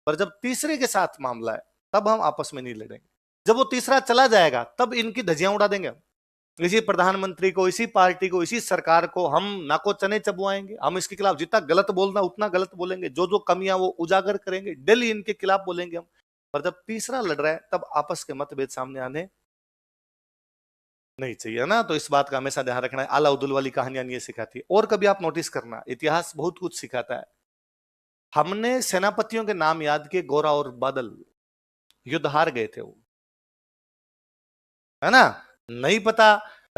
पर जब तीसरे के साथ मामला है, तब हम आपस में नहीं लड़ेंगे। जब वो तीसरा चला जाएगा, तब इनकी धज्जियां उड़ा देंगे हम। इसी प्रधानमंत्री को, इसी पार्टी को, इसी सरकार को हम नाको चने चबवाएंगे। हम इसके खिलाफ जितना गलत बोलना उतना गलत बोलेंगे, जो जो कमियां वो उजागर करेंगे, डेली इनके खिलाफ बोलेंगे हम। पर जब तीसरा लड़ रहा है, तब आपस के मतभेद सामने आने नहीं चाहिए ना। तो इस बात का हमेशा ध्यान रखना है। अलाउद्दीन वाली कहानियां ये सिखाती है। और कभी आप नोटिस करना, इतिहास बहुत कुछ सिखाता है। हमने सेनापतियों के नाम याद किए, गोरा और बादल, युद्ध हार गए थे वो, है ना। नहीं पता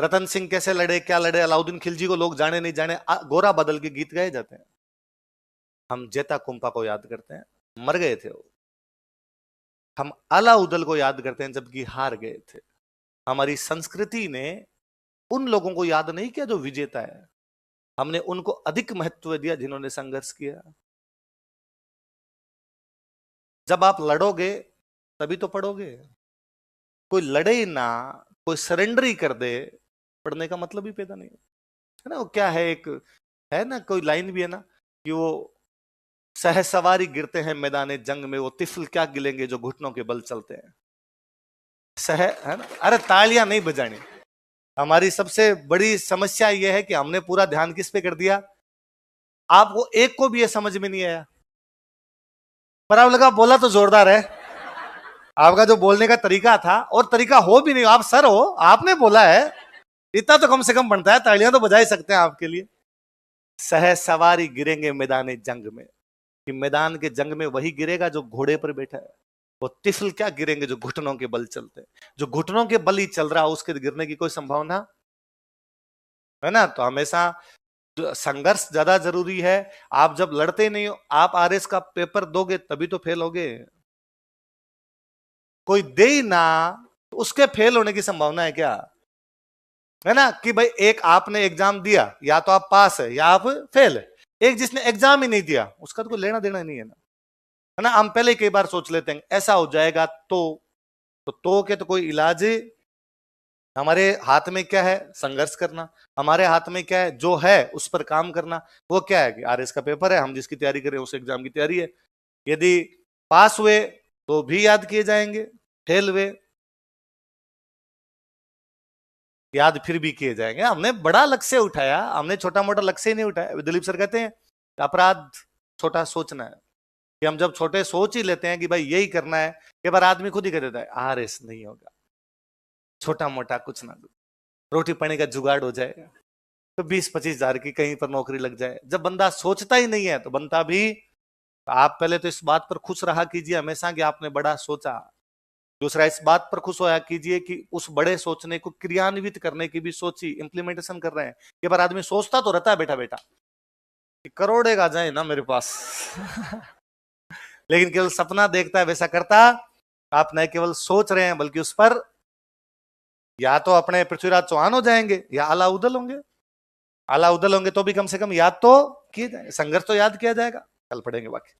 रतन सिंह कैसे लड़े, क्या लड़े, अलाउद्दीन खिलजी को लोग जाने नहीं जाने, गोरा बादल के गीत गाए जाते हैं। हम जेता कुंपा को याद करते हैं, मर गए थे वो। हम अलाउद्दीन को याद करते हैं, जबकि हार गए थे। हमारी संस्कृति ने उन लोगों को याद नहीं किया जो विजेता है, हमने उनको अधिक महत्व दिया जिन्होंने संघर्ष किया। जब आप लड़ोगे तभी तो पढ़ोगे। कोई लड़े ही ना, कोई सरेंडर ही कर दे, पढ़ने का मतलब ही पैदा नहीं है ना। वो क्या है, एक है ना, कोई लाइन भी है ना, कि वो सहसवारी गिरते हैं मैदाने जंग में, वो तिफल क्या गिलेंगे जो घुटनों के बल चलते हैं। है ना। अरे तालियां नहीं बजानी। हमारी सबसे बड़ी समस्या यह है कि हमने पूरा ध्यान किस पे कर दिया। आपको एक को भी ये समझ में नहीं आया, पर आप लगा बोला तो जोरदार है। आपका जो बोलने का तरीका था, और तरीका हो भी नहीं, आप सर हो, आपने बोला है, इतना तो कम से कम बनता है, तालियां तो बजा ही सकते हैं आपके लिए। सहसवारी गिरेंगे मैदान जंग में, कि मैदान के जंग में वही गिरेगा जो घोड़े पर बैठा है। वो तिफल क्या गिरेंगे जो घुटनों के बल चलते हैं। जो घुटनों के बल ही चल रहा है, उसके गिरने की कोई संभावना है ना। तो हमेशा संघर्ष ज्यादा जरूरी है। आप जब लड़ते नहीं हो, आप आरएस का पेपर दोगे तभी तो फेल होगे। कोई दे ही ना, तो उसके फेल होने की संभावना है क्या? है ना, कि भाई एक आपने एग्जाम दिया, या तो आप पास है या आप फेल है। एक जिसने एग्जाम ही नहीं दिया, उसका तो कोई लेना देना नहीं है ना, है ना। हम पहले कई बार सोच लेते हैं ऐसा हो जाएगा तो के तो कोई इलाज। हमारे हाथ में क्या है? संघर्ष करना। हमारे हाथ में क्या है? जो है उस पर काम करना। वो क्या है कि आरएस का पेपर है, हम जिसकी तैयारी करें उस एग्जाम की तैयारी है। यदि पास हुए तो भी याद किए जाएंगे, फेल हुए याद फिर भी किए जाएंगे। हमने बड़ा लक्ष्य उठाया, हमने छोटा मोटा लक्ष्य ही नहीं उठाया। दिलीप सर कहते हैं अपराध छोटा सोचना है, कि हम जब छोटे सोच ही लेते हैं कि भाई यही करना है, कई बार आदमी खुद ही कह देता है आरएस नहीं होगा, छोटा मोटा कुछ ना कुछ। रोटी पानी का जुगाड़ हो जाए, तो 20-25 हजार की कहीं पर नौकरी लग जाए। जब बंदा सोचता ही नहीं है तो बनता भी। आप पहले तो इस बात पर खुश रहा कीजिए हमेशा कि आपने बड़ा सोचा। दूसरा, इस बात पर खुश होया कीजिए कि उस बड़े सोचने को क्रियान्वित करने की भी सोची, इंप्लीमेंटेशन कर रहे हैं। कई बार आदमी सोचता तो रहता है बेटा बेटा कि करोड़े आ जाए ना मेरे पास लेकिन केवल सपना देखता है, वैसा करता आप न केवल सोच रहे हैं बल्कि उस पर या तो अपने पृथ्वीराज चौहान हो जाएंगे या अलाउदल होंगे। अलाउदल होंगे तो भी कम से कम याद तो किए जाए, संघर्ष तो याद किया जाएगा। कल पढ़ेंगे बाकी।